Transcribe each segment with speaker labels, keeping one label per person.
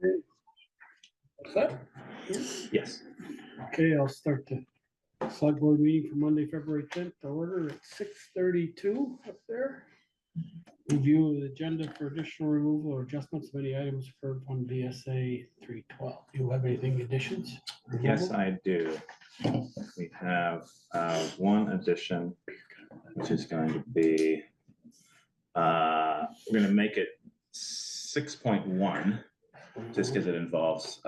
Speaker 1: What's that?
Speaker 2: Yes.
Speaker 1: Okay, I'll start the select board meeting for Monday, February 10th, to order at 6:32 up there. Review of the agenda for additional removal or adjustments of any items for on VSA 312. Do you have anything additions?
Speaker 2: Yes, I do. We have one addition, which is going to be, we're going to make it 6.1, just because it involves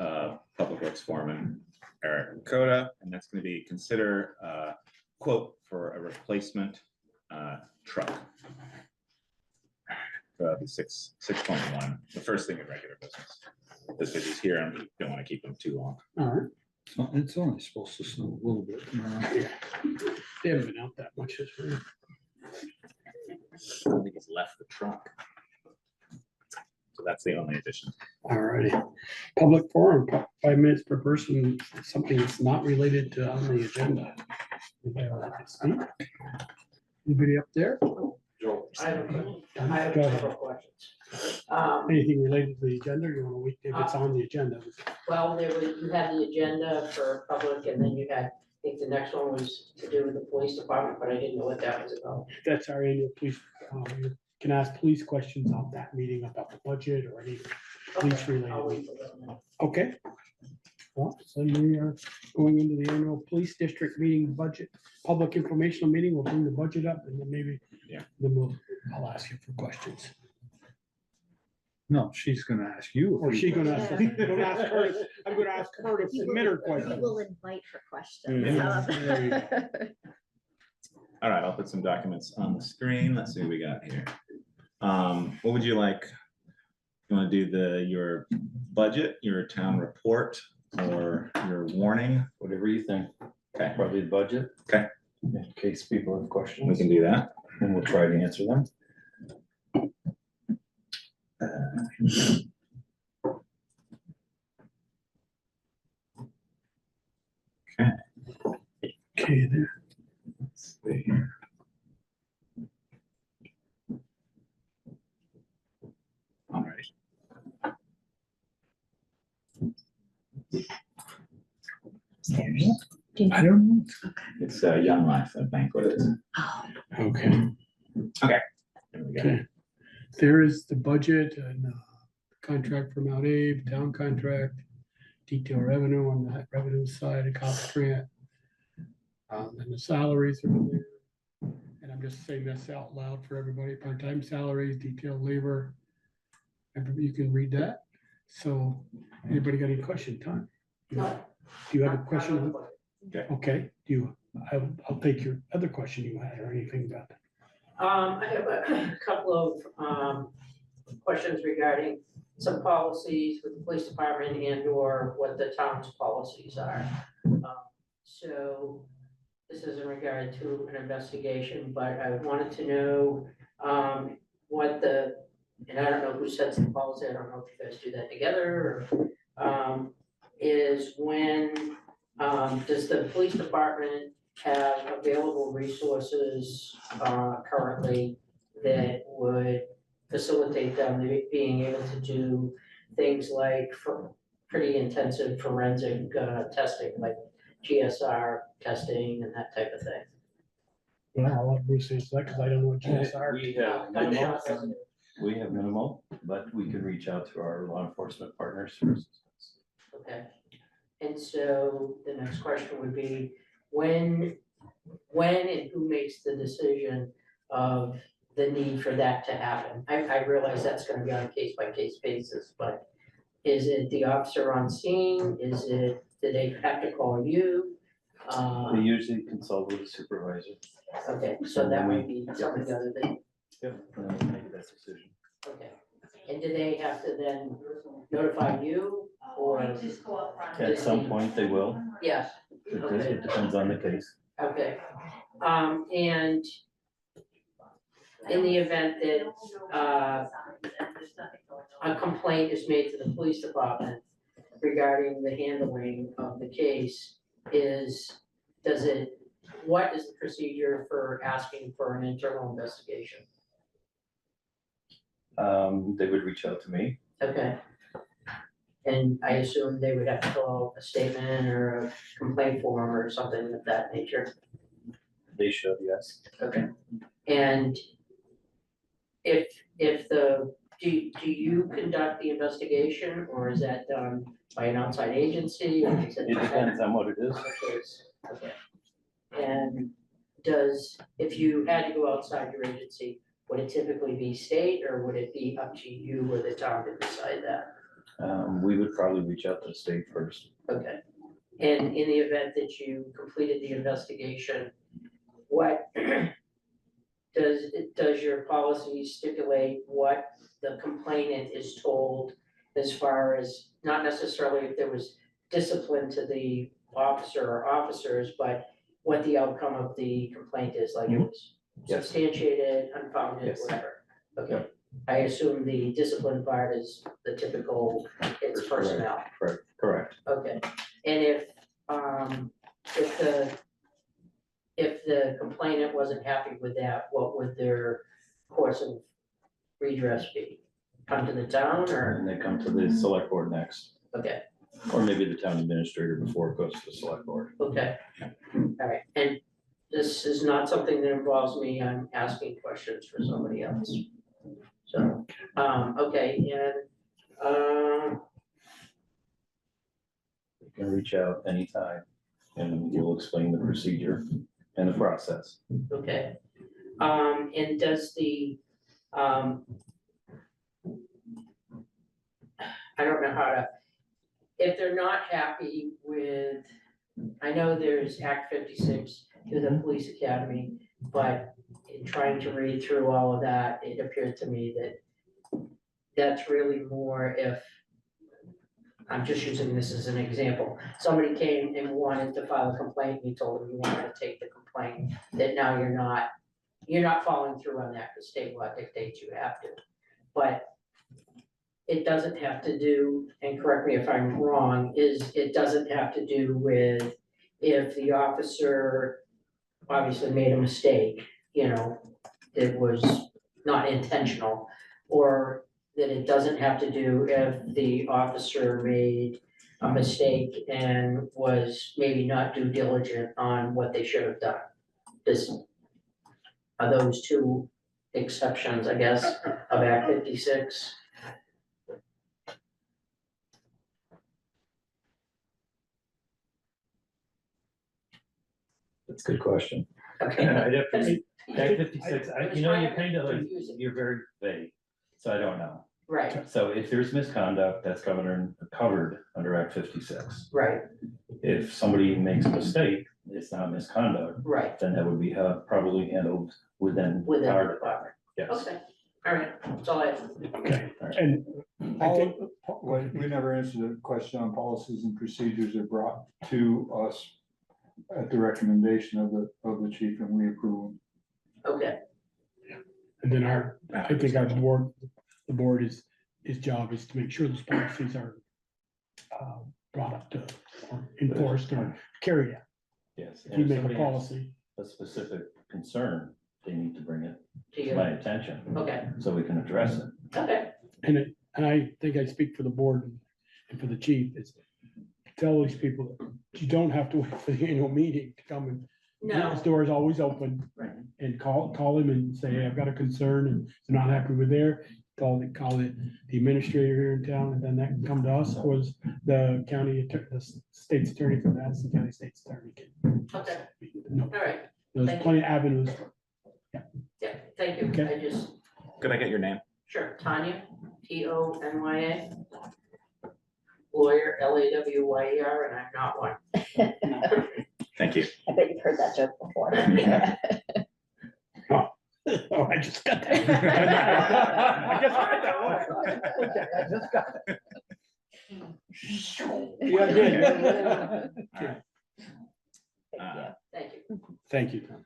Speaker 2: Public Works Foreman Eric Coda, and that's going to be consider quote for a replacement truck. So that'll be 6.1, the first thing in regular business. Just because he's here, and don't want to keep him too long.
Speaker 1: All right.
Speaker 3: It's only supposed to snow a little bit tomorrow.
Speaker 1: Yeah. They haven't been out that much this week.
Speaker 2: I think he's left the truck. So that's the only addition.
Speaker 1: All righty. Public forum, 5 minutes per person, something that's not related to on the agenda. Anybody like to speak? Anybody up there?
Speaker 4: I have
Speaker 1: Go ahead.
Speaker 4: several questions.
Speaker 1: Anything related to the agenda, or you want to wait if it's on the agenda?
Speaker 4: Well, you had the agenda for public, and then you had, I think the next one was to do with the police department, but I didn't know what that was about.
Speaker 1: That's our annual police, you can ask police questions on that meeting about the budget or any police
Speaker 4: Okay, I'll
Speaker 1: related.
Speaker 4: wait for that now.
Speaker 1: Okay. Well, so we are going into the annual police district meeting budget, public informational meeting. We'll bring the budget up and then maybe,
Speaker 2: Yeah.
Speaker 1: then I'll ask you for questions.
Speaker 3: No, she's gonna ask you.
Speaker 1: Or she gonna ask, I'm gonna ask her, I'm gonna ask her to submit her
Speaker 5: We
Speaker 1: question.
Speaker 5: will invite her questions.
Speaker 1: There you go.
Speaker 2: All right, I'll put some documents on the screen. Let's see what we got here. What would you like? You want to do your budget, your town report, or your warning?
Speaker 6: Whatever you think.
Speaker 2: Okay,
Speaker 6: Probably the budget.
Speaker 2: Okay.
Speaker 6: In case people have
Speaker 2: we
Speaker 6: questions,
Speaker 2: can do that.
Speaker 6: and we'll try to answer them.
Speaker 1: Okay, there.
Speaker 2: Let's see here. All right.
Speaker 1: I don't know.
Speaker 2: It's Young Life at Banquet.
Speaker 5: Oh,
Speaker 1: Okay,
Speaker 2: There we go.
Speaker 1: okay. There is the budget and contract for Mount Abe, town contract, detail revenue on the revenue side, a cost grant. And the salaries are in there. And I'm just saying this out loud for everybody, part-time salaries, detailed labor. Everybody, you can read that. So anybody got any question, Tom?
Speaker 4: No.
Speaker 1: Do you have a question?
Speaker 2: Okay.
Speaker 1: Okay, I'll take your other question you had or anything about that.
Speaker 4: I have a couple of questions regarding some policies with the police department and or what the town's policies are. So this is in regard to an investigation, but I wanted to know what and I don't know who sets the policy, I don't know if you guys do that together or is when does the police department have available resources currently that would facilitate them being able to do things like for pretty intensive forensic testing, like GSR testing and that type of thing?
Speaker 1: Well, I'll let Bruce answer that because I don't know what GSR.
Speaker 6: We have
Speaker 4: Gunshot
Speaker 6: minimal,
Speaker 4: residue.
Speaker 6: we have minimal, but we can reach out to our law enforcement partners for assistance.
Speaker 4: Okay, and so the next question would be, when and who makes the decision of the need for that to happen? I realize that's gonna be on a case by case basis, but is it the officer on scene? Do they have to call you?
Speaker 6: They usually consult with the supervisor.
Speaker 4: Okay, so that might be something other than,
Speaker 6: Yep. And then we make that decision.
Speaker 4: okay. And do they have to then notify you or?
Speaker 6: At some point, they will.
Speaker 4: Yes,
Speaker 6: It depends on the case.
Speaker 4: okay. And in the event that a complaint is made to the police department regarding the handling of the case, what is the procedure for asking for an internal investigation?
Speaker 6: They would reach out to me.
Speaker 4: Okay. And I assume they would have to fill out a statement or a complaint form or something of that nature.
Speaker 6: They should, yes.
Speaker 4: Okay. And if do you conduct the investigation, or is that done by an outside agency? Or is
Speaker 6: It depends on what it is.
Speaker 4: Okay. And if you had to go outside your agency, would it typically be state, or would it be up to you or the town to decide that?
Speaker 6: We would probably reach out to the state first.
Speaker 4: Okay. And in the event that you completed the investigation, what does your policy stipulate what the complainant is told as far as, not necessarily if there was discipline to the officer or officers, but what the outcome of the complaint is, like it was
Speaker 6: Yes.
Speaker 4: substantiated, unfounded,
Speaker 6: Yes.
Speaker 4: whatever? Okay, I assume the discipline part is the typical, it's personnel.
Speaker 6: Correct.
Speaker 4: Okay, and if the complainant wasn't happy with that, what would their course of redress be? Come to the town or,
Speaker 6: And they come to the select board next,
Speaker 4: okay,
Speaker 6: or maybe the town administrator before it goes to the select board.
Speaker 4: okay, all right, and this is not something that involves me, I'm asking questions for somebody else. So, okay, and,
Speaker 6: You can reach out anytime and we'll explain the procedure and the process.
Speaker 4: okay. And does I don't know how to, if they're not happy with, I know there's Act 56 to the police academy, but in trying to read through all of that, it appeared to me that that's really more if, I'm just using this as an example, somebody came and wanted to file a complaint, and you told them you wanted to take the complaint, that now you're not following through on that, because state law dictates you have to. But it doesn't have to do, and correct me if I'm wrong, it doesn't have to do with if the officer obviously made a mistake, it was not intentional, or that it doesn't have to do if the officer made a mistake and was maybe not due diligent on what they should have done. Are those two exceptions, I guess, of Act 56?
Speaker 6: That's a good question.
Speaker 4: Okay.
Speaker 6: I'd have to
Speaker 4: Because-
Speaker 6: read Act 56, you're kind of like,
Speaker 4: Confusing.
Speaker 6: you're very vague, so I don't know.
Speaker 4: Right,
Speaker 6: So if there's misconduct, that's covered under Act 56.
Speaker 4: right,
Speaker 6: If somebody makes a mistake, it's not misconduct,
Speaker 4: right,
Speaker 6: then that would be probably handled within
Speaker 4: within the
Speaker 6: our
Speaker 4: department.
Speaker 6: Yes.
Speaker 4: Okay, all right, that's all I have.
Speaker 1: Okay, and I think,
Speaker 5: We never answered the question on policies and procedures are brought to us at the recommendation of the chief, and we approve them.
Speaker 4: Okay,
Speaker 1: and then I think the board his job is to make sure those policies are brought up to, or enforced or carried out.
Speaker 6: Yes.
Speaker 1: If
Speaker 6: And
Speaker 1: you
Speaker 6: if
Speaker 1: make a
Speaker 6: somebody has
Speaker 1: policy,
Speaker 6: a specific concern, they need to bring it
Speaker 4: to
Speaker 6: to
Speaker 4: you,
Speaker 6: my attention,
Speaker 4: okay,
Speaker 6: so we can address it.
Speaker 4: okay,
Speaker 1: and I think I speak for the board and for the chief, is tell these people that you don't have to wait for the annual meeting to come and
Speaker 4: no,
Speaker 1: his door is always open.
Speaker 4: Right.
Speaker 1: And call him and say, hey, I've got a concern and they're not happy with there. Call the administrator here in town, and then that can come to us, or the the state's attorney from Madison County State's Attorney.
Speaker 4: okay,
Speaker 1: No,
Speaker 4: all right,
Speaker 1: there's
Speaker 4: Thank
Speaker 1: plenty of avenues.
Speaker 4: yeah, thank you,
Speaker 1: Okay.
Speaker 4: I just,
Speaker 2: Could I get your name?
Speaker 4: sure, Tanya, Tonya. Lawyer, LAWYER, and I'm not one.
Speaker 2: Thank you.
Speaker 7: I bet you've heard that joke before.
Speaker 1: Oh, I just got that. I just got that one. Okay, I just got it. Yeah, I did.
Speaker 2: All right.
Speaker 4: Thank you.
Speaker 1: Thank you, Tom.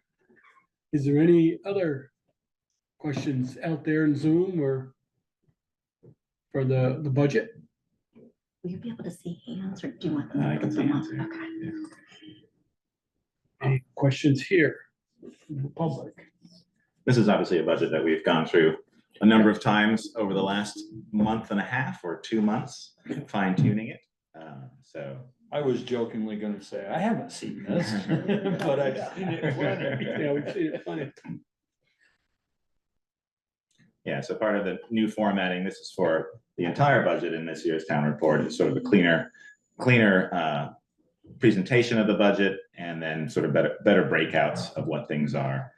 Speaker 1: Is there any other questions out there in Zoom or for the budget?
Speaker 7: Will you be able to see hands, or do you want them?
Speaker 2: I
Speaker 7: to
Speaker 2: can
Speaker 7: put
Speaker 2: see
Speaker 7: them
Speaker 2: hands
Speaker 7: up?
Speaker 2: here.
Speaker 7: Okay.
Speaker 1: Any questions here from the public?
Speaker 2: This is obviously a budget that we've gone through a number of times over the last month and a half or 2 months, fine tuning it. So
Speaker 5: I was jokingly gonna say, I haven't seen this, but I've seen it plenty.
Speaker 1: Yeah, we've seen it plenty.
Speaker 2: yeah, so part of the new formatting, this is for the entire budget in this year's town report, is sort of a cleaner presentation of the budget, and then sort of better breakouts of what things are.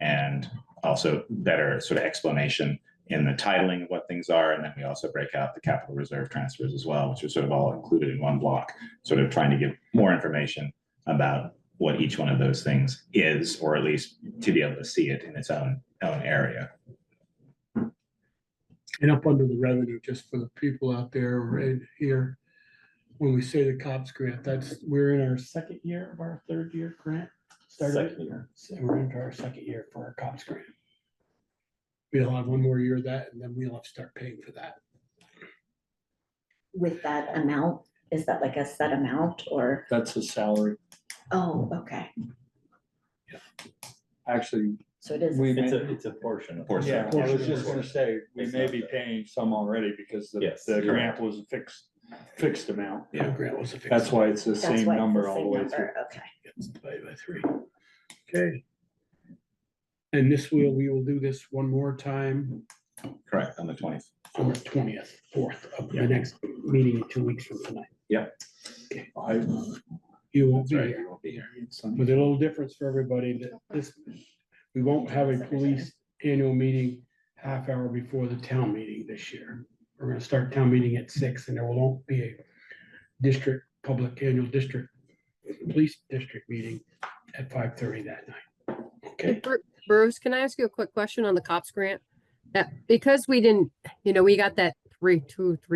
Speaker 2: And also better sort of explanation in the titling of what things are. And then we also break out the capital reserve transfers as well, which are sort of all included in one block, sort of trying to give more information about what each one of those things is, or at least to be able to see it in its own area.
Speaker 1: And up under the revenue, just for the people out there right here, when we say the COPS grant, we're in our second year of our third year grant.
Speaker 6: Second year.
Speaker 1: So we're into our second year for our COPS grant. We'll have one more year of that, and then we'll have to start paying for that.
Speaker 7: With that amount, is that like a set amount or?
Speaker 5: That's a salary.
Speaker 7: Oh, okay.
Speaker 5: Actually,
Speaker 7: So it is.
Speaker 5: we
Speaker 6: It's
Speaker 5: may,
Speaker 6: it's a portion of.
Speaker 2: Portion.
Speaker 5: yeah, I
Speaker 1: portion
Speaker 5: was
Speaker 1: of
Speaker 5: just
Speaker 1: it.
Speaker 5: gonna say, we
Speaker 6: It's
Speaker 5: may
Speaker 6: not
Speaker 5: be
Speaker 6: that.
Speaker 5: paying some already because
Speaker 6: Yes,
Speaker 5: the
Speaker 6: you're
Speaker 5: grant was a fixed amount.
Speaker 1: Yeah, grant was a fixed.
Speaker 5: That's why it's the
Speaker 7: That's
Speaker 5: same
Speaker 7: why it's
Speaker 5: number all the
Speaker 7: same
Speaker 5: way
Speaker 7: number,
Speaker 5: through.
Speaker 7: Okay.
Speaker 1: It's divided by 3. Okay. And we will do this one more time
Speaker 2: Correct, on the 20th.
Speaker 1: on the 4th of the next meeting in 2 weeks from tonight.
Speaker 5: I,
Speaker 1: You won't be
Speaker 2: That's right,
Speaker 1: here.
Speaker 2: you won't be here.
Speaker 1: With a little difference for everybody that we won't have a police annual meeting half hour before the town meeting this year. We're gonna start town meeting at 6, and there won't be a police district meeting at 5:30 that night. Okay,
Speaker 8: Bruce, can I ask you a quick question on the COPS grant? Because we didn't, we got that 3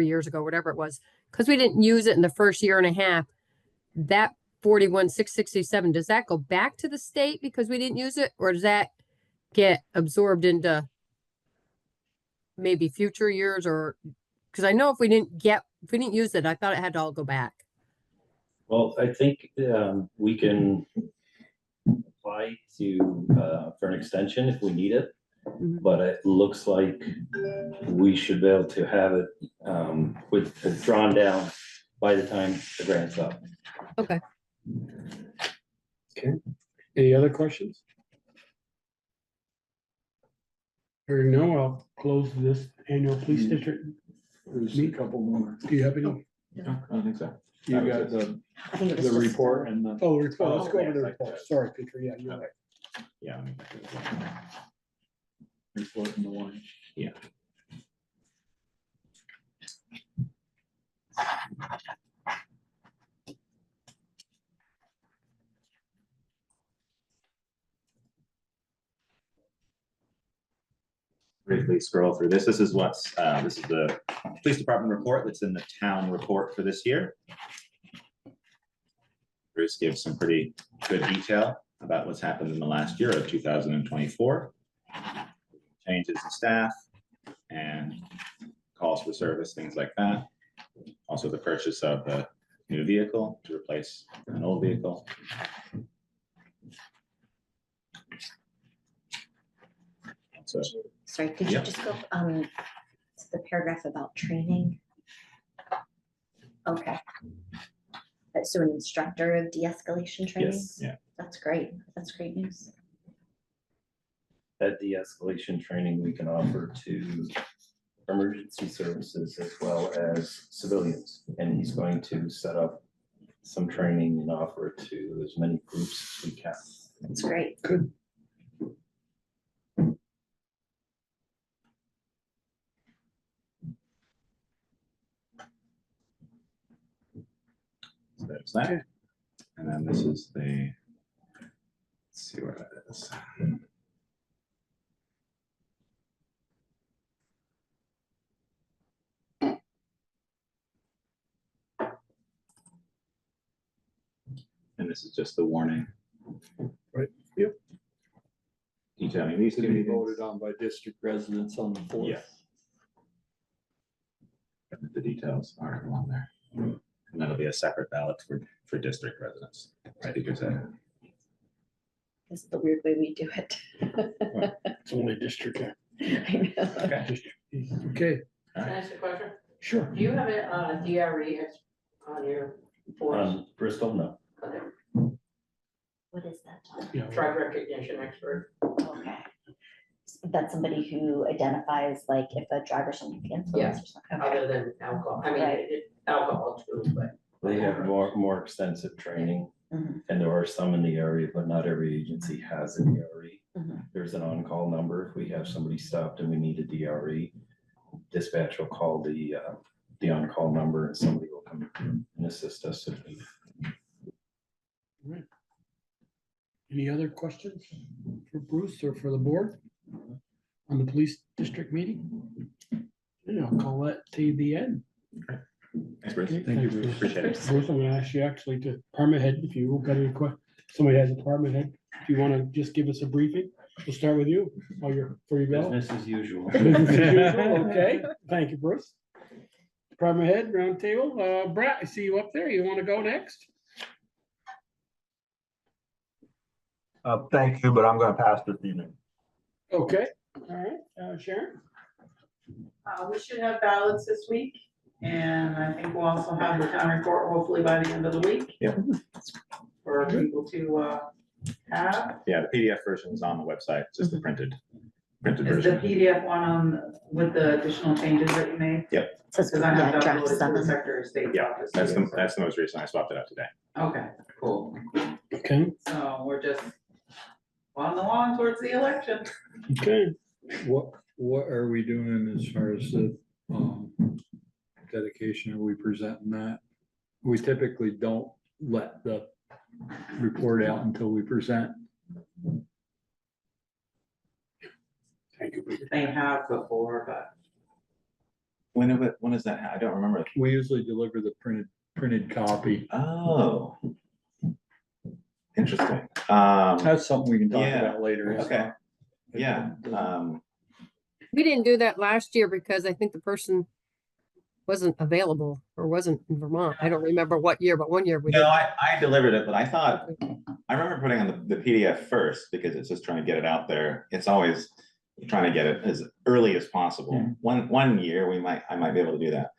Speaker 8: years ago, whatever it was, because we didn't use it in the first year and a half, that 41,667, does that go back to the state because we didn't use it, or does that get absorbed into maybe future years? Or because I know if we didn't use it, I thought it had to all go back.
Speaker 6: Well, I think we can apply for an extension if we need it.
Speaker 8: Mhm.
Speaker 6: But it looks like we should be able to have it with it drawn down by the time the grant's up.
Speaker 8: Okay.
Speaker 1: any other questions? Hearing no, I'll close this annual police district.
Speaker 5: there's a couple more.
Speaker 1: Do you have any?
Speaker 2: No, I don't think so.
Speaker 5: You got the
Speaker 7: I think it was just.
Speaker 5: report and the,
Speaker 1: Oh, the report. Let's go over the
Speaker 2: yeah,
Speaker 1: report. Sorry, Peter. Yeah, you're right.
Speaker 2: Yeah. let me-
Speaker 5: report and the one.
Speaker 2: Briefly scroll through this. This is the police department report that's in the town report for this year. Bruce gives some pretty good detail about what's happened in the last year of 2024. Changes in staff and calls for service, things like that. Also the purchase of the new vehicle to replace an old vehicle. So
Speaker 7: Sorry, could you
Speaker 2: Yeah.
Speaker 7: just go, to the paragraph about training? Okay. So an instructor of de-escalation training?
Speaker 6: Yes.
Speaker 2: Yeah.
Speaker 7: That's great. That's great news.
Speaker 6: That de-escalation training we can offer to emergency services as well as civilians. And he's going to set up some training and offer it to as many groups as we can.
Speaker 7: That's great.
Speaker 1: Good.
Speaker 2: So there's that. And then this is let's see where that is. And this is just the warning.
Speaker 1: Right, yep.
Speaker 2: Detailing these
Speaker 5: To
Speaker 2: two
Speaker 5: be
Speaker 2: meetings.
Speaker 5: voted on by district residents on the 4th.
Speaker 2: Yeah. The details are on there. And that'll be a separate ballot for district residents. Speakers at.
Speaker 7: This is the weird way we do it.
Speaker 1: It's only district.
Speaker 7: I know.
Speaker 2: Okay.
Speaker 1: Just- Okay,
Speaker 4: Can I ask a question?
Speaker 1: sure.
Speaker 4: Do you have a DRE on your force?
Speaker 6: Bristol, no.
Speaker 4: Okay.
Speaker 7: What is that, Tom?
Speaker 1: Yeah,
Speaker 4: Drug recognition expert.
Speaker 7: Okay. That's somebody who identifies like if a driver's under the influence or something. Okay.
Speaker 4: Other than alcohol, I mean,
Speaker 7: Right.
Speaker 4: alcohol too, but.
Speaker 6: They have more extensive training,
Speaker 7: Mhm.
Speaker 6: and there are some in the area, but not every agency has a DRE.
Speaker 7: Mhm.
Speaker 6: There's an on-call number. If we have somebody stopped and we need a DRE, dispatch will call the on-call number and somebody will come and assist us if needed.
Speaker 1: Any other questions for Bruce or for the board on the police district meeting? Yeah, I'll call that to the end.
Speaker 2: Thanks, Bruce.
Speaker 1: Okay,
Speaker 3: Thank you,
Speaker 1: thanks,
Speaker 3: Bruce.
Speaker 2: Appreciate it.
Speaker 1: Bruce, I'm gonna ask you actually to department head, if you got any somebody has a department head, if you wanna just give us a briefing, we'll start with you before you go.
Speaker 6: Business as usual.
Speaker 1: Business as usual, okay, thank you, Bruce. Department head, round table, Brett, I see you up there, you wanna go next?
Speaker 9: Thank you, but I'm gonna pass this evening.
Speaker 1: Okay, all right, Sharon?
Speaker 10: We should have ballots this week, and I think we'll also have the town report hopefully by the end of the week.
Speaker 2: Yep.
Speaker 10: For people to have.
Speaker 2: Yeah, the PDF version is on the website, it's just the printed
Speaker 10: Is the
Speaker 2: version.
Speaker 10: PDF one on with the additional changes that you made?
Speaker 7: Says,
Speaker 10: Because I have
Speaker 7: yeah,
Speaker 10: to
Speaker 7: draft
Speaker 10: upload it to the
Speaker 7: seven.
Speaker 10: Secretary of State's
Speaker 2: Yeah,
Speaker 10: office.
Speaker 2: that's
Speaker 10: too,
Speaker 2: the most recent, I swapped it out today.
Speaker 10: so- Okay, cool.
Speaker 1: Okay,
Speaker 10: So we're just on the lawn towards the election.
Speaker 1: okay,
Speaker 3: What are we doing as far as the, dedication? Are we presenting that? We typically don't let the report out until we present.
Speaker 1: thank you.
Speaker 10: They have before, but
Speaker 2: When is that? I don't remember.
Speaker 3: We usually deliver the printed copy.
Speaker 2: Oh. Interesting.
Speaker 3: That's something we can talk
Speaker 2: Yeah,
Speaker 3: about later. It's
Speaker 2: okay.
Speaker 3: not-
Speaker 2: Yeah,
Speaker 8: We didn't do that last year because I think the person wasn't available or wasn't in Vermont. I don't remember what year, but one year we did.
Speaker 2: no, I delivered it, but I thought, I remember putting on the PDF first because it's just trying to get it out there. It's always trying to get it as early as possible. One year I might be able to do that.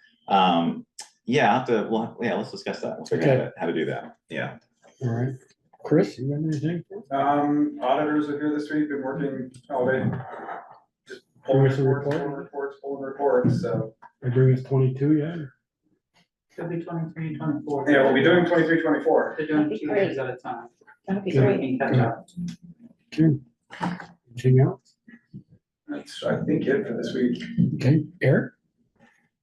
Speaker 2: Yeah, I'll have to, well, yeah, let's discuss that. We'll figure out how to do that. Yeah.
Speaker 1: All right, Chris, you got anything?
Speaker 5: Auditors are here this week, been working all day. Just
Speaker 1: Pulling
Speaker 5: reports, so.
Speaker 1: I bring us 22, yeah?
Speaker 10: it'll be 23, 24.
Speaker 5: Yeah, we'll be doing 23, 24.
Speaker 10: They're doing
Speaker 7: That'd be
Speaker 10: 2
Speaker 7: great.
Speaker 10: years at a time.
Speaker 7: That'd be
Speaker 10: So we
Speaker 7: great.
Speaker 10: can catch up.
Speaker 1: Okay. Anything else?
Speaker 5: That's, I think, it for this week.
Speaker 1: Okay, Eric?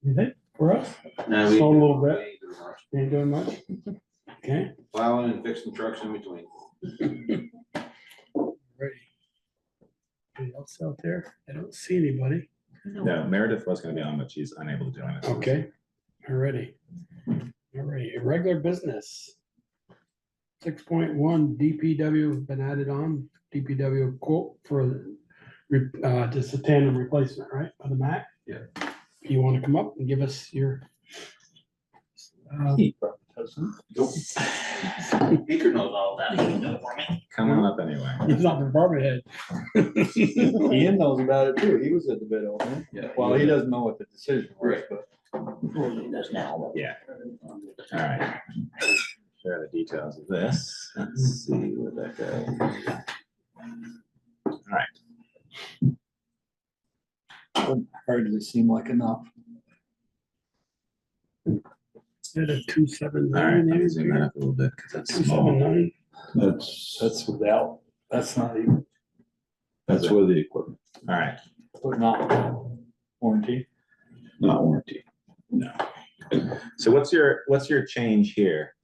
Speaker 1: Anything for us?
Speaker 11: No,
Speaker 1: Slow a little
Speaker 11: we
Speaker 1: bit.
Speaker 11: ain't doing much.
Speaker 1: Ain't doing much? Okay,
Speaker 11: Plowing and fixing trucks in between.
Speaker 1: ready. Anybody else out there? I don't see anybody.
Speaker 2: No, Meredith was gonna be on, but she's unable to join us.
Speaker 1: Okay, already. Alrighty, irregular business. 6.1 DPW has been added on, DPW quote for just a tandem replacement, right, of the Mac?
Speaker 11: Yeah.
Speaker 1: You want to come up and give us your
Speaker 11: He could know all that. He can do it for me.
Speaker 2: Come on up anyway.
Speaker 1: he's not the department head.
Speaker 3: Ian knows about it too. He was at the bid opening.
Speaker 11: Yeah.
Speaker 3: Well, he doesn't know what the decision was,
Speaker 11: Right.
Speaker 3: but.
Speaker 2: Yeah. All right. Share the details of this. Let's see where that goes.
Speaker 3: Hardly seem like enough.
Speaker 1: Instead of
Speaker 2: All right,
Speaker 1: 279.
Speaker 2: let me zoom that up a little bit because that's small.
Speaker 1: 279.
Speaker 3: That's without, that's not even,
Speaker 2: That's
Speaker 3: with the equipment,
Speaker 2: All right,
Speaker 3: but not warranty.
Speaker 2: not warranty. No. So what's your change here?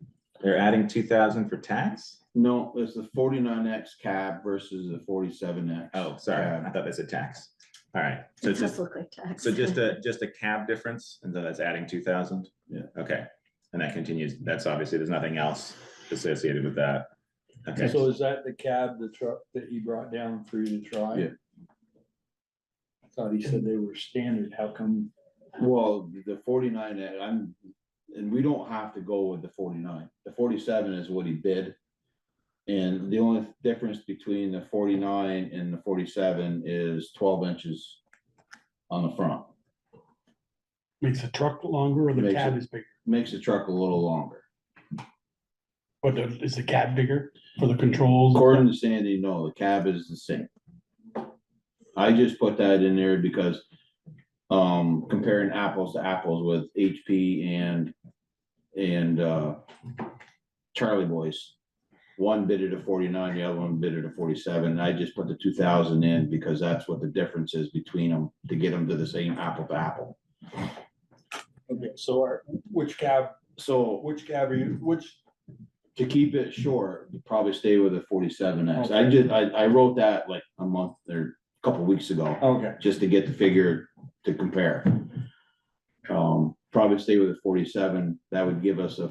Speaker 2: They're adding 2,000 for tax?
Speaker 11: No, it's the 49X cab versus the 47X.
Speaker 2: Oh, sorry, I thought they said tax. All right, so
Speaker 7: It does
Speaker 2: just,
Speaker 7: look like tax.
Speaker 2: so just a cab difference, and so that's adding 2,000?
Speaker 11: Yeah.
Speaker 2: Okay, and that continues, that's obviously, there's nothing else associated with that. Okay,
Speaker 3: So is that the cab, the truck that he brought down for you to try?
Speaker 11: Yeah.
Speaker 3: I thought he said they were standard. How come?
Speaker 11: Well, the 49, and we don't have to go with the 49. The 47 is what he bid. And the only difference between the 49 and the 47 is 12 inches on the front.
Speaker 1: Makes the truck longer or the
Speaker 11: Makes
Speaker 1: cab
Speaker 11: it-
Speaker 1: is bigger?
Speaker 11: Makes the truck a little longer.
Speaker 1: But is the cab bigger for the controls?
Speaker 11: According to Sandy, no, the cab is the same. I just put that in there because, comparing apples to apples with HP and Charlie Boys. One bid it at 49, the other one bid it at 47. I just put the 2,000 in because that's what the difference is between them to get them to the same apple to apple.
Speaker 3: Okay, so which cab are you,
Speaker 11: To keep it short, you probably stay with a 47X. I wrote that like a month or a couple weeks ago,
Speaker 3: okay,
Speaker 11: just to get the figure to compare. Probably stay with a 47. That would give us a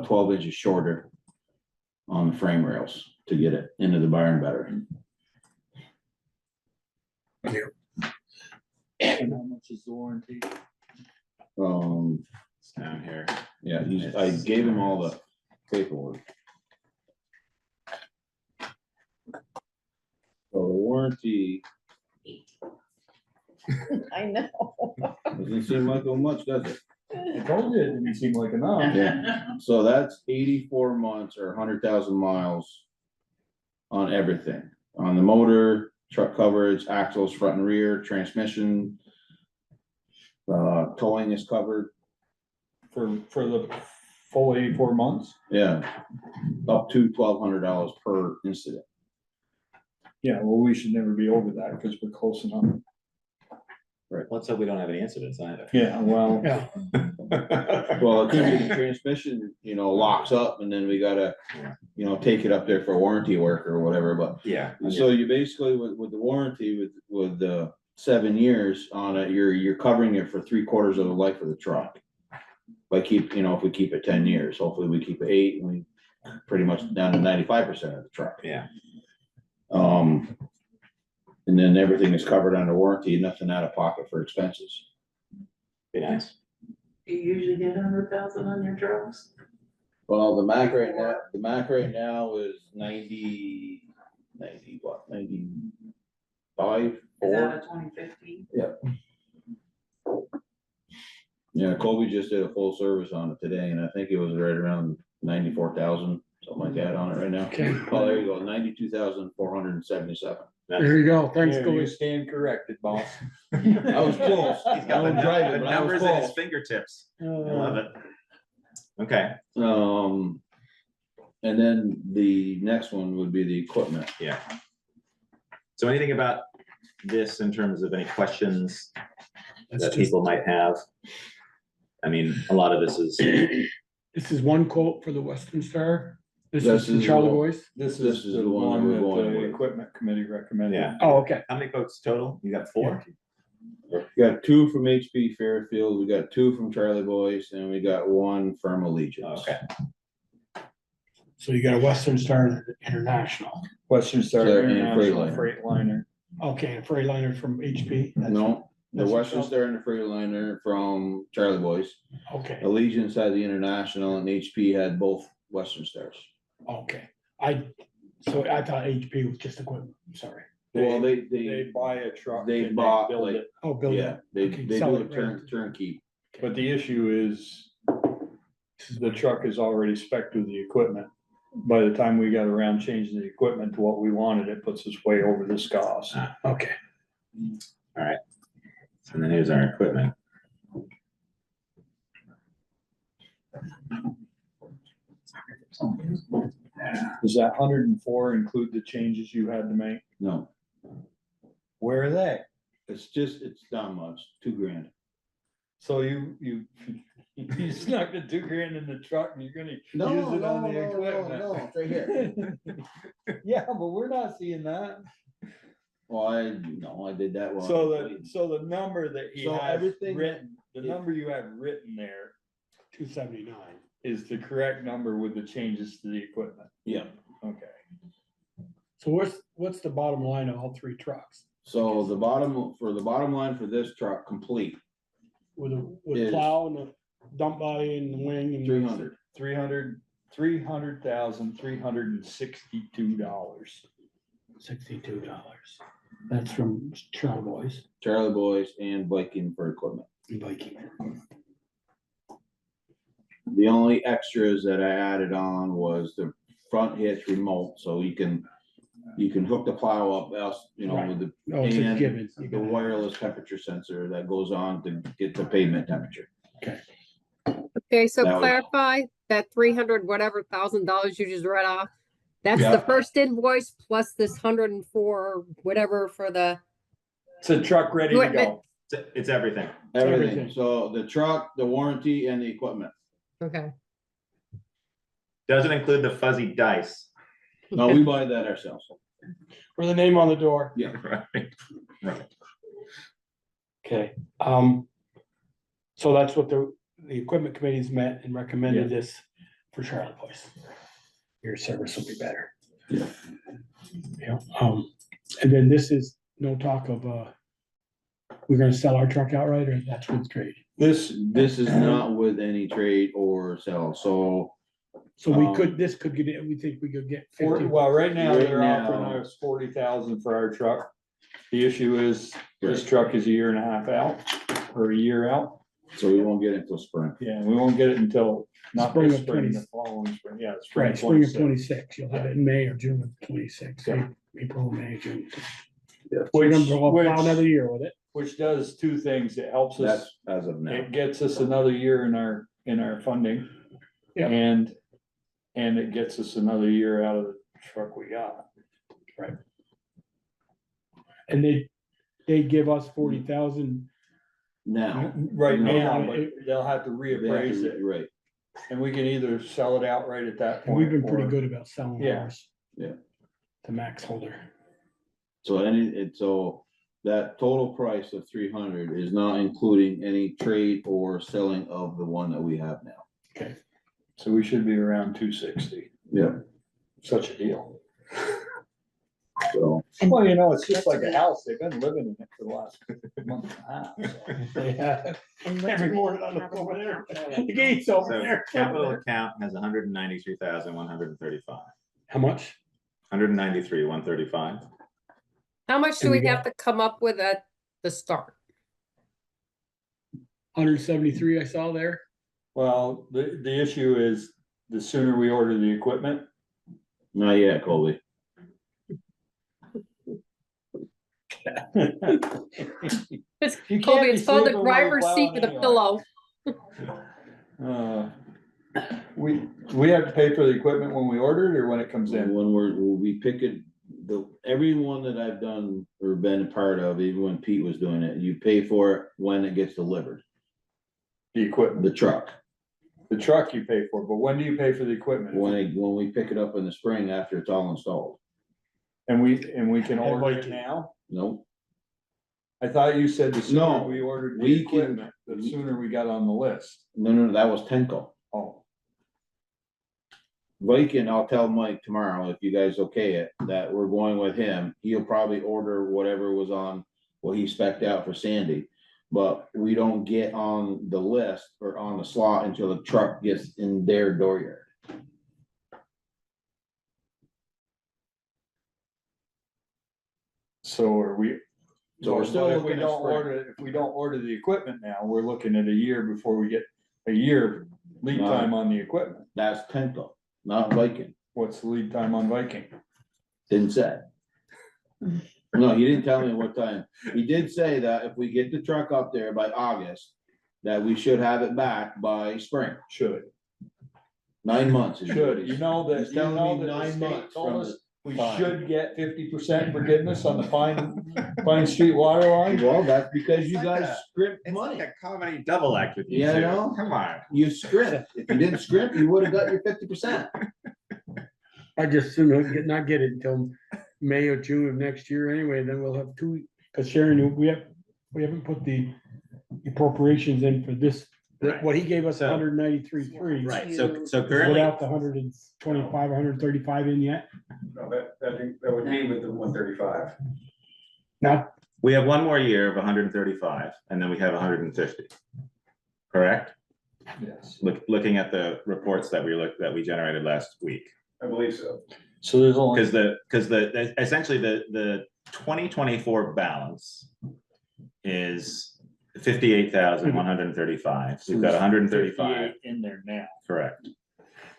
Speaker 11: 12 inches shorter on the frame rails to get it into the barn better.
Speaker 3: and how much is the warranty?
Speaker 2: It's down here.
Speaker 11: Yeah, I gave him all the paperwork. So the warranty
Speaker 7: I know.
Speaker 11: doesn't seem like so much, does it?
Speaker 3: I told you it didn't seem like enough.
Speaker 11: Yeah. So that's 84 months or 100,000 miles on everything, on the motor, truck coverage, axles, front and rear, transmission. Towing is covered,
Speaker 3: For the full 84 months?
Speaker 11: yeah, up to $1,200 per incident.
Speaker 3: Yeah, well, we should never be over that because we're close enough.
Speaker 2: Let's hope we don't have any incidents either.
Speaker 3: Yeah, well,
Speaker 1: Yeah,
Speaker 11: Well, it could be the transmission, locks up and then we gotta, take it up there for warranty work or whatever, but.
Speaker 2: Yeah.
Speaker 11: So you basically, with the warranty, with the 7 years on it, you're covering it for 3/4 of the life of the truck. If we keep it 10 years, hopefully we keep it 8, and we pretty much down to 95% of the truck.
Speaker 2: Yeah.
Speaker 11: And then everything is covered under warranty, nothing out of pocket for expenses.
Speaker 2: Be nice.
Speaker 10: You usually get 100,000 on your trucks.
Speaker 11: Well, the Mac right now is 95,
Speaker 10: Is that a 2015?
Speaker 11: Yeah, Colby just did a full service on it today, and I think it was right around 94,000, something like that on it right now.
Speaker 1: okay,
Speaker 11: Oh, there you go, 92,477.
Speaker 1: there you go, thanks,
Speaker 3: yeah, you
Speaker 1: Colby.
Speaker 3: stand corrected, boss.
Speaker 11: I was close.
Speaker 2: He's got
Speaker 11: I don't drive it,
Speaker 2: the
Speaker 11: but I was
Speaker 2: numbers at his
Speaker 11: close.
Speaker 2: fingertips. I love it. Okay,
Speaker 11: And then the next one would be the equipment.
Speaker 2: yeah. So anything about this in terms of any questions
Speaker 1: That's
Speaker 2: that
Speaker 1: just-
Speaker 2: people might have? I mean, a lot of this is,
Speaker 1: This is one quote for the Western Star. This
Speaker 11: This
Speaker 1: is from
Speaker 11: is
Speaker 1: Charlie
Speaker 11: the-
Speaker 1: Boys.
Speaker 3: This
Speaker 11: This
Speaker 3: is the one
Speaker 11: we're
Speaker 3: that
Speaker 11: going
Speaker 3: the
Speaker 11: with.
Speaker 3: equipment committee recommended.
Speaker 2: yeah.
Speaker 1: Oh, okay.
Speaker 2: How many quotes total? You got 4?
Speaker 11: We got 2 from HP Fairfield, we got 2 from Charlie Boys, and we got 1 from Allegiance.
Speaker 2: Okay.
Speaker 1: So you got a Western Star International.
Speaker 3: Western Star
Speaker 11: Star and
Speaker 3: International
Speaker 11: Freightliner.
Speaker 3: Freightliner.
Speaker 1: Okay, and Freightliner from HP. That's-
Speaker 11: No, the
Speaker 1: that's
Speaker 11: Western
Speaker 1: yourself.
Speaker 11: Star and the Freightliner from Charlie Boys.
Speaker 1: Okay,
Speaker 11: Allegiance had the International and HP had both Western Stars.
Speaker 1: okay. I thought HP was just equipment. I'm sorry.
Speaker 11: Well,
Speaker 3: They
Speaker 11: they,
Speaker 3: buy a truck.
Speaker 11: they
Speaker 3: and
Speaker 11: bought,
Speaker 3: build
Speaker 11: like-
Speaker 3: it.
Speaker 1: Oh, build
Speaker 11: yeah,
Speaker 1: it.
Speaker 11: they
Speaker 1: Okay,
Speaker 11: do
Speaker 1: sell
Speaker 11: a
Speaker 1: it right.
Speaker 11: turnkey.
Speaker 3: But the issue is the truck is already spec'd with the equipment. By the time we got around changing the equipment to what we wanted, it puts us way over this cost.
Speaker 1: Okay.
Speaker 2: And then here's our equipment.
Speaker 3: Does that 104 include the changes you had to make?
Speaker 11: No,
Speaker 3: Where are they?
Speaker 11: it's not much, $2,000.
Speaker 3: So you snuck the $2,000 in the truck and you're gonna
Speaker 11: No,
Speaker 3: use it on
Speaker 11: no,
Speaker 3: the
Speaker 11: no,
Speaker 3: equipment.
Speaker 11: no, it's right here.
Speaker 3: Yeah, but we're not seeing that.
Speaker 11: Well, I did that one.
Speaker 3: So the number that he
Speaker 11: So
Speaker 3: has
Speaker 11: everything-
Speaker 3: written, the number you have written there
Speaker 1: 279.
Speaker 3: is the correct number with the changes to the equipment.
Speaker 11: Yeah,
Speaker 3: Okay.
Speaker 1: So what's the bottom line of all 3 trucks?
Speaker 11: so the bottom line for this truck, complete,
Speaker 1: With
Speaker 11: Is-
Speaker 1: plow and the dump body and the wing and.
Speaker 11: 300.
Speaker 3: $300,362.
Speaker 1: $62. That's from Charlie Boys
Speaker 11: Charlie Boys and Viking for equipment.
Speaker 1: and Viking.
Speaker 11: The only extras that I added on was the front hitch remote, so you can hook the plow up, else, you know, with the,
Speaker 1: Oh, it's a
Speaker 11: and
Speaker 1: given. You
Speaker 11: the
Speaker 1: gotta-
Speaker 11: wireless temperature sensor that goes on to get the pavement temperature.
Speaker 8: Okay, so
Speaker 11: That was-
Speaker 8: clarify that 300 whatever $1,000 you just read off. That's the
Speaker 11: Yeah.
Speaker 8: first invoice plus this 104 whatever for the
Speaker 3: It's a truck ready to
Speaker 8: Equipment.
Speaker 3: go.
Speaker 2: It's everything.
Speaker 11: Everything,
Speaker 1: Everything.
Speaker 11: so the truck, the warranty and the equipment.
Speaker 8: okay.
Speaker 2: Doesn't include the fuzzy dice.
Speaker 11: No, we buy that ourselves.
Speaker 1: Or the name on the door.
Speaker 11: Yeah.
Speaker 2: Right, right.
Speaker 1: Okay, so that's what the equipment committee's met and recommended this for Charlotte Boys. Your service will be better.
Speaker 11: Yeah.
Speaker 1: Yeah, and then this is no talk of, we're gonna sell our truck outright, or that's with trade?
Speaker 11: This is not with any trade or sell, so
Speaker 1: So we could, this could get, we think we could get 50.
Speaker 3: Well, right now,
Speaker 11: Right
Speaker 3: they're offering
Speaker 11: now-
Speaker 3: us 40,000 for our truck. The issue is, this
Speaker 11: Right.
Speaker 3: truck is a year and a half out, or a year out.
Speaker 11: so we won't get it till spring.
Speaker 3: Yeah, we won't get it until, not
Speaker 1: Spring
Speaker 3: this
Speaker 1: of
Speaker 3: spring,
Speaker 1: 20.
Speaker 3: the following spring, yeah.
Speaker 1: Right, spring of
Speaker 3: 26.
Speaker 1: 26, you'll have it in May or June of 26,
Speaker 3: Yeah.
Speaker 1: April, May, June.
Speaker 11: Yeah.
Speaker 1: We're gonna go
Speaker 3: Which-
Speaker 1: about another year with it.
Speaker 3: Which does two things. It helps us,
Speaker 11: That's as of now.
Speaker 3: it gets us another year in our funding.
Speaker 1: Yeah.
Speaker 3: And it gets us another year out of the truck we got.
Speaker 1: And they give us 40,000.
Speaker 11: Now.
Speaker 3: Right
Speaker 11: No.
Speaker 3: now, but they'll have to
Speaker 11: They have
Speaker 3: reappraise
Speaker 11: to-
Speaker 3: it,
Speaker 11: Right,
Speaker 3: and we can either sell it outright at that
Speaker 1: And
Speaker 3: point.
Speaker 1: we've been pretty
Speaker 3: or-
Speaker 1: good about selling
Speaker 3: Yeah.
Speaker 1: ours.
Speaker 11: Yeah.
Speaker 1: To max holder.
Speaker 11: so so that total price of 300 is not including any trade or selling of the one that we have now.
Speaker 1: Okay.
Speaker 3: So we should be around 260.
Speaker 11: Yeah.
Speaker 3: Such a deal.
Speaker 11: So,
Speaker 3: Well, you know, it's just like a house. They've been living in it for the last month and a half. so.
Speaker 1: Yeah.
Speaker 7: And what
Speaker 1: Every
Speaker 7: do we
Speaker 1: morning on the
Speaker 7: have as
Speaker 1: over
Speaker 7: an
Speaker 1: there.
Speaker 7: account?
Speaker 1: The gate's over
Speaker 2: So
Speaker 1: there.
Speaker 2: capital account has 193,135.
Speaker 1: How much?
Speaker 2: 193,135.
Speaker 8: How much do
Speaker 1: And we
Speaker 8: we have to come up with at the start?
Speaker 1: 173 I saw there.
Speaker 3: Well, the issue is, the sooner we order the equipment,
Speaker 11: not yet, Colby.
Speaker 8: It's
Speaker 3: You can't
Speaker 8: Colby,
Speaker 3: be
Speaker 8: it's called the
Speaker 3: sleeping while you're
Speaker 8: driver's seat
Speaker 3: plowing
Speaker 8: with a
Speaker 3: anyway.
Speaker 8: pillow.
Speaker 3: we have to pay for the equipment when we order it or when it comes in?
Speaker 11: When we'll be picking, everyone that I've done or been a part of, even when Pete was doing it, you pay for it when it gets delivered,
Speaker 3: The equipment,
Speaker 11: the truck.
Speaker 3: the truck you pay for, but when do you pay for the equipment?
Speaker 11: When we pick it up in the spring after it's all installed.
Speaker 3: And we can order it
Speaker 1: Viking.
Speaker 3: now?
Speaker 11: Nope,
Speaker 3: I thought you said the sooner
Speaker 11: No,
Speaker 3: we ordered the
Speaker 11: we can-
Speaker 3: equipment, the sooner we got on the list.
Speaker 11: no, that was Tenco.
Speaker 3: Oh,
Speaker 11: Viking, I'll tell Mike tomorrow, if you guys okay it, that we're going with him. He'll probably order whatever was on, what he spec'd out for Sandy. But we don't get on the list or on the slot until the truck gets in their dooryard.
Speaker 3: so are we?
Speaker 11: So we're
Speaker 3: but
Speaker 11: still
Speaker 3: if we
Speaker 11: looking at
Speaker 3: don't
Speaker 11: spring.
Speaker 3: order, if we don't order the equipment now, we're looking at a year before we get a year lead
Speaker 11: No.
Speaker 3: time on the equipment.
Speaker 11: That's Tenco, not Viking.
Speaker 3: What's the lead time on Viking?
Speaker 11: Didn't say. No, he didn't tell me what time. He did say that if we get the truck up there by August, that we should have it back by spring.
Speaker 3: Should,
Speaker 11: 9 months. is what
Speaker 3: should,
Speaker 11: he's-
Speaker 3: you know that,
Speaker 11: he's
Speaker 3: you
Speaker 11: telling
Speaker 3: know
Speaker 11: me
Speaker 3: that the
Speaker 11: 9
Speaker 3: state
Speaker 11: months
Speaker 3: told
Speaker 11: from
Speaker 3: us
Speaker 11: the
Speaker 3: we
Speaker 11: time.
Speaker 3: should get 50% forgiveness on the Pine Street water line?
Speaker 11: Well, that's because you
Speaker 2: It's like
Speaker 11: guys
Speaker 2: a-
Speaker 11: script
Speaker 2: It's
Speaker 11: money.
Speaker 2: like a comedy double act with you
Speaker 11: Yeah, I
Speaker 2: two.
Speaker 11: know.
Speaker 2: Come on.
Speaker 11: You script. If you didn't script, you would have got your 50%.
Speaker 1: I just assume not get it until May or June of next year anyway, then we'll have two, because Sharon, we haven't put the appropriations in for this.
Speaker 2: Right.
Speaker 1: What he gave us,
Speaker 2: So-
Speaker 1: 193.3.
Speaker 2: Right, so
Speaker 1: Without
Speaker 2: currently,
Speaker 1: the 125, 135 in yet?
Speaker 9: No, that would be with the 135.
Speaker 1: Not,
Speaker 2: we have one more year of 135, and then we have 150. Correct?
Speaker 3: Yes.
Speaker 2: Looking at the reports that we generated last week.
Speaker 9: I believe so.
Speaker 3: So there's only,
Speaker 2: Because essentially the 2024 balance is 58,135. We've got 135,
Speaker 3: 58 in there now.
Speaker 2: correct?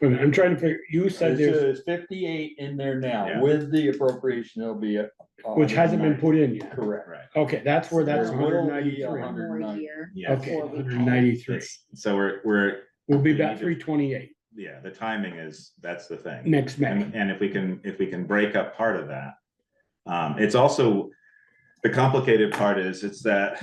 Speaker 1: Wait a minute, I'm trying to figure, you said there's,
Speaker 3: There's 58 in there
Speaker 2: Yeah.
Speaker 3: now. With the appropriation, there'll be a.
Speaker 1: which hasn't been put in yet.
Speaker 3: Correct.
Speaker 2: Right.
Speaker 1: Okay, that's where that's
Speaker 3: There will be
Speaker 1: 193.
Speaker 3: 190.
Speaker 7: year.
Speaker 2: Yeah.
Speaker 1: Okay, 193.
Speaker 2: So we're,
Speaker 1: We'll be
Speaker 2: we
Speaker 1: about
Speaker 2: need to-
Speaker 1: 328
Speaker 2: yeah, the timing is, that's the thing.
Speaker 1: next May.
Speaker 2: And if we can break up part of that. It's also, the complicated part is, it's that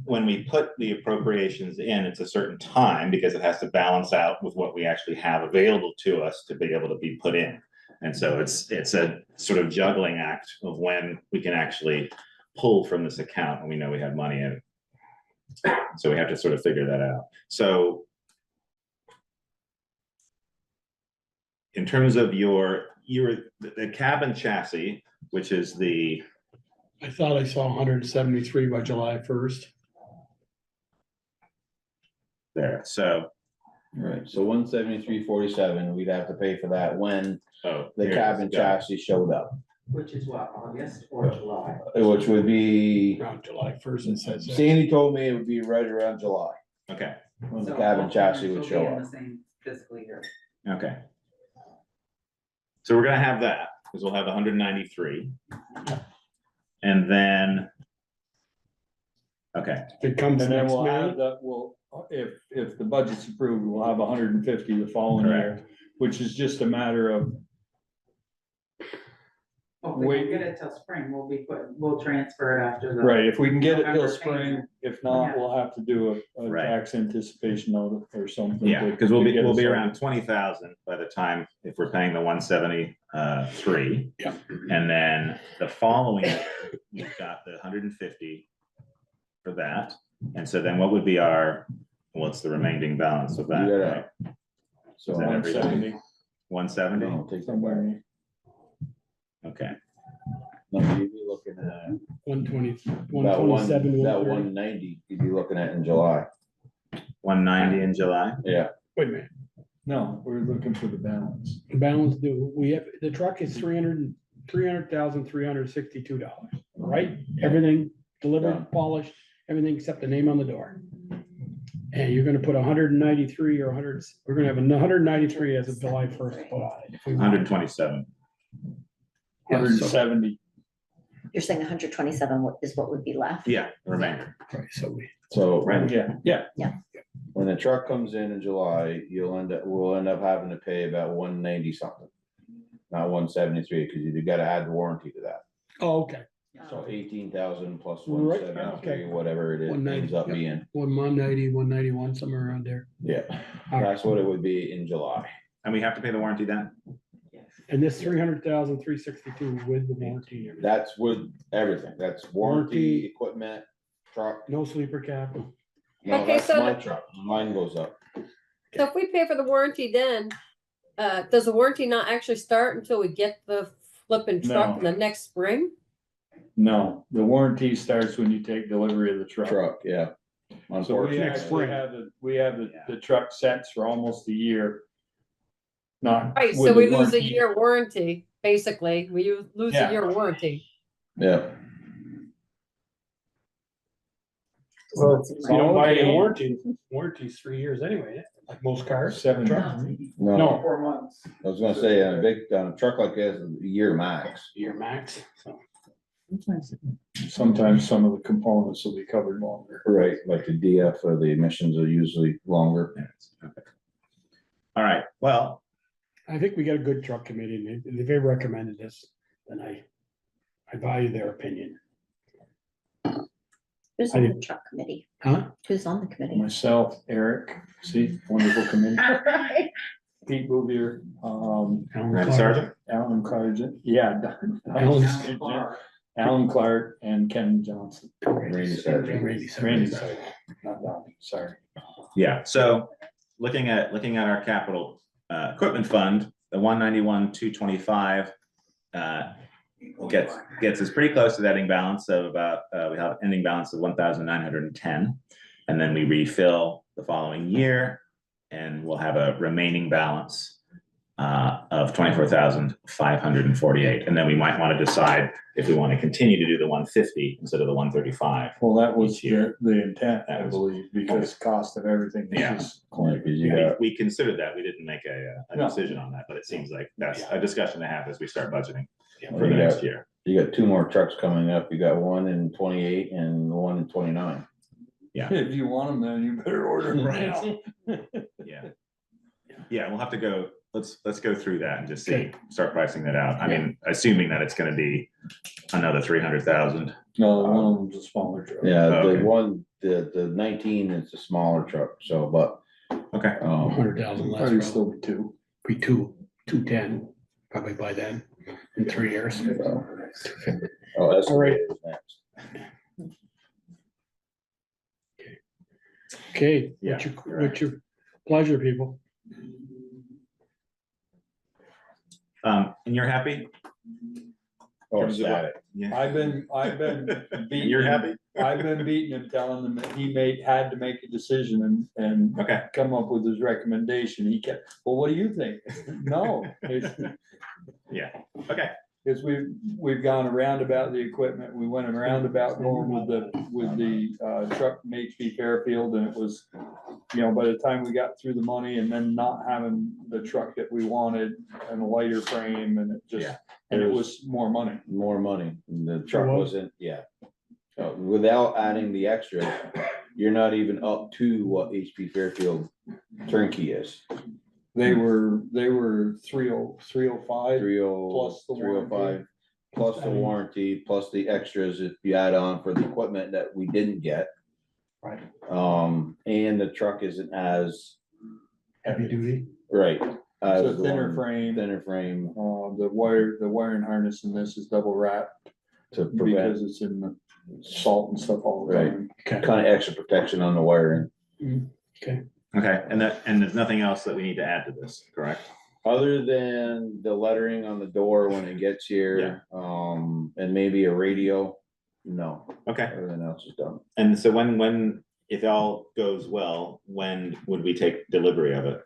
Speaker 2: when we put the appropriations in, it's a certain time because it has to balance out with what we actually have available to us to be able to be put in. And so it's a sort of juggling act of when we can actually pull from this account and we know we have money in it. So we have to sort of figure that out. So in terms of the cabin chassis, which is the,
Speaker 1: I thought I saw 173 by July 1st.
Speaker 2: there, so,
Speaker 11: Right, so 173.47, we'd have to pay for that when
Speaker 2: oh.
Speaker 11: the
Speaker 2: here it
Speaker 11: cabin
Speaker 2: is, got it.
Speaker 11: chassis showed up,
Speaker 4: Which is what, August or July?
Speaker 11: which would be,
Speaker 1: Around July 1st, it says. that.
Speaker 11: Sandy told me it would be right around July,
Speaker 2: Okay,
Speaker 11: when the cabin chassis would show up.
Speaker 10: Same fiscal year.
Speaker 2: okay. So we're gonna have that, because we'll have 193. And then, okay,
Speaker 1: If it comes
Speaker 3: And then
Speaker 1: next
Speaker 3: we'll
Speaker 1: May,
Speaker 3: have that, if the budget's approved, we'll have 150 the following year, which is just a matter of,
Speaker 10: If we
Speaker 3: Wait.
Speaker 10: don't get it till spring, we'll transfer it after the.
Speaker 3: right, if we can get it till
Speaker 10: November
Speaker 3: spring,
Speaker 10: payment.
Speaker 3: if not,
Speaker 10: Yeah.
Speaker 3: we'll have to do a
Speaker 2: Right.
Speaker 3: tax anticipation note or something.
Speaker 2: yeah,
Speaker 3: to-
Speaker 2: because
Speaker 3: to
Speaker 2: we'll
Speaker 3: get
Speaker 2: be
Speaker 3: us
Speaker 2: around 20,000 by the time, if we're paying the 173.
Speaker 1: Yeah.
Speaker 2: And then the following, we've got the 150 for that. And so then what would be what's the remaining balance of that,
Speaker 11: You
Speaker 2: right?
Speaker 11: gotta- So
Speaker 2: Is that everything?
Speaker 3: 170.
Speaker 2: 170?
Speaker 11: No, take that
Speaker 3: Somewhere
Speaker 11: back.
Speaker 3: in
Speaker 2: Okay,
Speaker 11: No, you'd be looking at
Speaker 1: 120,
Speaker 11: that
Speaker 1: 127.
Speaker 11: that
Speaker 1: 130.
Speaker 11: 190, you'd be looking at in July,
Speaker 2: 190 in July?
Speaker 11: yeah.
Speaker 1: Wait a minute,
Speaker 3: No, we're looking for the balance.
Speaker 1: the balance due, we have, the truck is $300,362, right? Everything delivered,
Speaker 11: Done.
Speaker 1: polished, everything except the name on the door. And you're gonna put 193 or 100, we're gonna have 193 as of July 1st put on it. if we want.
Speaker 2: 127.
Speaker 1: Yeah, so-
Speaker 3: 170.
Speaker 7: You're saying 127 is what would be left?
Speaker 2: Yeah, the remainder.
Speaker 1: Right, so we,
Speaker 11: So
Speaker 2: Right.
Speaker 3: Yeah,
Speaker 11: when the truck comes in July, we'll end up having to pay about 190 something. Not 173, because you gotta add the warranty to that.
Speaker 1: oh, okay,
Speaker 11: So 18,000 plus
Speaker 1: Right,
Speaker 11: 173,
Speaker 1: okay.
Speaker 11: whatever it is,
Speaker 1: 190,
Speaker 11: ends up
Speaker 1: yep.
Speaker 11: being,
Speaker 1: 190, 191, somewhere around there.
Speaker 11: yeah,
Speaker 1: All right.
Speaker 11: that's what it would be in July.
Speaker 2: And we have to pay the warranty then?
Speaker 1: And this 300,362 with the warranty and everything.
Speaker 11: That's with everything, that's warranty,
Speaker 1: Warranty.
Speaker 11: equipment, truck,
Speaker 1: No sleeper cap.
Speaker 11: no,
Speaker 8: Okay,
Speaker 11: that's
Speaker 8: so
Speaker 11: my
Speaker 8: the-
Speaker 11: truck, mine goes up.
Speaker 8: So if we pay for the warranty then, does the warranty not actually start until we get the flipping truck
Speaker 3: No.
Speaker 8: in the next spring?
Speaker 3: no, the warranty starts when you take delivery of the truck.
Speaker 11: Truck, yeah.
Speaker 3: So we
Speaker 11: Unfortunately,
Speaker 3: actually have the truck sets for almost a year. Not.
Speaker 8: Right, so
Speaker 3: with
Speaker 8: we
Speaker 3: the
Speaker 8: lose a
Speaker 3: warranty.
Speaker 8: year warranty, basically, lose
Speaker 3: Yeah.
Speaker 8: a year warranty.
Speaker 11: yeah,
Speaker 3: Well,
Speaker 1: If you don't buy a
Speaker 3: okay.
Speaker 1: warranty's 3 years anyway, like most cars.
Speaker 3: 7
Speaker 1: trucks.
Speaker 11: no,
Speaker 10: 4 months.
Speaker 11: I was gonna say, on a truck like this, a year max.
Speaker 1: Year max, so.
Speaker 3: Sometimes some of the components will be covered longer.
Speaker 11: Right, like the DF or the emissions are usually longer.
Speaker 2: Okay. All right, well,
Speaker 1: I think we got a good truck committee, and if they recommended this, then I value their opinion.
Speaker 7: Who's
Speaker 1: I
Speaker 7: on
Speaker 1: did-
Speaker 7: the truck committee?
Speaker 1: Huh?
Speaker 7: Who's on the committee?
Speaker 3: Myself, Eric, see, wonderful committee, Pete Bouvier,
Speaker 1: Alan
Speaker 2: Randy
Speaker 1: Clark.
Speaker 2: Sargent?
Speaker 3: Alan Clark, yeah.
Speaker 1: Alan-
Speaker 3: Alan Clark and Ken Johnson.
Speaker 11: Randy Sargent.
Speaker 1: Randy
Speaker 3: Randy
Speaker 1: Sargent.
Speaker 3: Sargent, not Donnie, sorry.
Speaker 2: yeah, so looking at our capital equipment fund, the 191,225 gets us pretty close to that ending balance of about, we have an ending balance of 1,910. And then we refill the following year and we'll have a remaining balance of 24,548. And then we might want to decide if we want to continue to do the 150 instead of the 135.
Speaker 3: Well, that was
Speaker 2: Each year.
Speaker 3: the intent, I
Speaker 2: That was-
Speaker 3: believe, because cost of everything
Speaker 2: Yeah.
Speaker 3: is just.
Speaker 11: Cause you got,
Speaker 2: We considered that. We didn't make a
Speaker 3: No.
Speaker 2: decision on that, but it seems like that's a discussion to have as we start budgeting
Speaker 1: Yeah.
Speaker 2: for the
Speaker 11: Yeah.
Speaker 2: next year.
Speaker 11: you got two more trucks coming up. You got one in 28 and one in 29.
Speaker 3: If you want them, then you better order them now.
Speaker 2: Yeah. Yeah, we'll have to go, let's go through that and just see,
Speaker 1: Okay.
Speaker 2: start pricing that out. I mean, assuming that it's gonna be another 300,000.
Speaker 3: No, one of them's a smaller truck.
Speaker 11: Yeah,
Speaker 2: Okay.
Speaker 11: the one, the 19 is the smaller truck, so, but,
Speaker 2: Okay,
Speaker 1: 100,000 less,
Speaker 3: Probably
Speaker 1: probably
Speaker 3: still be two.
Speaker 1: be 210, probably by then, in 3 years.
Speaker 11: oh, that's.
Speaker 1: All right.
Speaker 11: Next.
Speaker 1: Okay,
Speaker 2: Yeah,
Speaker 1: what's your pleasure, people?
Speaker 2: and you're happy?
Speaker 11: Oh,
Speaker 2: Terms of what-
Speaker 11: static.
Speaker 2: Yeah.
Speaker 3: I've been beating.
Speaker 2: You're
Speaker 3: him.
Speaker 2: happy?
Speaker 3: I've been beating him, telling him that he had to make a decision and
Speaker 2: Okay,
Speaker 3: come up with his recommendation. He kept, well, what do you think? No,
Speaker 2: yeah, okay,
Speaker 3: because we've gone around about the equipment. We went around about going with the truck from HP Fairfield, and it was, you know, by the time we got through the money and then not having the truck that we wanted and a lighter frame, and it just,
Speaker 2: Yeah.
Speaker 3: and it was more money.
Speaker 11: More money. The truck
Speaker 1: Well-
Speaker 11: wasn't, yeah. Without adding the extras, you're not even up to what HP Fairfield turnkey is.
Speaker 3: They were 305.
Speaker 11: 30,
Speaker 3: Plus the
Speaker 11: 305, plus the warranty, plus the extras if you add on for the equipment that we didn't get.
Speaker 1: Right.
Speaker 11: And the truck isn't as,
Speaker 1: Heavy duty?
Speaker 11: right. as
Speaker 3: It's a
Speaker 11: the
Speaker 3: thinner
Speaker 11: one-
Speaker 3: frame.
Speaker 11: Thinner frame
Speaker 3: The wiring harness in this is double wrapped
Speaker 11: to
Speaker 3: because
Speaker 11: prevent,
Speaker 3: it's in the salt and stuff all the
Speaker 11: Right.
Speaker 3: time.
Speaker 1: Okay.
Speaker 11: kind of extra protection on the wiring.
Speaker 2: okay, and there's nothing else that we need to add to this, correct?
Speaker 11: Other than the lettering on the door when it gets here, and maybe a radio, no,
Speaker 2: Okay,
Speaker 11: everything else is done.
Speaker 2: and so when, if all goes well, when would we take delivery of it?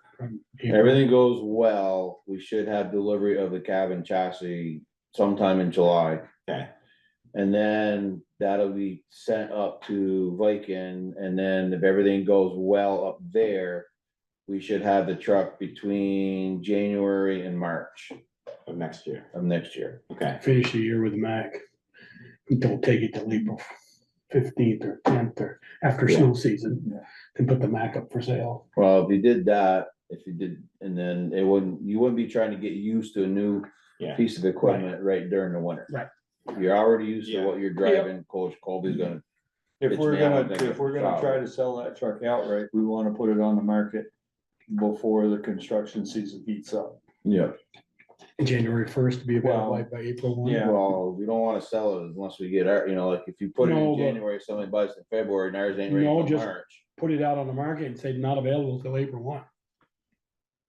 Speaker 11: Everything goes well, we should have delivery of the cabin chassis sometime in July.
Speaker 2: Okay,
Speaker 11: And then that'll be sent up to Viking, and then if everything goes well up there, we should have the truck between January and March
Speaker 2: of next year,
Speaker 11: of next year.
Speaker 2: okay,
Speaker 1: Finish the year with a Mac. Don't take it till April 15th or 10th or after
Speaker 11: Yeah.
Speaker 1: snow season,
Speaker 3: Yeah.
Speaker 1: and put the Mac up for sale.
Speaker 11: Well, if you did that, and then you wouldn't be trying to get used to a new
Speaker 2: yeah,
Speaker 11: piece of equipment right during the winter.
Speaker 1: Right.
Speaker 11: You're already used to
Speaker 2: Yeah.
Speaker 11: what you're driving, Coach Colby's gonna,
Speaker 3: If
Speaker 11: It's
Speaker 3: we're
Speaker 11: me, I'm
Speaker 3: gonna,
Speaker 11: thinking
Speaker 3: if we're gonna try to sell that truck outright, we wanna put it on the market before the construction season heats up.
Speaker 11: yeah,
Speaker 1: January 1st to be available
Speaker 3: Well,
Speaker 1: by April 1.
Speaker 3: yeah.
Speaker 11: well, we don't wanna sell it unless we get our, like, if you put it
Speaker 1: No,
Speaker 11: in
Speaker 1: but-
Speaker 11: January, somebody buys it in February, and ours ain't ready
Speaker 1: No,
Speaker 11: till
Speaker 1: just-
Speaker 11: March.
Speaker 1: Put it out on the market and say not available till April 1.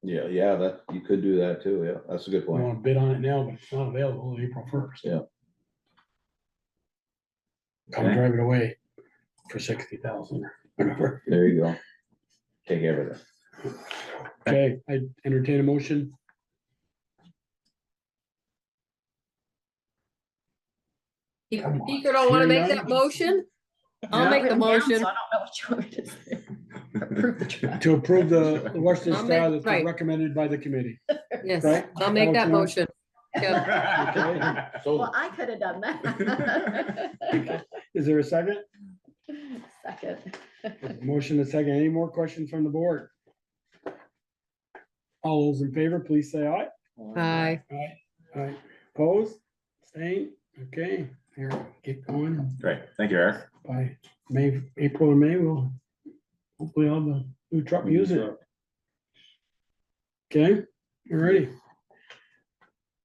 Speaker 11: Yeah, that, you could do that too, yeah, that's a good
Speaker 1: You
Speaker 11: point.
Speaker 1: want to bid on it now, but it's not available till April 1st.
Speaker 11: Yeah.
Speaker 1: Come
Speaker 11: Okay.
Speaker 1: drive it away for 60,000 or whatever.
Speaker 11: There you go. Take everything.
Speaker 1: Okay, I entertain a motion.
Speaker 8: Speaker don't wanna make that motion? I'll make the
Speaker 7: Written down,
Speaker 8: motion.
Speaker 7: So I don't know what you want me to say. Approve the truck.
Speaker 1: To approve the Western
Speaker 8: I'll
Speaker 1: Star
Speaker 8: make-
Speaker 1: that's
Speaker 8: right.
Speaker 1: recommended by the committee.
Speaker 8: Yes,
Speaker 1: Right?
Speaker 8: I'll make that
Speaker 1: Alex,
Speaker 8: motion. Yeah.
Speaker 11: So,
Speaker 7: Well, I could have done that.
Speaker 1: Is there a second?
Speaker 7: Second.
Speaker 1: Motion and second. Any more questions from the board? All those in favor, please say aye.
Speaker 8: Aye.
Speaker 1: Aye. Opposed? Staying? Okay, here, get going.
Speaker 2: great, thank you, Eric.
Speaker 1: By May, April or May, we'll hopefully have the new truck use it. Okay, you're ready.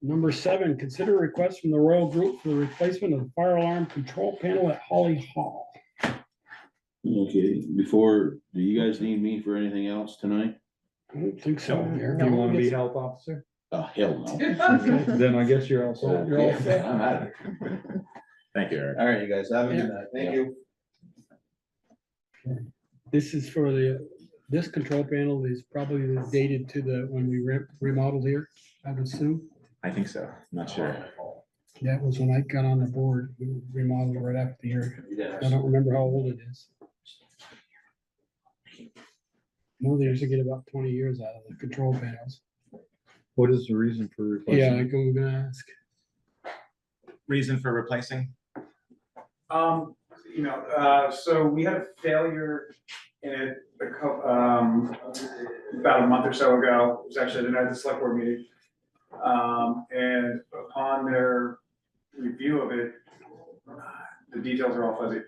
Speaker 1: Number 7, consider a request from the Royal Group for the replacement of the fire alarm control panel at Holly Hall.
Speaker 11: okay, before, do you guys need me for anything else tonight?
Speaker 1: I don't think so.
Speaker 3: Do you wanna be health officer?
Speaker 11: Hell no.
Speaker 3: Okay, then I guess you're all set. You're all
Speaker 11: Okay,
Speaker 3: set.
Speaker 11: I'm out of here.
Speaker 2: Thank you, Eric.
Speaker 11: All right, you guys, have a
Speaker 1: Yeah.
Speaker 11: good night. Thank you.
Speaker 1: This is for the This control panel is probably dated to the, when we remodeled here, I would assume.
Speaker 2: I think so, not sure.
Speaker 1: That was when I got on the board, we remodeled it right after the year. I don't remember how old it is. No, they usually get about 20 years out of the control panels.
Speaker 5: What is the reason for
Speaker 1: Yeah,
Speaker 5: replacing?
Speaker 1: I can ask.
Speaker 2: Reason for replacing?
Speaker 9: So we had a failure in it about a month or so ago. It was actually the night of the select board meeting. And upon their review of it, the details are all fuzzy.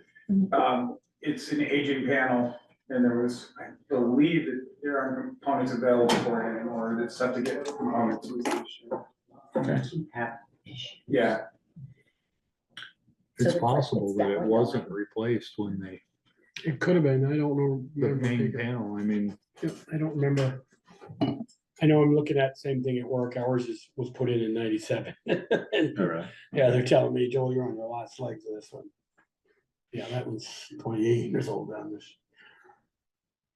Speaker 9: It's an aging panel, and there was, I believe that there aren't components available for it anymore. It's tough to get components.
Speaker 2: Okay.
Speaker 9: Yeah,
Speaker 7: So
Speaker 5: It's
Speaker 7: it's
Speaker 5: possible that it
Speaker 7: that way.
Speaker 5: wasn't replaced when they,
Speaker 1: It could have been, I don't know.
Speaker 5: the
Speaker 1: remember
Speaker 5: main
Speaker 1: taking-
Speaker 5: panel, I mean,
Speaker 1: Yeah, I don't remember. I know I'm looking at the same thing at work. Ours was put in 97.
Speaker 2: All right.
Speaker 1: Yeah, they're telling me, Joel, you're on your last legs of this one. Yeah, that one's 28 years old down this.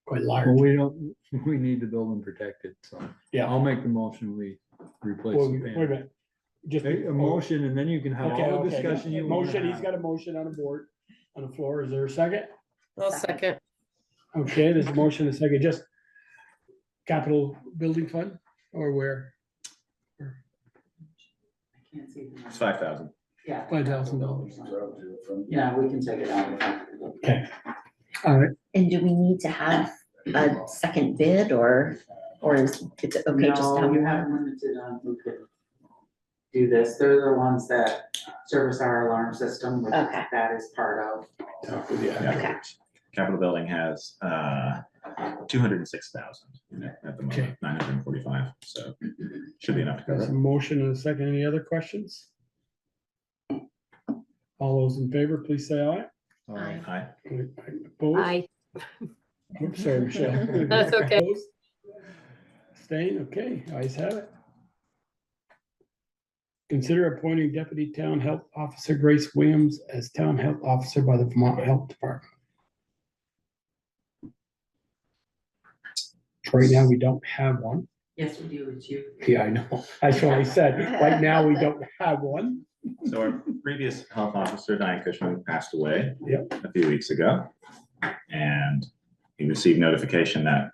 Speaker 1: Quite large.
Speaker 5: well, we need to build and protect it, so.
Speaker 1: Yeah.
Speaker 5: I'll make the motion, we replace
Speaker 1: Well,
Speaker 5: the
Speaker 1: wait a
Speaker 5: panel.
Speaker 1: minute. Just.
Speaker 5: A motion, and then you can have
Speaker 1: Okay,
Speaker 5: all the
Speaker 1: okay.
Speaker 5: discussion you want.
Speaker 1: Motion, he's got a motion on the board, on the floor. Is there a second?
Speaker 8: I'll second.
Speaker 1: Okay, there's a motion, a second, just capital building fund or where?
Speaker 10: Can't see the
Speaker 2: It's 5,000.
Speaker 10: Yeah.
Speaker 1: $5,000.
Speaker 10: Yeah, we can take it out.
Speaker 1: Okay. All right,
Speaker 7: And do we need to have a second bid or is it okay just to
Speaker 10: No,
Speaker 7: have
Speaker 10: you have
Speaker 7: one?
Speaker 10: limited on who could do this. They're the ones that service our alarm system, which
Speaker 7: Okay.
Speaker 10: that is part of.
Speaker 2: Yeah.
Speaker 7: Okay.
Speaker 2: Capital Building has 206,000 in it at the
Speaker 1: Okay.
Speaker 2: moment, 945, so should be enough to
Speaker 1: there's
Speaker 2: cover
Speaker 1: a
Speaker 2: it.
Speaker 1: motion and a second. Any other questions? All those in favor, please say aye.
Speaker 7: Aye.
Speaker 2: Aye.
Speaker 1: Opposed?
Speaker 8: Aye.
Speaker 1: Oops, sorry, Michelle.
Speaker 8: That's okay.
Speaker 1: Opposed? Staying, okay, ayes have it. Consider appointing Deputy Town Health Officer Grace Williams as Town Health Officer by the Vermont Health Department. Right now, we don't have one.
Speaker 10: Yes, we do, it's you.
Speaker 1: Yeah, I know. That's what I said. Right now, we don't have one.
Speaker 2: So our previous health officer, Diane Cushman, passed away
Speaker 1: Yep.
Speaker 2: a few weeks ago. And he received notification that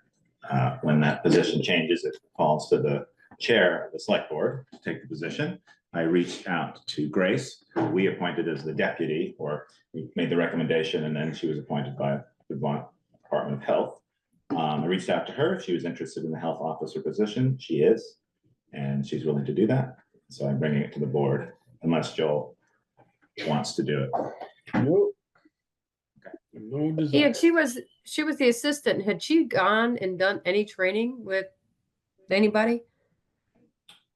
Speaker 2: when that position changes, it falls to the chair of the select board to take the position. I reached out to Grace, who we appointed as the deputy, or we made the recommendation, and then she was appointed by the Vermont Department of Health. I reached out to her if she was interested in the health officer position. She is, and she's willing to do that. So I'm bringing it to the board unless Joel wants to do it.
Speaker 1: No. No
Speaker 8: Yeah,
Speaker 1: desire.
Speaker 8: she was the assistant. Had she gone and done any training with anybody?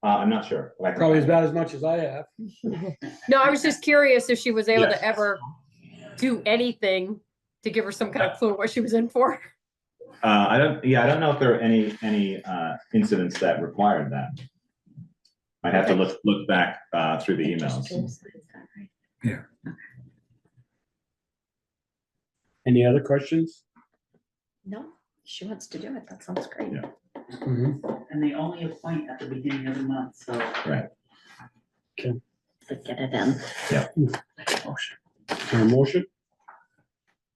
Speaker 2: I'm not sure. but I can
Speaker 1: Probably
Speaker 2: find
Speaker 1: about
Speaker 2: out.
Speaker 1: as much as I have.
Speaker 8: No, I was just curious if she was able
Speaker 2: Yes.
Speaker 8: to ever do anything to give her some kind of clue what she was in for.
Speaker 2: I don't know if there are any incidents that required that. I'd have to look back through the emails.
Speaker 1: Any other questions?
Speaker 7: No, she wants to do it. That sounds great.
Speaker 2: Yeah.
Speaker 10: And they only appoint at the beginning of the month, so.
Speaker 2: Right.
Speaker 7: To get it in.
Speaker 1: A motion?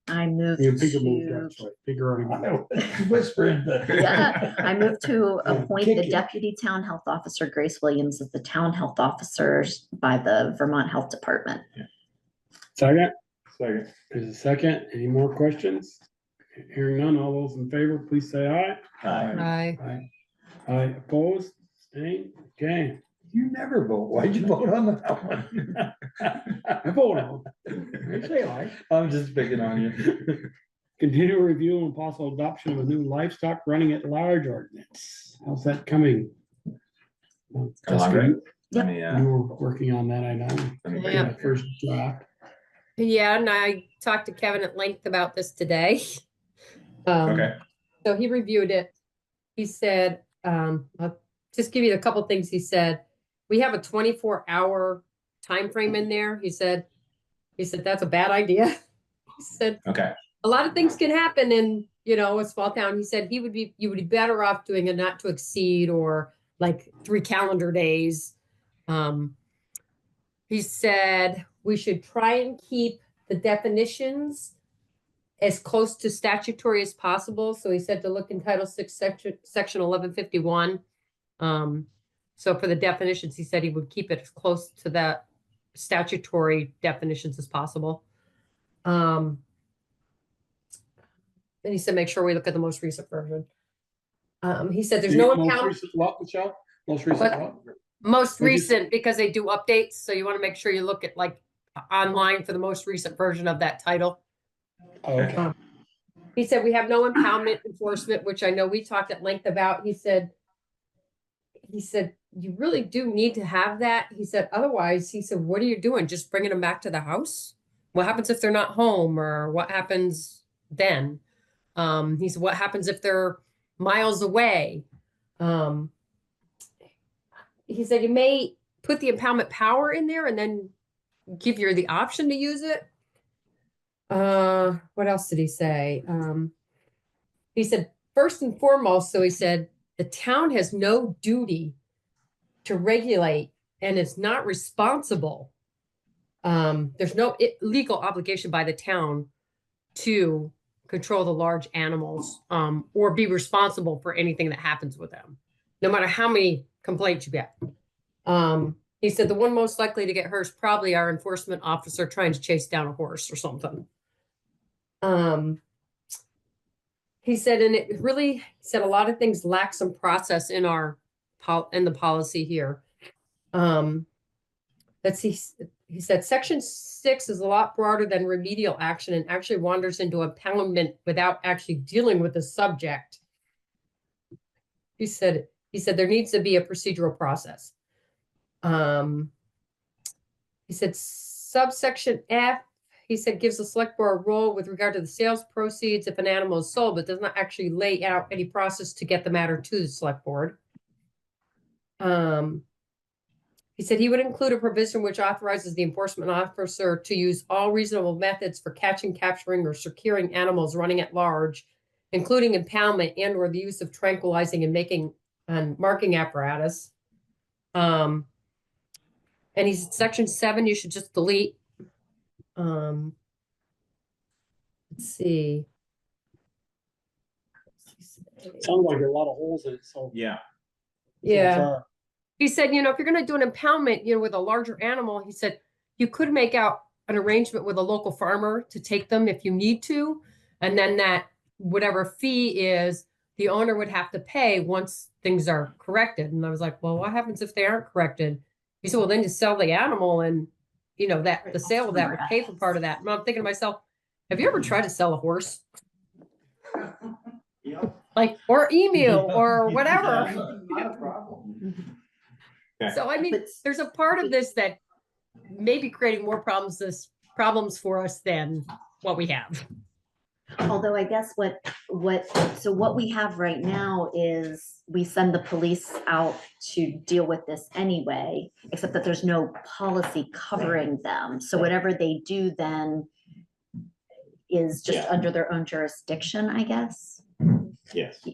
Speaker 7: I move
Speaker 1: You bigger move,
Speaker 7: to,
Speaker 1: actually. Bigger already.
Speaker 5: Whispering.
Speaker 7: yeah, I move to appoint
Speaker 1: Kick
Speaker 7: the
Speaker 1: it.
Speaker 7: Deputy Town Health Officer Grace Williams as the Town Health Officers by the Vermont Health Department.
Speaker 1: Second,
Speaker 5: Second.
Speaker 1: there's a second. Any more questions? Hearing none, all those in favor, please say aye.
Speaker 8: Aye.
Speaker 1: Aye. Aye, opposed, staying, okay.
Speaker 5: You never vote. Why'd you vote on that one?
Speaker 1: I vote no. I say aye.
Speaker 5: I'm just picking on you.
Speaker 1: Continue review and possible adoption of a new livestock running at large ordinance. How's that coming?
Speaker 2: Come along, Greg. Let me,
Speaker 1: You were working on that, I know.
Speaker 2: let me bring
Speaker 8: Yeah.
Speaker 2: it up.
Speaker 1: First draft.
Speaker 8: Yeah, and I talked to Kevin at length about this today.
Speaker 2: Okay,
Speaker 8: So he reviewed it. He said, I'll just give you a couple things he said. We have a 24-hour time frame in there. He said, that's a bad idea. He said,
Speaker 2: okay,
Speaker 8: a lot of things can happen in you know, a small town, he said you would be better off doing a not to exceed or like 3 calendar days. He said we should try and keep the definitions as close to statutory as possible. So he said to look in Title 6, section 1151. So for the definitions, he said he would keep it as close to the statutory definitions as possible. And he said, make sure we look at the most recent version. He said there's no
Speaker 1: Most
Speaker 8: impound,
Speaker 1: recent what, Michelle? Most recent
Speaker 8: What?
Speaker 1: what?
Speaker 8: most
Speaker 1: What'd you say?
Speaker 8: recent because they do updates. So you want to make sure you look at like online for the most recent version of that title.
Speaker 1: Oh, okay.
Speaker 8: He said we have no impoundment enforcement, which I know we talked at length about. He said you really do need to have that. He said otherwise, he said, what are you doing? Just bringing them back to the house? What happens if they're not home, or what happens then? He said, what happens if they're miles away? He said you may put the impoundment power in there and then give you the option to use it. What else did he say? He said, first and foremost, so he said, the town has no duty to regulate and is not responsible. There's no legal obligation by the town to control the large animals, or be responsible for anything that happens with them, no matter how many complaints you get. He said the one most likely to get hurt is probably our enforcement officer trying to chase down a horse or something. He said, and it really said a lot of things lack some process in the policy here. Let's see. He said section 6 is a lot broader than remedial action and actually wanders into impoundment without actually dealing with the subject. He said there needs to be a procedural process. He said subsection F, he said gives the select board a role with regard to the sales proceeds if an animal is sold, but does not actually lay out any process to get the matter to the select board. He said he would include a provision which authorizes the enforcement officer to use all reasonable methods for catching, capturing, or securing animals running at large, including impoundment and or the use of tranquilizing and marking apparatus. And he's section 7, you should just delete. Let's see.
Speaker 1: Sounds like a lot of holes in it, so.
Speaker 2: Yeah.
Speaker 8: Yeah.
Speaker 1: so far.
Speaker 8: He said, you know, if you're going to do an impoundment, you know, with a larger animal, he said, you could make out an arrangement with a local farmer to take them if you need to. And then that whatever fee is, the owner would have to pay once things are corrected. And I was like, well, what happens if they aren't corrected? He said, well, then you sell the animal and, you know, that the sale of that would pay for part of that. And I'm thinking to myself, have you ever tried to sell a horse? Like, or emu or whatever.
Speaker 5: Not a problem.
Speaker 8: So, I mean, there's a part of this that may be creating more problems for us than what we have.
Speaker 7: Although I guess what we have right now is we send the police out to deal with this anyway, except that there's no policy covering them. So whatever they do then is just under their own jurisdiction, I guess.
Speaker 2: Yes.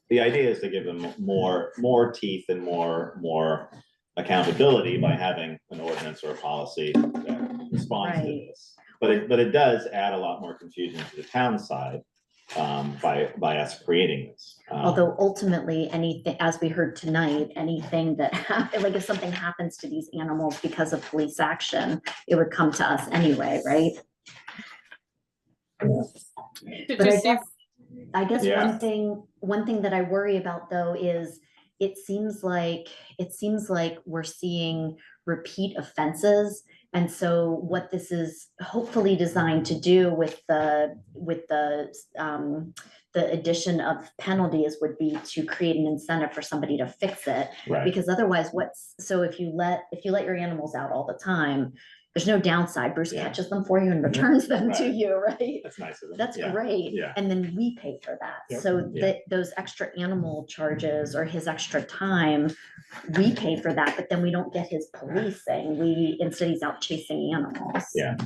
Speaker 2: The idea is to give them more teeth and more accountability by having an ordinance or a policy that responds to this. But it does add a lot more confusion to the town side by us creating this.
Speaker 7: Although ultimately anything, as we heard tonight, anything that like if something happens to these animals because of police action, it would come to us anyway, right? But I guess one thing that I worry about though is it seems like we're seeing repeat offenses. And so what this is hopefully designed to do with the addition of penalties would be to create an incentive for somebody to fix it.
Speaker 2: Right.
Speaker 7: Because otherwise if you let your animals out all the time, there's no downside. Bruce catches them for you and returns them to you, right?
Speaker 2: That's nice of them.
Speaker 7: That's great.
Speaker 2: Yeah.
Speaker 7: And then we pay for that.
Speaker 1: Yep.
Speaker 7: So those extra animal charges or his extra time, we pay for that, but then we don't get his policing. Instead he's out chasing animals.
Speaker 2: Yeah.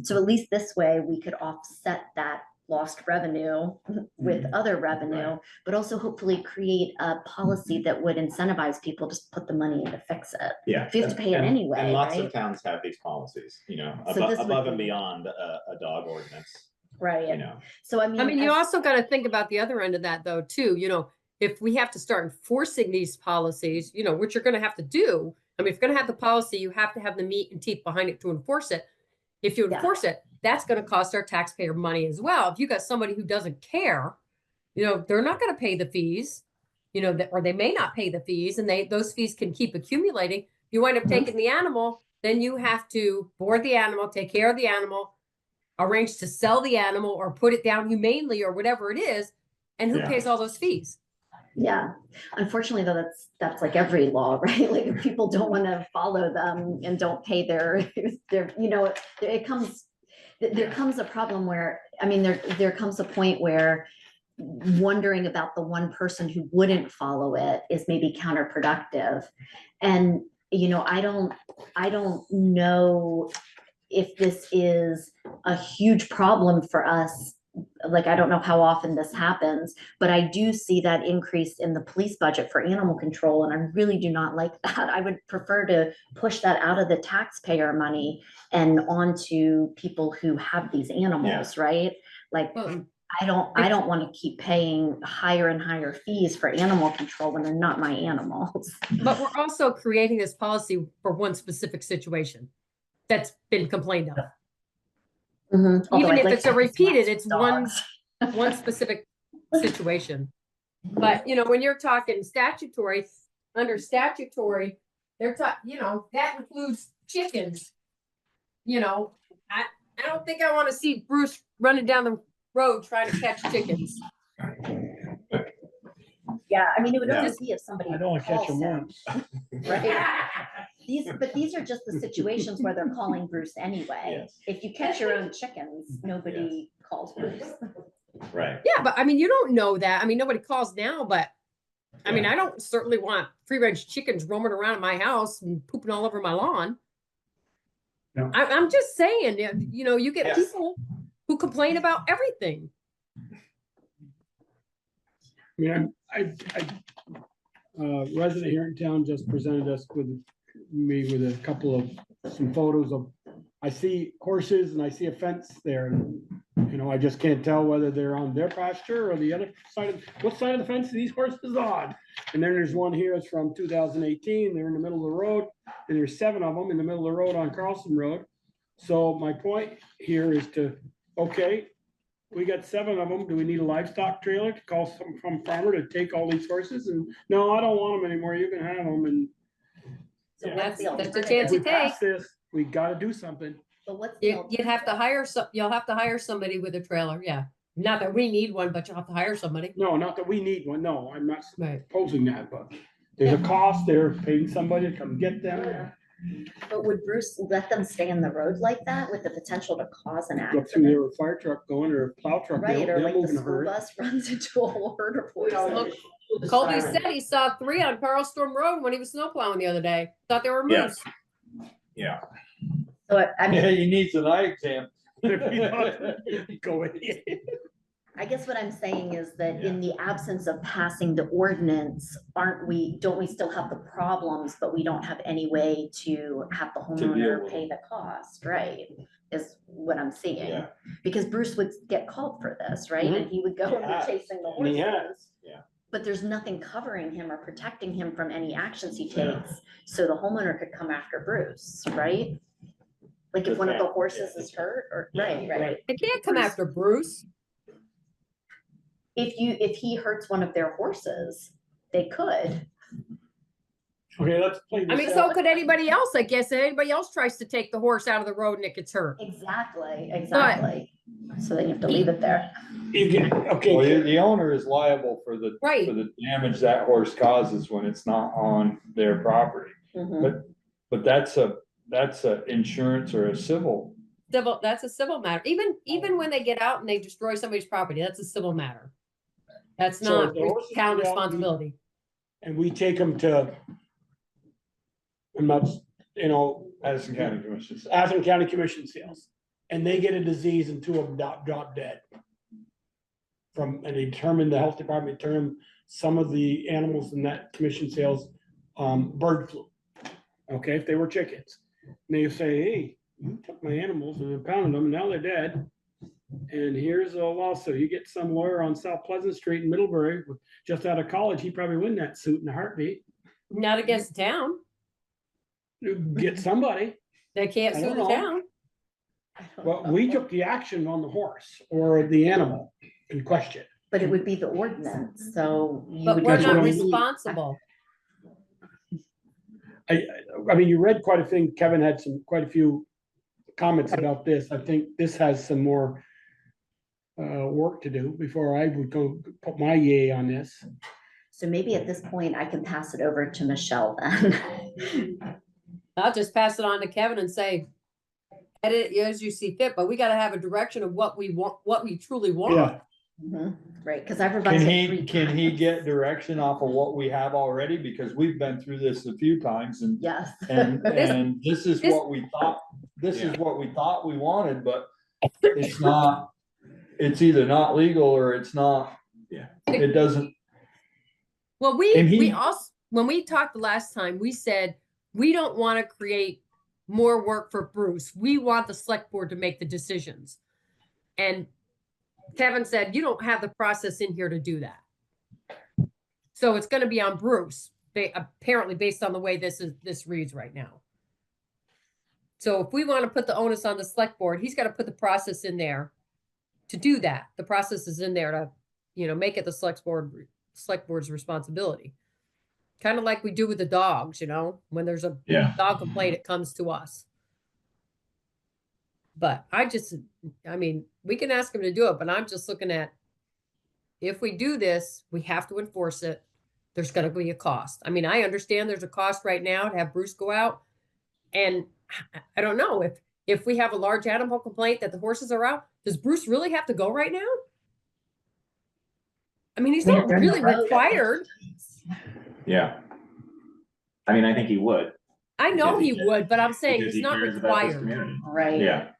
Speaker 7: So at least this way we could offset that lost revenue with other revenue, but also hopefully create a policy that would incentivize people to just put the money in to fix it.
Speaker 2: Yeah.
Speaker 7: If you have to pay it
Speaker 2: And-
Speaker 7: anyway,
Speaker 2: And lots
Speaker 7: right?
Speaker 2: of towns have these policies, you know,
Speaker 7: So this would
Speaker 2: above and
Speaker 7: be-
Speaker 2: beyond a dog ordinance, you
Speaker 7: Right.
Speaker 2: know.
Speaker 7: So I
Speaker 8: I mean,
Speaker 7: mean,
Speaker 8: you
Speaker 7: as-
Speaker 8: also got to think about the other end of that though, too. You know, if we have to start enforcing these policies, you know, which you're going to have to do. I mean, if you're going to have the policy, you have to have the meat and teeth behind it to enforce it. If you
Speaker 7: Yeah.
Speaker 8: enforce it, that's going to cost our taxpayer money as well. If you got somebody who doesn't care, you know, they're not going to pay the fees, you know, or they may not pay the fees, and those fees can keep accumulating. You wind up taking the animal, then you have to board the animal, take care of the animal, arrange to sell the animal or put it down humanely or whatever it is. And who
Speaker 2: Yeah.
Speaker 8: pays all those fees?
Speaker 7: yeah, unfortunately though, that's like every law, right? Like if people don't want to follow them and don't pay their, you know, there comes a problem where, I mean, there comes a point where wondering about the one person who wouldn't follow it is maybe counterproductive. And, you know, I don't know if this is a huge problem for us. Like, I don't know how often this happens, but I do see that increase in the police budget for animal control, and I really do not like that. I would prefer to push that out of the taxpayer money and onto people who have these animals, right? Like,
Speaker 8: Well,
Speaker 7: I don't want to keep paying higher and higher fees for animal control when they're not my animals.
Speaker 8: but we're also creating this policy for one specific situation that's been complained of.
Speaker 7: Although
Speaker 8: Even
Speaker 7: I'd
Speaker 8: if
Speaker 7: like
Speaker 8: it's
Speaker 7: to
Speaker 8: a
Speaker 7: have this
Speaker 8: repeated,
Speaker 7: with
Speaker 8: it's one
Speaker 7: dogs.
Speaker 8: specific situation. But, you know, when you're talking statutory, under statutory, they're talking, you know, that includes chickens. You know, I don't think I want to see Bruce running down the road trying to catch chickens.
Speaker 7: Yeah, I mean, it would
Speaker 2: Yeah.
Speaker 7: only be if somebody
Speaker 1: I don't want to catch
Speaker 7: calls
Speaker 1: them
Speaker 7: him,
Speaker 1: once.
Speaker 7: right? These are just the situations where they're calling Bruce anyway.
Speaker 2: Yes.
Speaker 7: If you catch your own chickens, nobody calls Bruce.
Speaker 2: Right.
Speaker 8: Yeah, but I mean, you don't know that. I mean, nobody calls now, but I mean, I don't certainly want free range chickens roaming around in my house and pooping all over my lawn.
Speaker 1: No.
Speaker 8: I'm just saying, you know, you get
Speaker 2: Yes.
Speaker 8: people who complain about everything.
Speaker 1: I mean, resident here in town just presented us with a couple of, some photos of, I see horses and I see a fence there. And you know, I just can't tell whether they're on their pasture or the other side what side of the fence are these horses on? And then there's one here, it's from 2018, they're in the middle of the road, and there's 7 of them in the middle of the road on Carlson Road. So my point here is okay, we got 7 of them. Do we need a livestock trailer to call some from farmer to take all these horses? And no, I don't want them anymore. You can have them. And
Speaker 7: So
Speaker 1: Yeah.
Speaker 7: what's the
Speaker 8: That's the
Speaker 7: alternative?
Speaker 8: chance
Speaker 1: if we
Speaker 8: you
Speaker 1: pass this, we got to do something.
Speaker 7: But what's the
Speaker 8: You'd have to hire you'll have to hire somebody with a trailer. Yeah. Not that we need one, but you'll have to hire somebody.
Speaker 1: No, not that we need one. No, I'm not
Speaker 8: Right.
Speaker 1: opposing that, but there's a cost there, paying somebody to come get them,
Speaker 7: But would Bruce let them stay in the road like that with the potential to cause an
Speaker 1: go through
Speaker 7: accident?
Speaker 1: there with a fire truck going or a plow truck,
Speaker 7: Right, or
Speaker 1: they'll
Speaker 7: like
Speaker 1: move
Speaker 7: the
Speaker 1: in a
Speaker 7: school
Speaker 1: hurry.
Speaker 7: bus runs into a whole herd of horses.
Speaker 8: Colby said he saw 3 on Carlstorm Road when he was snowplowing the other day. Thought they were moose.
Speaker 2: Yes. Yeah.
Speaker 7: So I mean,
Speaker 3: Yeah, he needs an eye exam.
Speaker 1: Go in.
Speaker 7: I guess what I'm saying is that in the absence of passing the ordinance, don't we still have the problems, but we don't have any way to have the
Speaker 3: deal
Speaker 7: homeowner
Speaker 3: with
Speaker 7: pay the cost, right? Is what I'm seeing.
Speaker 2: Yeah.
Speaker 7: Because Bruce would get called for this, right? And he would go and
Speaker 2: has.
Speaker 7: be chasing the
Speaker 1: And he
Speaker 7: horses.
Speaker 1: has.
Speaker 2: Yeah.
Speaker 7: But there's nothing covering him or protecting him from any actions he
Speaker 2: Yeah.
Speaker 7: takes, so the homeowner could come after Bruce, right? Like if one of the horses is hurt or, right.
Speaker 8: They can't come after Bruce.
Speaker 7: If he hurts one of their horses, they could.
Speaker 1: Okay, let's play
Speaker 8: I mean,
Speaker 1: this
Speaker 8: so
Speaker 1: out.
Speaker 8: could anybody else, I guess. If anybody else tries to take the horse out of the road and it gets hurt.
Speaker 7: Exactly. So then you have to leave it there.
Speaker 1: You get,
Speaker 3: Well,
Speaker 1: okay,
Speaker 3: the owner is liable for the,
Speaker 8: Right.
Speaker 3: for the damage that horse causes when it's not on their property.
Speaker 7: Mhm.
Speaker 3: But that's a insurance or a civil.
Speaker 8: That's a civil matter. Even when they get out and they destroy somebody's property, that's a civil matter. That's
Speaker 1: So
Speaker 8: not
Speaker 1: if the horses
Speaker 8: town
Speaker 1: get out,
Speaker 8: responsibility.
Speaker 1: and we take them to, I'm not, you know,
Speaker 3: Addison County Commission.
Speaker 1: Athens County Commission sales, and they get a disease and 2 of them drop dead. and they determined, the health department determined some of the animals in that commission sales, bird flu. Okay, if they were chickens, and they say, hey, you took my animals and impounded them, and now they're dead. And here's a lawsuit. You get some lawyer on South Pleasant Street in Middlebury, just out of college, he'd probably win that suit in a heartbeat.
Speaker 8: Not against the town.
Speaker 1: You get somebody.
Speaker 8: They can't
Speaker 1: I
Speaker 8: sue
Speaker 1: don't
Speaker 8: the
Speaker 1: know.
Speaker 8: town.
Speaker 1: But we took the action on the horse or the animal in question.
Speaker 7: But it would be the ordinance, so. you
Speaker 8: But
Speaker 7: would
Speaker 8: we're
Speaker 1: That's
Speaker 8: not
Speaker 1: what I'm-
Speaker 8: responsible.
Speaker 1: I mean, you read quite a thing. Kevin had quite a few comments about this. I think this has some more work to do before I would go put my yay on this.
Speaker 7: So maybe at this point, I can pass it over to Michelle then.
Speaker 8: I'll just pass it on to Kevin and say, edit it as you see fit, but we gotta have a direction of what we want, what we truly want.
Speaker 1: Yeah.
Speaker 7: Mhm, right, because I've
Speaker 3: Can
Speaker 7: revised it 3
Speaker 3: can he
Speaker 7: times.
Speaker 3: get direction off of what we have already? Because we've been through this a few times and,
Speaker 7: Yes.
Speaker 3: and this is
Speaker 8: this-
Speaker 3: what we thought, this is what we thought we wanted, but it's not, it's either not legal or it's not.
Speaker 2: Yeah.
Speaker 3: It doesn't,
Speaker 8: Well,
Speaker 3: And
Speaker 8: we
Speaker 3: he-
Speaker 8: also, when we talked the last time, we said, we don't want to create more work for Bruce. We want the select board to make the decisions. And Kevin said, you don't have the process in here to do that. So it's going to be on Bruce, apparently based on the way this reads right now. So if we want to put the onus on the select board, he's got to put the process in there to do that. The process is in there to, make it the select board's responsibility. Kind of like we do with the dogs, when there's a
Speaker 2: Yeah.
Speaker 8: dog complaint, it comes to us. But we can ask him to do it, but I'm just looking at, if we do this, we have to enforce it. There's gonna be a cost. I mean, I understand there's a cost right now to have Bruce go out. And I don't know, if we have a large animal complaint that the horses are out, does Bruce really have to go right now? I mean, he's not
Speaker 7: They're in the
Speaker 8: really
Speaker 7: road.
Speaker 8: required.
Speaker 2: Yeah. I mean, I think he would.
Speaker 8: I know he would, but I'm saying
Speaker 2: Because
Speaker 8: he's
Speaker 2: he
Speaker 8: not
Speaker 2: cares about this
Speaker 8: required.
Speaker 2: community.
Speaker 7: Right.
Speaker 2: Yeah.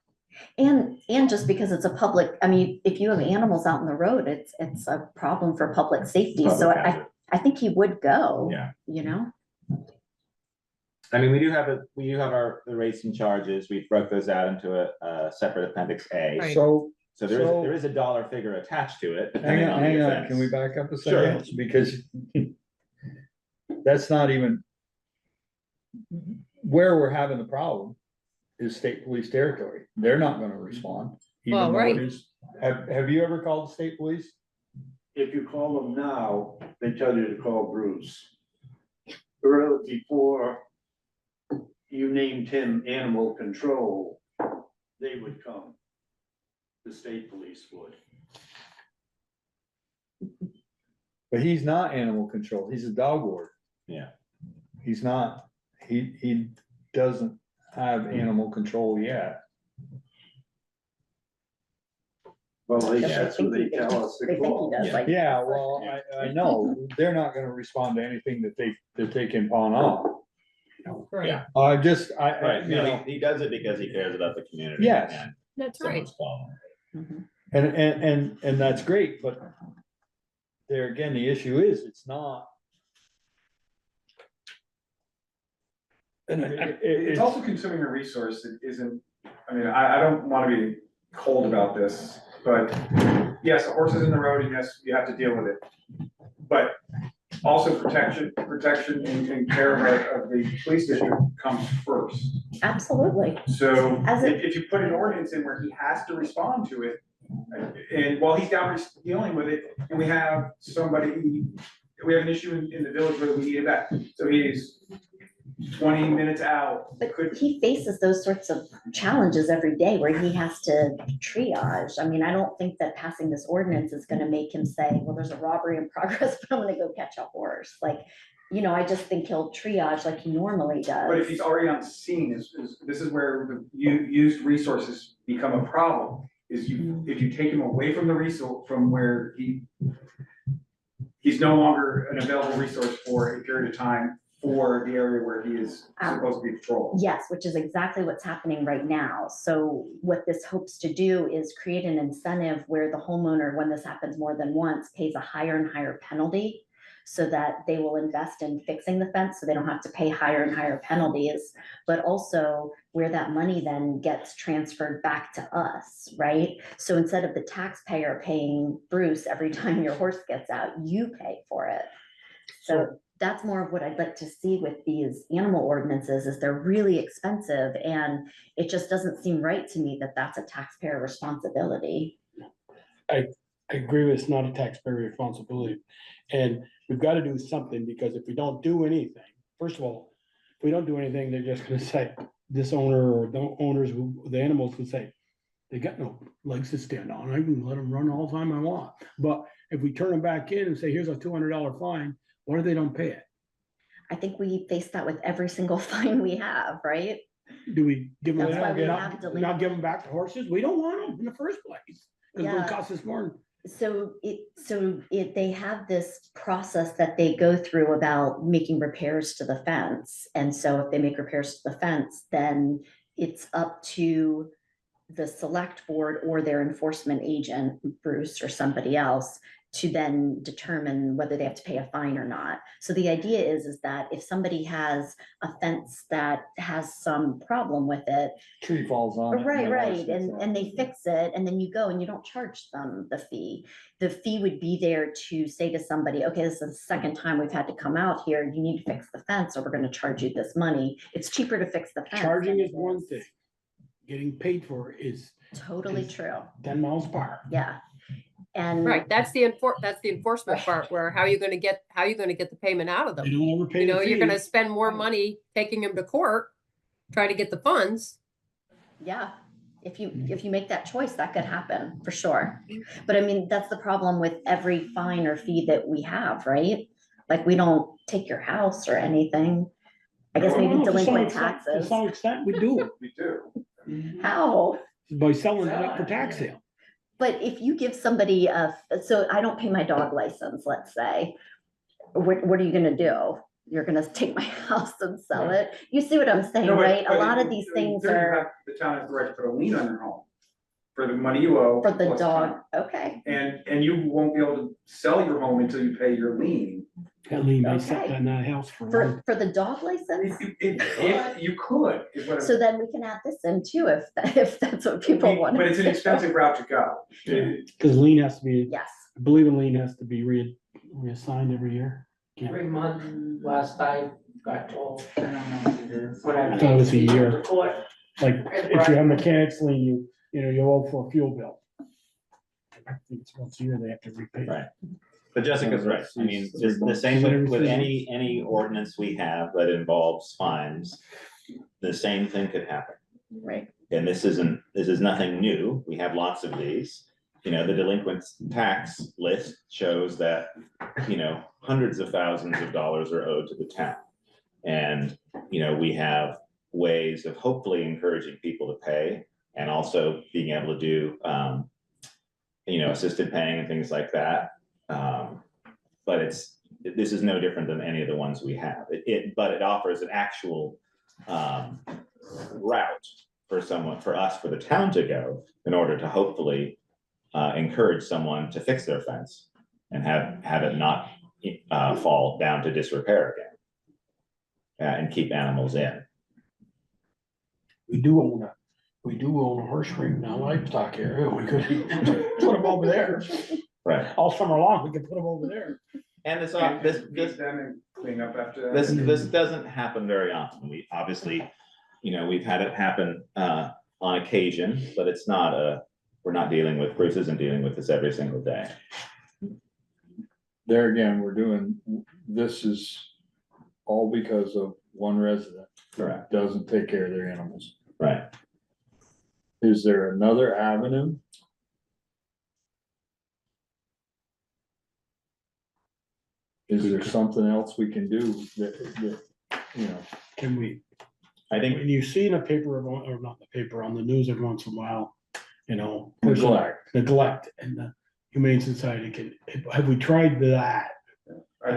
Speaker 7: And just because it's a public, I mean, if you have animals out in the road, it's a problem for public safety. So
Speaker 2: Public hazard.
Speaker 7: I think he would go.
Speaker 2: Yeah.
Speaker 12: I mean, we do have the racing charges. We broke those out into a separate appendix A.
Speaker 8: Right.
Speaker 3: so,
Speaker 12: So there is a dollar figure attached to it.
Speaker 3: hang
Speaker 12: depending
Speaker 3: on,
Speaker 12: the
Speaker 3: hang on,
Speaker 12: offense.
Speaker 3: can we back up a
Speaker 2: Sure.
Speaker 3: second? Because that's not even where we're having the problem is state police territory. They're not gonna respond. even
Speaker 8: Well,
Speaker 3: though it
Speaker 8: right.
Speaker 3: is- Have you ever called the state police?
Speaker 13: If you call them now, they tell you to call Bruce. Earlier, before you named him animal control, they would come. The state police would.
Speaker 3: But he's not animal control, he's a dog warden.
Speaker 2: Yeah.
Speaker 3: He's not, he doesn't have animal control yet.
Speaker 13: Well, at least
Speaker 7: Yeah,
Speaker 13: that's what they tell us
Speaker 7: They
Speaker 13: to
Speaker 7: think he
Speaker 13: call.
Speaker 7: does,
Speaker 2: Yeah.
Speaker 7: like.
Speaker 3: Yeah, well, I know, they're not gonna respond to anything that they can pawn off.
Speaker 8: Right.
Speaker 2: Yeah.
Speaker 3: I,
Speaker 2: Right,
Speaker 3: you know,
Speaker 2: he does it because he cares about the community.
Speaker 3: Yes.
Speaker 2: and
Speaker 8: That's right.
Speaker 2: someone's following.
Speaker 7: Mhm.
Speaker 3: and that's great, but there again, the issue is, it's not. And
Speaker 9: It's also consuming a resource that isn't, I mean, I don't wanna be cold about this, but yes, a horse is in the road and yes, you have to deal with it. But also protection and care of the police district comes first.
Speaker 7: Absolutely.
Speaker 9: So
Speaker 7: As it-
Speaker 9: if you put an ordinance in where he has to respond to it, and while he's down dealing with it, and we have we have an issue in the village where we need it back, so he's 20 minutes out,
Speaker 7: But
Speaker 9: could,
Speaker 7: he faces those sorts of challenges every day where he has to triage. I mean, I don't think that passing this ordinance is gonna make him say, well, there's a robbery in progress, but I'm gonna go catch a horse. Like, I just think he'll triage like he normally
Speaker 9: but if
Speaker 7: does.
Speaker 9: he's already on scene, this is where the used resources become a problem. Is if you take him away from the resource, from where he's no longer an available resource for a period of time, for the area where he is supposed to be patrolling.
Speaker 7: Yes, which is exactly what's happening right now. So what this hopes to do is create an incentive where the homeowner, when this happens more than once, pays a higher and higher penalty so that they will invest in fixing the fence, so they don't have to pay higher and higher penalties, but also where that money then gets transferred back to us, right? So instead of the taxpayer paying Bruce every time your horse gets out, you pay for it. So that's more of what I'd like to see with these animal ordinances, is they're really expensive, and it just doesn't seem right to me that that's a taxpayer responsibility.
Speaker 1: I agree with, it's not a taxpayer responsibility. And we've got to do something, because if we don't do anything, first of all, if we don't do anything, they're just gonna say, this owner or the owners, the animals can say, they got no legs to stand on, I can let them run all the time I want. But if we turn them back in and say, here's a $200 fine, what if they don't pay it?
Speaker 7: I think we face that with every single fine we have, right?
Speaker 1: Do we give them,
Speaker 7: That's why we have
Speaker 1: not
Speaker 7: delinquent-
Speaker 1: give them back to horses? We don't want them in the first place. Because it
Speaker 7: Yeah.
Speaker 1: costs us more.
Speaker 7: They have this process that they go through about making repairs to the fence. And so if they make repairs to the fence, then it's up to the select board or their enforcement agent, Bruce or somebody else, to then determine whether they have to pay a fine or not. So the idea is that if somebody has a fence that has some problem with it,
Speaker 3: Tree falls on it.
Speaker 7: right,
Speaker 3: and the horse
Speaker 7: right,
Speaker 3: gets
Speaker 7: and
Speaker 3: out.
Speaker 7: they fix it, and then you go and you don't charge them the fee. The fee would be there to say to somebody, okay, this is the second time we've had to come out here, you need to fix the fence, or we're gonna charge you this money. It's cheaper to fix the fence.
Speaker 1: Charging
Speaker 7: than
Speaker 1: is
Speaker 7: it
Speaker 1: one thing. Getting paid for it is
Speaker 7: Totally
Speaker 1: is
Speaker 7: true,
Speaker 1: 10 miles per hour.
Speaker 7: yeah. And
Speaker 8: Right, that's the enforcement part, where how you gonna get the payment out of
Speaker 1: They
Speaker 8: them?
Speaker 1: don't ever pay
Speaker 8: You
Speaker 1: the
Speaker 8: know, you're gonna
Speaker 1: fees.
Speaker 8: spend more money taking them to court, trying to get the funds.
Speaker 7: yeah, if you make that choice, that could happen for sure. But I mean, that's the problem with every fine or fee that we have, right? Like, we don't take your house or anything. I guess maybe
Speaker 1: Well, to some
Speaker 7: delinquent
Speaker 1: extent- To
Speaker 7: taxes.
Speaker 1: some extent, we do,
Speaker 9: We do.
Speaker 7: How?
Speaker 1: by selling it up for tax sale.
Speaker 7: But if you give somebody so I don't pay my dog license, let's say, what are you gonna do? You're gonna take my house and sell it? You see what I'm saying,
Speaker 9: No, but-
Speaker 7: right? A
Speaker 9: but
Speaker 7: lot of
Speaker 9: in
Speaker 7: these things
Speaker 9: theory, you
Speaker 7: are
Speaker 9: have- The town has the right to put a lien on your home for the money you owe.
Speaker 7: for the
Speaker 9: plus
Speaker 7: dog,
Speaker 9: time.
Speaker 7: okay,
Speaker 9: And you won't be able to sell your home until you pay your lien.
Speaker 1: That lien may sit
Speaker 7: Okay.
Speaker 1: in that house for a long.
Speaker 7: for the dog license?
Speaker 9: If you could, is what I'm.
Speaker 7: So then we can add this in too, if that's what people want.
Speaker 9: But it's an expensive route to go.
Speaker 1: Because lien has to be,
Speaker 7: Yes,
Speaker 1: I believe a lien has to be reassigned every year.
Speaker 4: Every month, last I got told.
Speaker 10: I don't know what it is.
Speaker 4: When
Speaker 1: I thought it was a year.
Speaker 4: Report.
Speaker 1: Like, if you have mechanics lien, you owe for a fuel bill. I think it's once a year they have to repay.
Speaker 12: Right. But Jessica's right. I mean, it's the same with any ordinance we have that involves fines. The same thing could happen.
Speaker 7: right,
Speaker 12: And this is nothing new. We have lots of these. You know, the delinquent tax list shows that, hundreds of thousands of dollars are owed to the town. And, we have ways of hopefully encouraging people to pay, and also being able to do, assisted paying and things like that. But this is no different than any of the ones we have. But it offers an actual route for the town to go in order to hopefully encourage someone to fix their fence and have it not fall down to disrepair again. And keep animals in.
Speaker 1: We do own a horse ring now, livestock area. We could put them over there.
Speaker 12: Right.
Speaker 1: All summer long, we could put them over there.
Speaker 12: And this
Speaker 9: Feed them and clean up after that.
Speaker 12: this doesn't happen very often. We obviously, we've had it happen on occasion, but it's not we're not dealing with, Bruce isn't dealing with this every single day.
Speaker 3: There again, this is all because of one resident.
Speaker 12: Correct.
Speaker 3: Doesn't take care of their animals.
Speaker 12: Right.
Speaker 3: Is there another avenue? Is there something else we can do that,
Speaker 1: Can we,
Speaker 12: I think
Speaker 1: when you see in the paper, or not the paper, on the news every once in a while,
Speaker 3: neglect?
Speaker 1: neglect, and the Humane Society have we tried that?
Speaker 8: They've,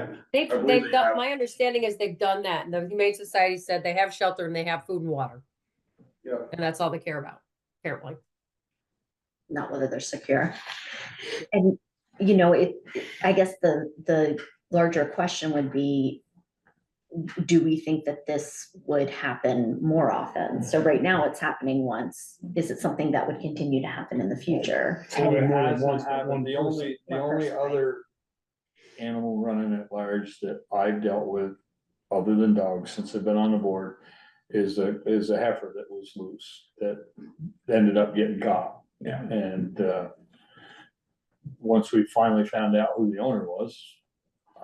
Speaker 9: I believe
Speaker 8: they've
Speaker 9: they
Speaker 8: done,
Speaker 9: have.
Speaker 8: my understanding is they've done that, and the Humane Society said they have shelter and they have food and water,
Speaker 9: Yeah,
Speaker 8: and that's all they care about, apparently.
Speaker 7: Not whether they're secure. And, you know, I guess the larger question would be, do we think that this would happen more often? So right now it's happening once. Is it something that would continue to happen in the future?
Speaker 1: It's happened more than
Speaker 3: Hasn't
Speaker 1: once, but
Speaker 3: happened.
Speaker 1: one
Speaker 3: The
Speaker 1: person.
Speaker 3: only other animal running at large that I've dealt with, other than dogs, since I've been on the board, is a heifer that was loose, that ended up getting caught.
Speaker 2: Yeah.
Speaker 3: And, once we finally found out who the owner was,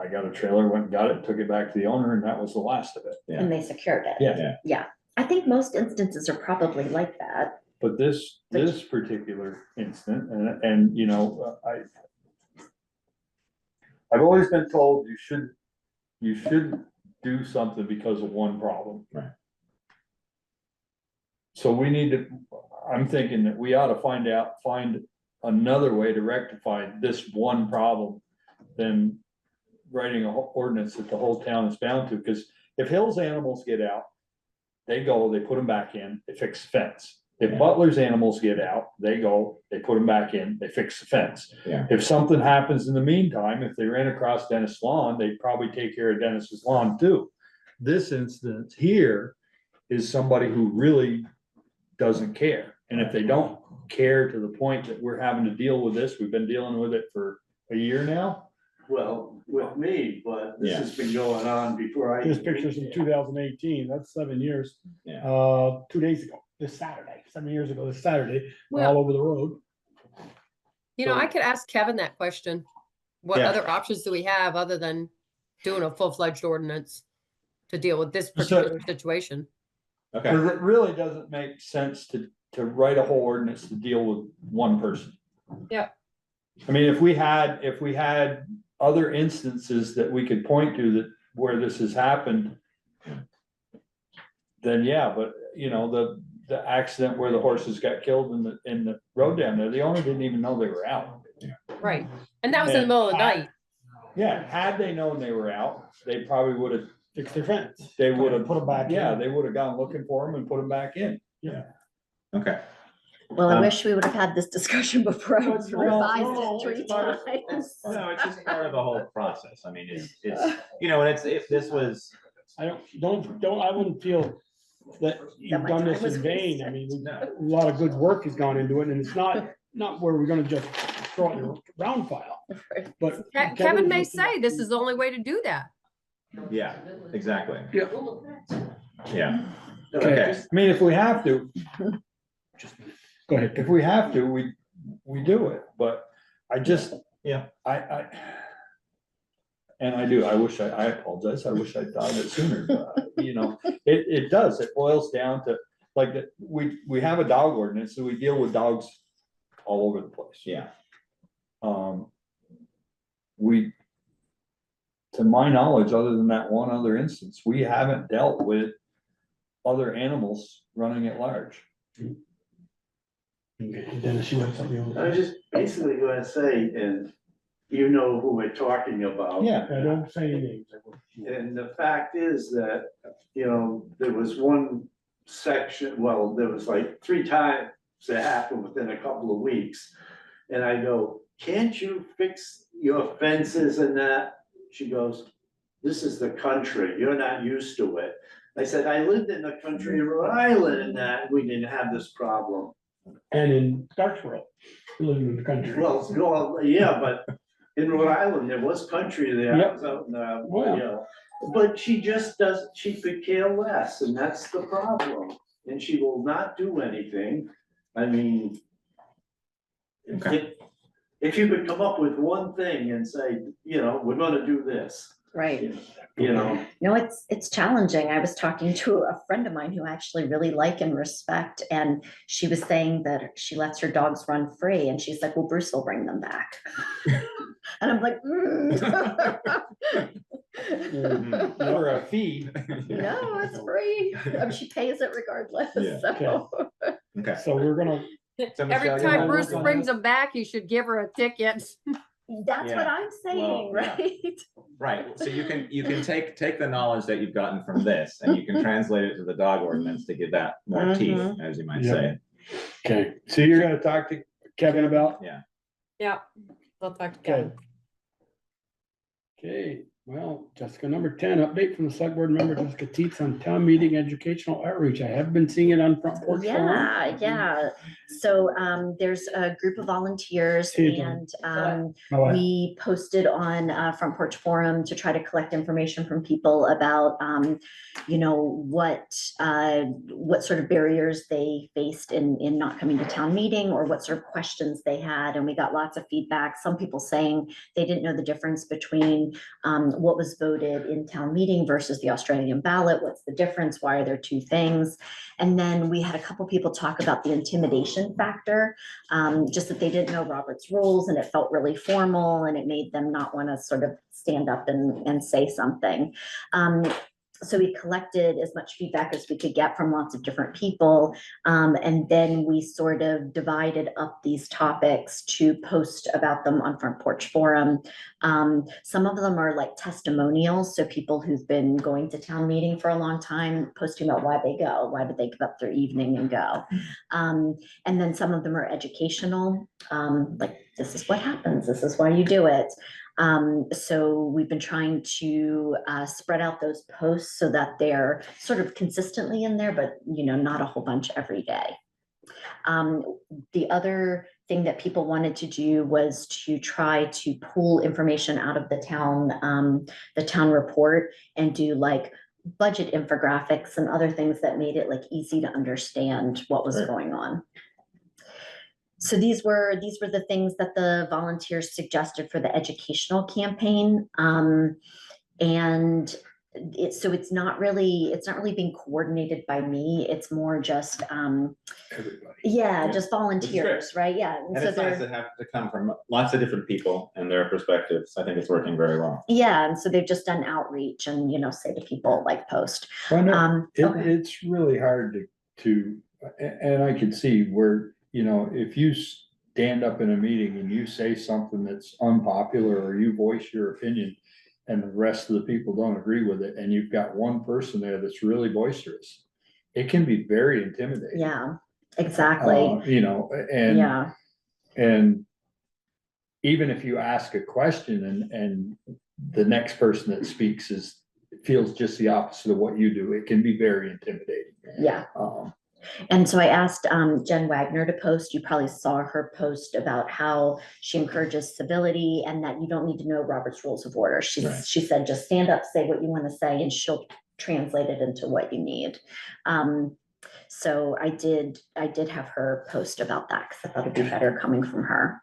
Speaker 3: I got a trailer, went and got it, took it back to the owner, and that was the last of it.
Speaker 2: Yeah.
Speaker 7: And they secured it?
Speaker 3: Yeah.
Speaker 7: Yeah, I think most instances are probably like that.
Speaker 3: But this particular instant, and, you know, I've always been told you shouldn't do something because of one problem.
Speaker 2: Right.
Speaker 3: So we need to, I'm thinking that we ought to find another way to rectify this one problem than writing a whole ordinance that the whole town is bound to, because if Hill's animals get out, they go, they put them back in, they fix the fence. If Butler's animals get out, they go, they put them back in, they fix the fence.
Speaker 2: Yeah.
Speaker 3: If something happens in the meantime, if they ran across Dennis' lawn, they'd probably take care of Dennis's lawn too. This instance here is somebody who really doesn't care. And if they don't care to the point that we're having to deal with this, we've been dealing with it for a year now.
Speaker 13: Well, with me, but this
Speaker 2: Yeah.
Speaker 13: has been going on before I.
Speaker 1: This picture's from 2018, that's 7 years.
Speaker 2: Yeah.
Speaker 1: 2 days ago, this Saturday, 7 years ago, this Saturday,
Speaker 8: Well-
Speaker 1: all over the road.
Speaker 8: You know, I could ask Kevin that question. What
Speaker 2: Yeah.
Speaker 8: other options do we have other than doing a full-fledged ordinance to deal with this particular situation?
Speaker 2: Okay,
Speaker 3: Cause it really doesn't make sense to write a whole ordinance to deal with one person.
Speaker 8: Yep.
Speaker 3: I mean, if we had other instances that we could point to that where this has happened, then yeah, but you know, the accident where the horses got killed in the road down there, the owner didn't even know they were out.
Speaker 8: Right, and that was in the middle of the night.
Speaker 3: Yeah, had they known they were out, they probably would have,
Speaker 1: Fix their fence.
Speaker 3: they would have,
Speaker 1: Put them back in.
Speaker 3: yeah, they would have gone looking for them and put them back in.
Speaker 2: okay.
Speaker 7: Well, I
Speaker 2: Um,
Speaker 7: wish we would have had this discussion before I
Speaker 1: No,
Speaker 7: revised
Speaker 1: no,
Speaker 7: it 3
Speaker 2: it's part of-
Speaker 7: times.
Speaker 2: No, it's just part of the whole process. I mean, it's, you know, and it's, if this was,
Speaker 1: I I wouldn't feel that you've
Speaker 7: my
Speaker 1: done
Speaker 7: time
Speaker 1: this
Speaker 7: was
Speaker 1: in vain. I
Speaker 7: wasted.
Speaker 1: mean, a lot of good work has gone into it, and it's not where we're gonna just throw it in a round file, but.
Speaker 8: Kevin may say this is the only way to do that.
Speaker 2: yeah, exactly.
Speaker 1: Yeah.
Speaker 2: Yeah,
Speaker 1: Okay,
Speaker 2: okay.
Speaker 3: I mean, if we have to,
Speaker 1: go ahead.
Speaker 3: if we have to, we do it, but I just.
Speaker 2: Yeah.
Speaker 3: And I do, I apologize, I wish I'd thought of it sooner, but, you know, it does, it boils down to, like, we have a dog ordinance, so we deal with dogs all over the place.
Speaker 2: Yeah.
Speaker 3: To my knowledge, other than that one other instance, we haven't dealt with other animals running at large.
Speaker 1: Okay, Dennis, you have something you want
Speaker 13: I was
Speaker 1: to
Speaker 13: just basically gonna say, and you know who we're talking about.
Speaker 3: Yeah.
Speaker 1: say? I don't say any names.
Speaker 13: And the fact is that, you know, there was one section, well, there was like 3 times it happened within a couple of weeks. And I go, can't you fix your fences and that? She goes, this is the country, you're not used to it. I said, I lived in the country of Rhode Island and that, we didn't have this problem.
Speaker 1: And in Starksville, living in the country.
Speaker 13: Well, yeah, but in Rhode Island, there was country there.
Speaker 1: Yep.
Speaker 13: So,
Speaker 1: Well.
Speaker 13: you know, but she just doesn't, she could care less, and that's the problem. And she will not do anything. I mean,
Speaker 2: Okay.
Speaker 13: if you could come up with one thing and say, you know, we're gonna do this,
Speaker 7: Right.
Speaker 13: you know.
Speaker 7: No, it's challenging. I was talking to a friend of mine who I actually really like and respect, and she was saying that she lets her dogs run free, and she's like, well, Bruce will bring them back. And I'm like,
Speaker 3: For a fee.
Speaker 7: no, it's free. She pays it regardless,
Speaker 2: Yeah.
Speaker 7: so.
Speaker 2: Okay.
Speaker 1: So we're gonna,
Speaker 2: So
Speaker 8: Every
Speaker 2: Michelle, you
Speaker 8: time
Speaker 2: wanna
Speaker 8: Bruce
Speaker 2: work on
Speaker 8: brings
Speaker 2: this?
Speaker 8: them back, you should give her a ticket.
Speaker 7: That's what
Speaker 2: Yeah.
Speaker 7: I'm saying,
Speaker 2: Well, yeah.
Speaker 7: right?
Speaker 2: Right, so you can take the knowledge that you've gotten from this, and you can translate it to the dog ordinance to give that more teeth, as you might
Speaker 1: Yep.
Speaker 2: say.
Speaker 1: Okay, so you're gonna talk to Kevin about?
Speaker 8: Yeah. I'll talk to
Speaker 1: Okay.
Speaker 8: Kevin.
Speaker 1: Okay, well, Jessica, number 10, update from the select board member Jessica Teets on town meeting educational outreach. I have been seeing it on Front Porch Forum.
Speaker 7: Yeah. So there's a group of volunteers
Speaker 1: Hey, John.
Speaker 7: and
Speaker 1: Oh, wow.
Speaker 7: we posted on Front Porch Forum to try to collect information from people about, what sort of barriers they faced in not coming to town meeting, or what sort of questions they had. And we got lots of feedback. Some people saying they didn't know the difference between what was voted in town meeting versus the Australian ballot. What's the difference? Why are there two things? And then we had a couple people talk about the intimidation factor, just that they didn't know Robert's rules and it felt really formal and it made them not want to sort of stand up and say something. So we collected as much feedback as we could get from lots of different people. And then we sort of divided up these topics to post about them on Front Porch Forum. Some of them are like testimonials. So people who've been going to town meeting for a long time, posting about why they go, why did they give up their evening and go. And then some of them are educational, like this is what happens, this is why you do it. So we've been trying to spread out those posts so that they're sort of consistently in there, but not a whole bunch every day. The other thing that people wanted to do was to try to pull information out of the town report and do like budget infographics and other things that made it like easy to understand what was going on. So these were the things that the volunteers suggested for the educational campaign. And it's not really being coordinated by me. It's more just,
Speaker 1: Everybody.
Speaker 7: just volunteers, right? Yeah.
Speaker 2: And it's nice to have to come from lots of different people and their perspectives. I think it's working very well.
Speaker 7: Yeah. And so they've just done outreach and, say to people like post.
Speaker 5: Well, no,
Speaker 7: Okay.
Speaker 5: it's really hard and I can see where, if you stand up in a meeting and you say something that's unpopular or you voice your opinion and the rest of the people don't agree with it, and you've got one person there that's really boisterous, it can be very intimidating.
Speaker 7: Yeah, exactly.
Speaker 5: And even if you ask a question and the next person that speaks feels just the opposite of what you do, it can be very intimidating.
Speaker 7: Yeah. And so I asked Jen Wagner to post. You probably saw her post about how she encourages civility and that you don't need to know Robert's Rules of Order. She said, just stand up, say what you want to say, and she'll translate it into what you need. So I did have her post about that because I thought it'd be better coming from her.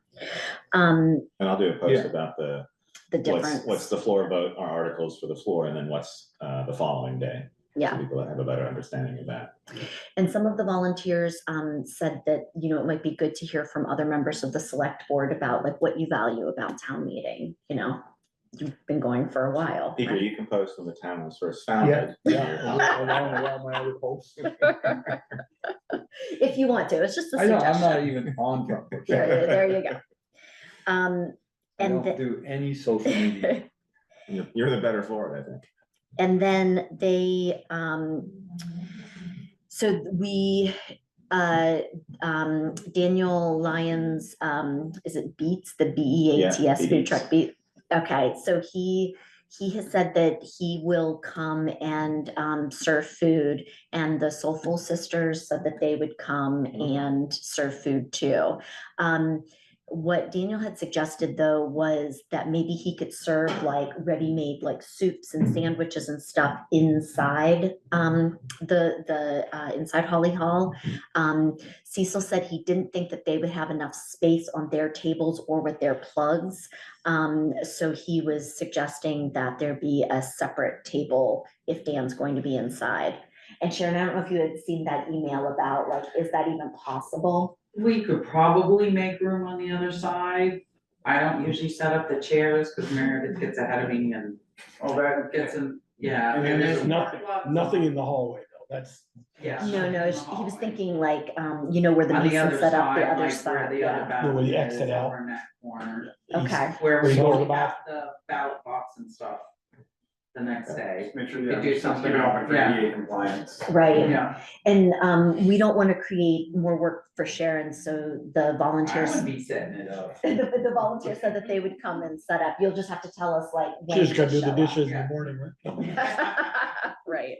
Speaker 2: And I'll do a post about the
Speaker 7: difference.
Speaker 2: What's the floor vote or articles for the floor, and then what's the following day.
Speaker 7: Yeah.
Speaker 2: So people have a better understanding of that.
Speaker 7: And some of the volunteers said that, it might be good to hear from other members of the select board about like what you value about town meeting. You've been going for a while.
Speaker 2: Peter,
Speaker 7: right?
Speaker 2: you can post when the town was first founded.
Speaker 5: Along my other posts.
Speaker 7: If you want to, it's just a
Speaker 5: I know,
Speaker 7: suggestion.
Speaker 5: I'm not even on Front Porch.
Speaker 7: There you go.
Speaker 5: I
Speaker 7: And
Speaker 5: don't do any social media.
Speaker 2: You're the better for it, I think.
Speaker 7: And then they, so we, Daniel Lyons, is it Beats, the BEATS
Speaker 2: Yeah,
Speaker 7: food
Speaker 2: Beats.
Speaker 7: truck beat? Okay, so he has said that he will come and serve food, and the Soulful Sisters said that they would come and serve food too. What Daniel had suggested though was that maybe he could serve like ready-made like soups and sandwiches and stuff inside the inside Holly Hall. Cecil said he didn't think that they would have enough space on their tables or with their plugs. So he was suggesting that there be a separate table if Dan's going to be inside. And Sharon, I don't know if you had seen that email about like, is that even possible?
Speaker 10: We could probably make room on the other side. I don't usually set up the chairs because Meredith gets ahead of me and gets in, yeah.
Speaker 1: And then there's
Speaker 10: a
Speaker 1: nothing in the hallway though. That's.
Speaker 10: Yeah.
Speaker 7: No, he was thinking like, where the
Speaker 10: On the
Speaker 7: Mason
Speaker 10: other
Speaker 7: set up the
Speaker 10: side,
Speaker 7: other
Speaker 10: like where
Speaker 7: side,
Speaker 10: the
Speaker 7: yeah.
Speaker 10: other bathroom
Speaker 1: Where the
Speaker 10: is,
Speaker 1: exit out.
Speaker 10: over in that corner.
Speaker 7: Okay.
Speaker 10: Where we
Speaker 1: We go to the
Speaker 10: got the ballot box and stuff the next day.
Speaker 9: Make sure,
Speaker 10: You
Speaker 9: yeah,
Speaker 10: do
Speaker 9: just keep
Speaker 10: something,
Speaker 9: it open for
Speaker 10: yeah.
Speaker 9: ADA compliance.
Speaker 7: Right.
Speaker 10: Yeah,
Speaker 7: And we don't want to create more work for Sharon, so the
Speaker 10: I
Speaker 7: volunteers.
Speaker 10: would be setting it up.
Speaker 7: The volunteers said that they would come and set up. You'll just have to tell us like. when
Speaker 1: Just gotta
Speaker 7: to
Speaker 1: do the
Speaker 7: show up.
Speaker 1: dishes in the morning, right?
Speaker 7: Right.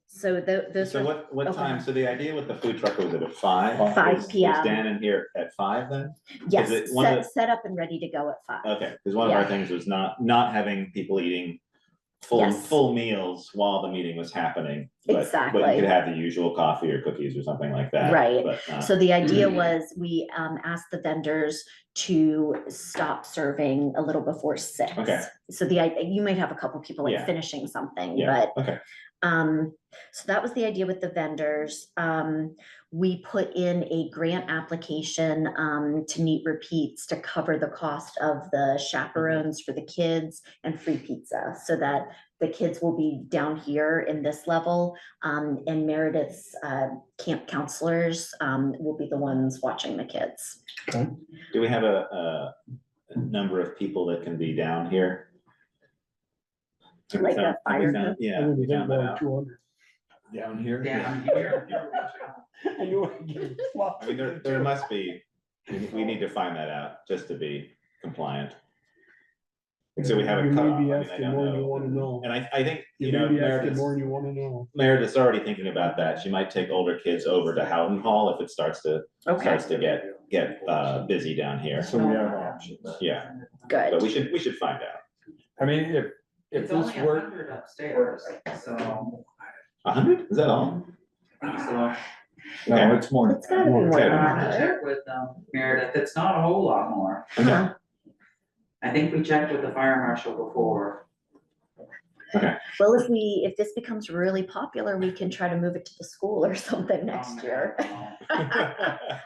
Speaker 7: So those
Speaker 12: So
Speaker 7: are
Speaker 12: what
Speaker 7: okay.
Speaker 12: time, so the idea with the food truck was it at 5?
Speaker 7: 5
Speaker 12: Is
Speaker 7: p.m.
Speaker 12: Dan in here at 5 then?
Speaker 7: Yes,
Speaker 12: it one of
Speaker 7: set up and ready to go at 5.
Speaker 12: Okay, because one of our
Speaker 7: Yeah.
Speaker 12: things was not having people eating
Speaker 7: Yes.
Speaker 12: full meals while the meeting was happening. But
Speaker 7: Exactly.
Speaker 12: you could have the usual coffee or cookies or something like that.
Speaker 7: Right.
Speaker 12: But,
Speaker 7: So the idea was we asked the vendors to stop serving a little before 6.
Speaker 12: Okay.
Speaker 7: So you might have a couple people like
Speaker 12: Yeah.
Speaker 7: finishing something,
Speaker 12: yeah,
Speaker 7: but
Speaker 12: okay,
Speaker 7: so that was the idea with the vendors. We put in a grant application to meet repeats to cover the cost of the chaperones for the kids and free pizza, so that the kids will be down here in this level, and Meredith's camp counselors will be the ones watching the kids.
Speaker 12: do we have a number of people that can be down here? Have we
Speaker 7: Like a
Speaker 12: found- have we
Speaker 7: fire
Speaker 12: found-
Speaker 7: group?
Speaker 12: Yeah,
Speaker 1: I
Speaker 12: we
Speaker 1: wouldn't think
Speaker 12: found that
Speaker 1: more than
Speaker 12: out.
Speaker 1: 200.
Speaker 5: Down here.
Speaker 10: Down here.
Speaker 1: I knew I'd get it.
Speaker 12: I mean, there must be, we need to find that out just to be compliant. So we have a
Speaker 1: You
Speaker 12: cutoff,
Speaker 1: may
Speaker 12: I
Speaker 1: be
Speaker 12: mean, I
Speaker 1: asking
Speaker 12: don't
Speaker 1: more than you
Speaker 12: know.
Speaker 1: wanna know.
Speaker 12: And I think,
Speaker 1: You
Speaker 12: you
Speaker 1: may
Speaker 12: know,
Speaker 1: be asking more
Speaker 12: Meredith's,
Speaker 1: than you wanna know.
Speaker 12: Meredith's already thinking about that. She might take older kids over to Howden Hall if it starts to
Speaker 7: Okay,
Speaker 12: get busy down here.
Speaker 5: So we have options.
Speaker 12: Yeah, but
Speaker 7: good.
Speaker 12: we should find out.
Speaker 5: I mean, if
Speaker 10: It's
Speaker 5: this
Speaker 10: only
Speaker 5: work,
Speaker 10: 100 upstairs, so.
Speaker 12: 100, is that all?
Speaker 5: no,
Speaker 12: Okay.
Speaker 5: it's more.
Speaker 7: It's gotta be more
Speaker 12: Okay.
Speaker 7: than
Speaker 10: I'll
Speaker 7: that,
Speaker 10: have to
Speaker 7: right?
Speaker 10: check with Meredith, it's not a whole lot more.
Speaker 7: Huh.
Speaker 10: I think we checked with the fire marshal before.
Speaker 7: Well, if this becomes really popular, we can try to move it to the school or something next year.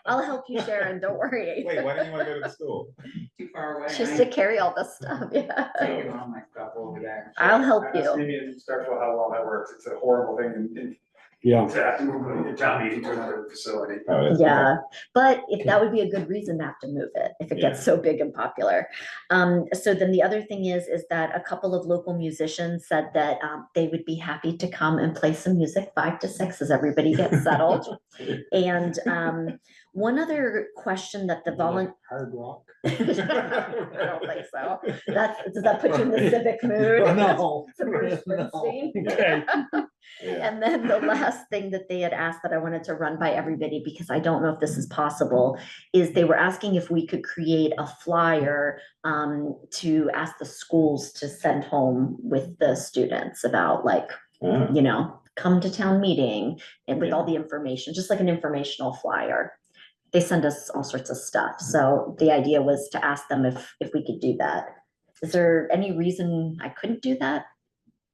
Speaker 7: I'll help you, Sharon, don't worry.
Speaker 12: Wait, why don't you wanna go to the school?
Speaker 10: Too far away.
Speaker 7: Just to carry all the stuff, yeah.
Speaker 10: Taking all my stuff over there.
Speaker 7: I'll help
Speaker 9: Ask
Speaker 7: you.
Speaker 9: Amy and Starkville how well that works. It's a horrible thing
Speaker 1: Yeah.
Speaker 9: to have to move a town meeting to another facility.
Speaker 12: Oh, is it?
Speaker 7: Yeah, but if that would be a good reason to have to move it, if it gets so big and popular. So then the other thing is that a couple of local musicians said that they would be happy to come and play some music 5 to 6 as everybody gets settled. And one other question that the
Speaker 5: Hard rock.
Speaker 7: I don't think so. Does that put you in the civic mood?
Speaker 5: No.
Speaker 7: Some Bruce Springsteen?
Speaker 1: Okay.
Speaker 12: Yeah.
Speaker 7: And then the last thing that they had asked that I wanted to run by everybody, because I don't know if this is possible, is they were asking if we could create a flyer to ask the schools to send home with the students about like,
Speaker 12: Oh,
Speaker 7: come to town meeting and with
Speaker 12: Yeah.
Speaker 7: all the information, just like an informational flyer. They send us all sorts of stuff. So the idea was to ask them if we could do that. Is there any reason I couldn't do that?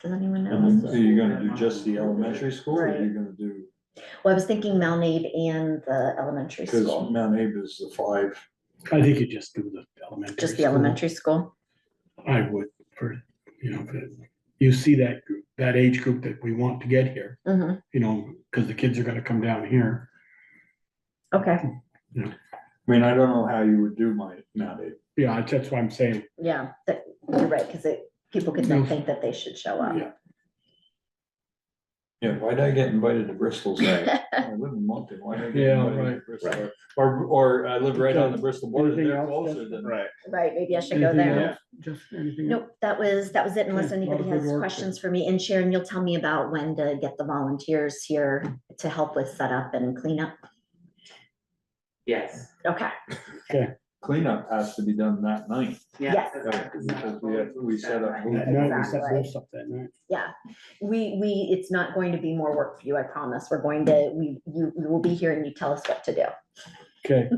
Speaker 7: Does anyone know?
Speaker 5: Are you gonna do just the elementary school or are you
Speaker 7: Right.
Speaker 5: gonna do,
Speaker 7: Well, I was thinking Mount Abe and the elementary
Speaker 5: because
Speaker 7: school,
Speaker 5: Mount Abe is the 5.
Speaker 1: I think you just do the elementary.
Speaker 7: just the
Speaker 1: school.
Speaker 7: elementary school.
Speaker 1: I would, if you see that age group that we want to get here,
Speaker 7: Mhm.
Speaker 1: because the kids are gonna come down here.
Speaker 7: Okay,
Speaker 5: I mean, I don't know how you would do my Mount Abe.
Speaker 1: Yeah, that's what I'm saying.
Speaker 7: yeah, you're right, because people could then think that they should show up.
Speaker 1: Yeah.
Speaker 5: Yeah, why'd I get invited to Bristol?
Speaker 12: Right.
Speaker 5: I live in Moncton, why did I get
Speaker 1: Yeah,
Speaker 5: invited to
Speaker 1: right.
Speaker 5: Bristol? Or I live right on the Bristol border,
Speaker 1: Anything
Speaker 5: they're
Speaker 1: else,
Speaker 5: closer
Speaker 1: Jessica?
Speaker 5: than.
Speaker 12: right.
Speaker 7: Right, maybe I should go
Speaker 1: Anything
Speaker 7: there.
Speaker 1: else? Just anything?
Speaker 7: Nope, that was it, unless
Speaker 1: Okay, lot
Speaker 7: anybody
Speaker 1: of good
Speaker 7: has
Speaker 1: work
Speaker 7: questions for me. And Sharon, you'll tell me about when to get the volunteers here to help with setup and cleanup.
Speaker 10: Yes,
Speaker 7: Okay,
Speaker 5: Cleanup has to be done that night.
Speaker 10: yes.
Speaker 5: Because we set up.
Speaker 1: That night, we set
Speaker 7: Exactly.
Speaker 1: this up that night.
Speaker 7: yeah, it's not going to be more work for you, I promise. We're going to, you will be here and you tell us what to do.
Speaker 1: Okay,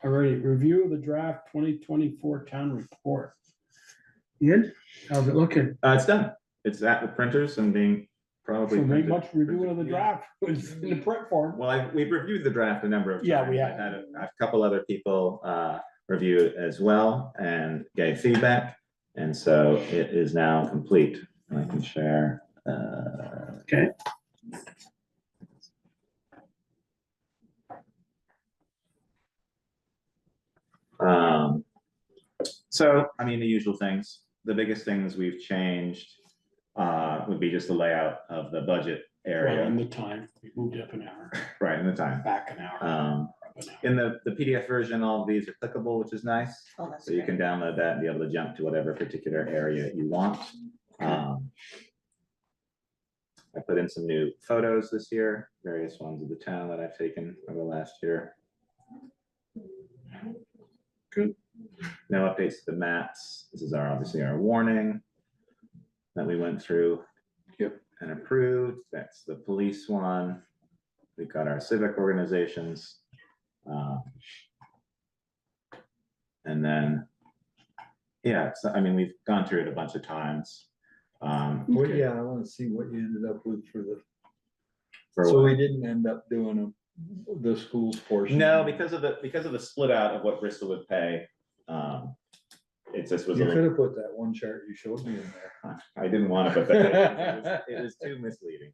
Speaker 1: all right, review of the draft 2024 town report. Ian, how's it looking?
Speaker 12: It's done. It's at the printers and being probably.
Speaker 1: So make
Speaker 12: printed.
Speaker 1: much review of the
Speaker 12: Yeah.
Speaker 1: draft, it's in the print form.
Speaker 12: Well, we've reviewed the draft a number of times.
Speaker 1: Yeah, we
Speaker 12: I've
Speaker 1: have.
Speaker 12: had a couple other people review it as well and gave feedback. And so it is now complete. And I can share.
Speaker 1: Okay.
Speaker 2: So, I mean, the usual things, the biggest things we've changed would be just the layout of the budget
Speaker 1: Well,
Speaker 2: area,
Speaker 1: and the time, we moved up an hour,
Speaker 2: right, in the time.
Speaker 1: back an hour.
Speaker 2: In the PDF version, all of these are clickable, which is nice.
Speaker 7: Oh, that's
Speaker 2: So you
Speaker 7: great.
Speaker 2: can download that and be able to jump to whatever particular area you want. I put in some new photos this year, various ones of the town that I've taken over the last year.
Speaker 1: Good.
Speaker 2: No updates to the maps. This is obviously our warning that we went through.
Speaker 1: Yep.
Speaker 2: And approved. That's the police one. We've got our civic organizations. And then, yeah, so, I mean, we've gone through it a bunch of times.
Speaker 3: Well, yeah, I wanna see what you ended up with for the,
Speaker 2: for
Speaker 3: so
Speaker 2: what-
Speaker 3: we didn't end up doing the schools portion.
Speaker 2: No, because of the split out of what Bristol would pay. It just was a
Speaker 3: You could
Speaker 2: little,
Speaker 3: have put that one chart you showed me in there.
Speaker 2: I didn't want to put that, it was too misleading.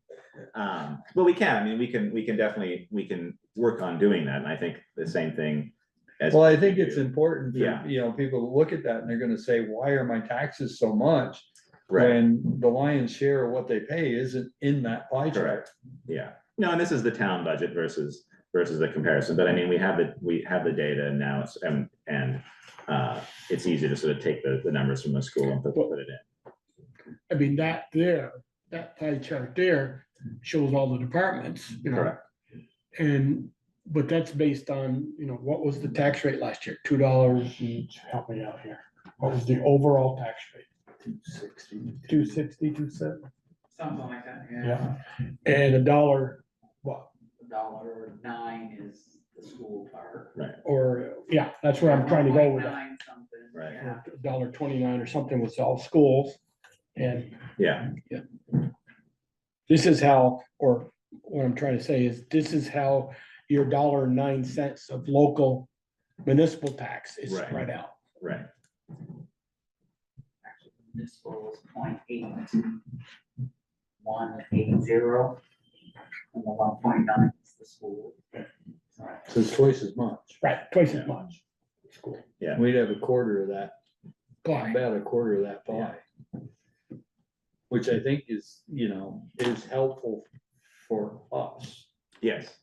Speaker 2: But we can, I mean, we can definitely, we can work on doing that, and I think the same thing. As
Speaker 3: Well, I
Speaker 2: we
Speaker 3: think
Speaker 2: do.
Speaker 3: it's important
Speaker 2: Yeah.
Speaker 3: for, you know, people to look at that and they're gonna say, why are my taxes so much?
Speaker 2: Right,
Speaker 3: When the lion's share of what they pay isn't in that pie chart.
Speaker 2: correct, yeah. No, and this is the town budget versus the comparison, but I mean, we have the data and now it's, and it's easy to sort of take the numbers from the school and put it in.
Speaker 1: I mean, that pie chart there shows all the departments, you know.
Speaker 2: Correct.
Speaker 1: And, but that's based on, you know, what was the tax rate last year? $2 each, help me out here. What was the overall tax rate? 260, 270?
Speaker 10: Something like that, yeah.
Speaker 1: Yeah. And a dollar, what?
Speaker 10: $1.09 is the school part.
Speaker 2: Right,
Speaker 1: Or, yeah, that's where I'm trying to go with that.
Speaker 10: 1.9 something,
Speaker 2: Right.
Speaker 10: yeah.
Speaker 1: $1.29 or something was all schools. And
Speaker 2: yeah,
Speaker 1: this is how, or what I'm trying to say is, this is how your $1.09 of local municipal tax is
Speaker 2: Right.
Speaker 1: spread out.
Speaker 2: right,
Speaker 10: Actually, municipal was 0.8180, and the 1.9 is the school.
Speaker 3: So it's twice as much.
Speaker 1: Right, twice
Speaker 2: Yeah.
Speaker 1: as much. School.
Speaker 3: We'd have a quarter of that,
Speaker 1: Pie.
Speaker 3: about a quarter of that pie. Which I think is, you know, is helpful for us.
Speaker 2: yes,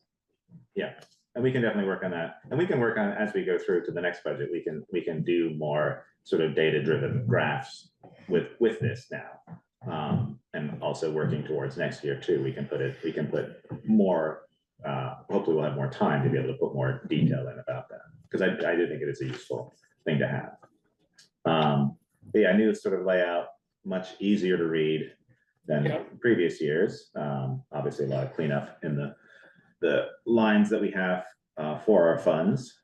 Speaker 2: yeah. And we can definitely work on that. And we can work on, as we go through to the next budget, we can do more sort of data-driven graphs with this now. And also working towards next year too, we can put more, hopefully we'll have more time to be able to put more detail in about that. Because I do think it is a useful thing to have. But yeah, new sort of layout, much easier to read than
Speaker 1: Yeah.
Speaker 2: previous years. Obviously a lot of cleanup in the lines that we have for our funds.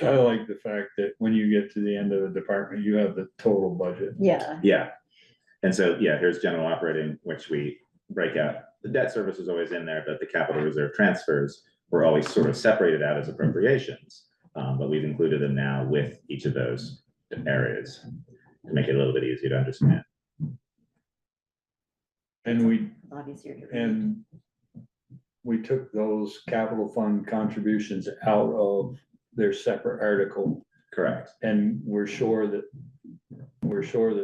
Speaker 3: I like the fact that when you get to the end of the department, you have the total budget.
Speaker 7: Yeah,
Speaker 2: Yeah. And so, yeah, here's general operating, which we break out. The debt service is always in there, but the capital reserve transfers were always sort of separated out as appropriations. But we've included them now with each of those areas to make it a little bit easier to understand.
Speaker 3: And we took those capital fund contributions out of their separate article.
Speaker 2: Correct.
Speaker 3: And we're sure that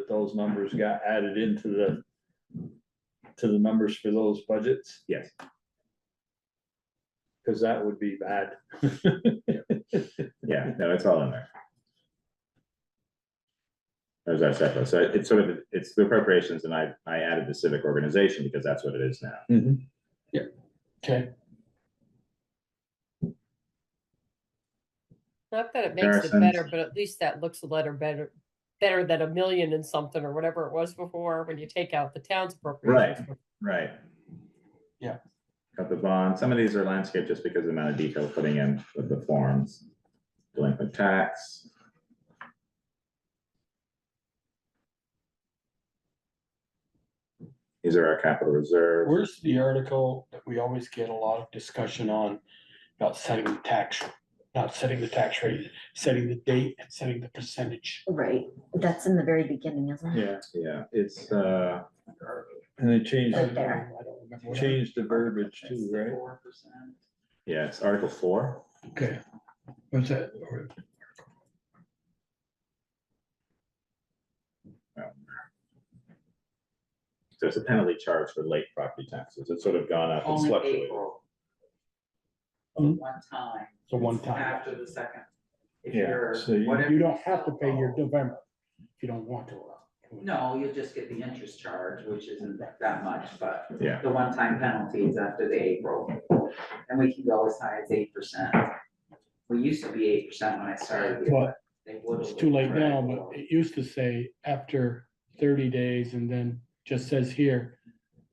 Speaker 3: those numbers got added into the numbers for those budgets,
Speaker 2: Yes.
Speaker 3: because that would be bad.
Speaker 2: Yeah, no, it's all in there. There's our separate. So it's sort of, it's the appropriations, and I added the civic organization because that's what it is now.
Speaker 1: Okay.
Speaker 8: Not that it makes it
Speaker 2: Comparisons.
Speaker 8: better, but at least that looks a letter better than a million and something or whatever it was before, when you take out the town's appropriations.
Speaker 2: Right.
Speaker 1: Yeah.
Speaker 2: Got the bond. Some of these are landscape just because of the amount of detail putting in with the forms. Delinquent tax. These are our capital reserves.
Speaker 1: Where's the article that we always get a lot of discussion on about setting the tax, not setting the tax rate, setting the date and setting the percentage?
Speaker 7: right. That's in the very beginning, isn't it?
Speaker 3: Yeah,
Speaker 2: Yeah, it's,
Speaker 3: and they changed,
Speaker 7: Right there.
Speaker 1: I don't remember what.
Speaker 3: changed the verbiage too, right?
Speaker 10: 4%.
Speaker 2: yeah, it's Article 4.
Speaker 1: Okay. What's that?
Speaker 12: There's a penalty charge for late property taxes. It's sort of gone up and
Speaker 10: Only
Speaker 12: fluctuated.
Speaker 10: April.
Speaker 1: Hmm.
Speaker 10: One time.
Speaker 1: So one time.
Speaker 10: After the second. If
Speaker 5: Yeah,
Speaker 10: you're,
Speaker 5: so you-
Speaker 10: whatever
Speaker 1: You don't have to
Speaker 10: sell
Speaker 1: pay your
Speaker 10: for.
Speaker 1: November if you don't want to.
Speaker 10: No, you'll just get the interest charge, which isn't that much, but
Speaker 12: Yeah.
Speaker 10: the one-time penalty is after the April. And we can go as high as 8%. We used to be 8% when I started.
Speaker 1: But
Speaker 10: They would.
Speaker 1: it's too late now, but it used to say after 30 days and then just says here,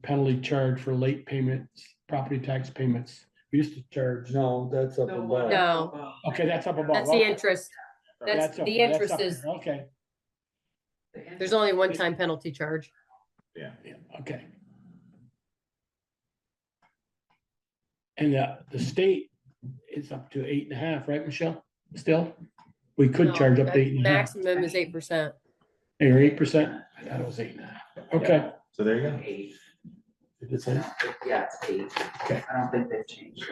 Speaker 1: penalty charge for late payments, property tax payments. We used to charge.
Speaker 5: No, that's up
Speaker 10: The
Speaker 5: above.
Speaker 10: one
Speaker 8: No.
Speaker 10: above.
Speaker 1: Okay, that's up above.
Speaker 8: That's the
Speaker 1: Okay.
Speaker 8: interest. That's,
Speaker 1: okay,
Speaker 8: the
Speaker 1: that's
Speaker 8: interest
Speaker 1: up
Speaker 8: is,
Speaker 1: there. Okay,
Speaker 10: The interest-
Speaker 8: there's only one time penalty charge.
Speaker 1: yeah, okay. And the state is up to 8.5, right, Michelle? Still? We could
Speaker 8: No,
Speaker 1: charge up to
Speaker 8: that
Speaker 1: 8.5.
Speaker 8: Maximum is 8%.
Speaker 1: Or 8%? I thought it was 8.5. Okay.
Speaker 12: So there you go.
Speaker 10: 8.
Speaker 1: Did it say?
Speaker 10: Yeah, it's 8.
Speaker 1: Okay.
Speaker 10: I don't think they've changed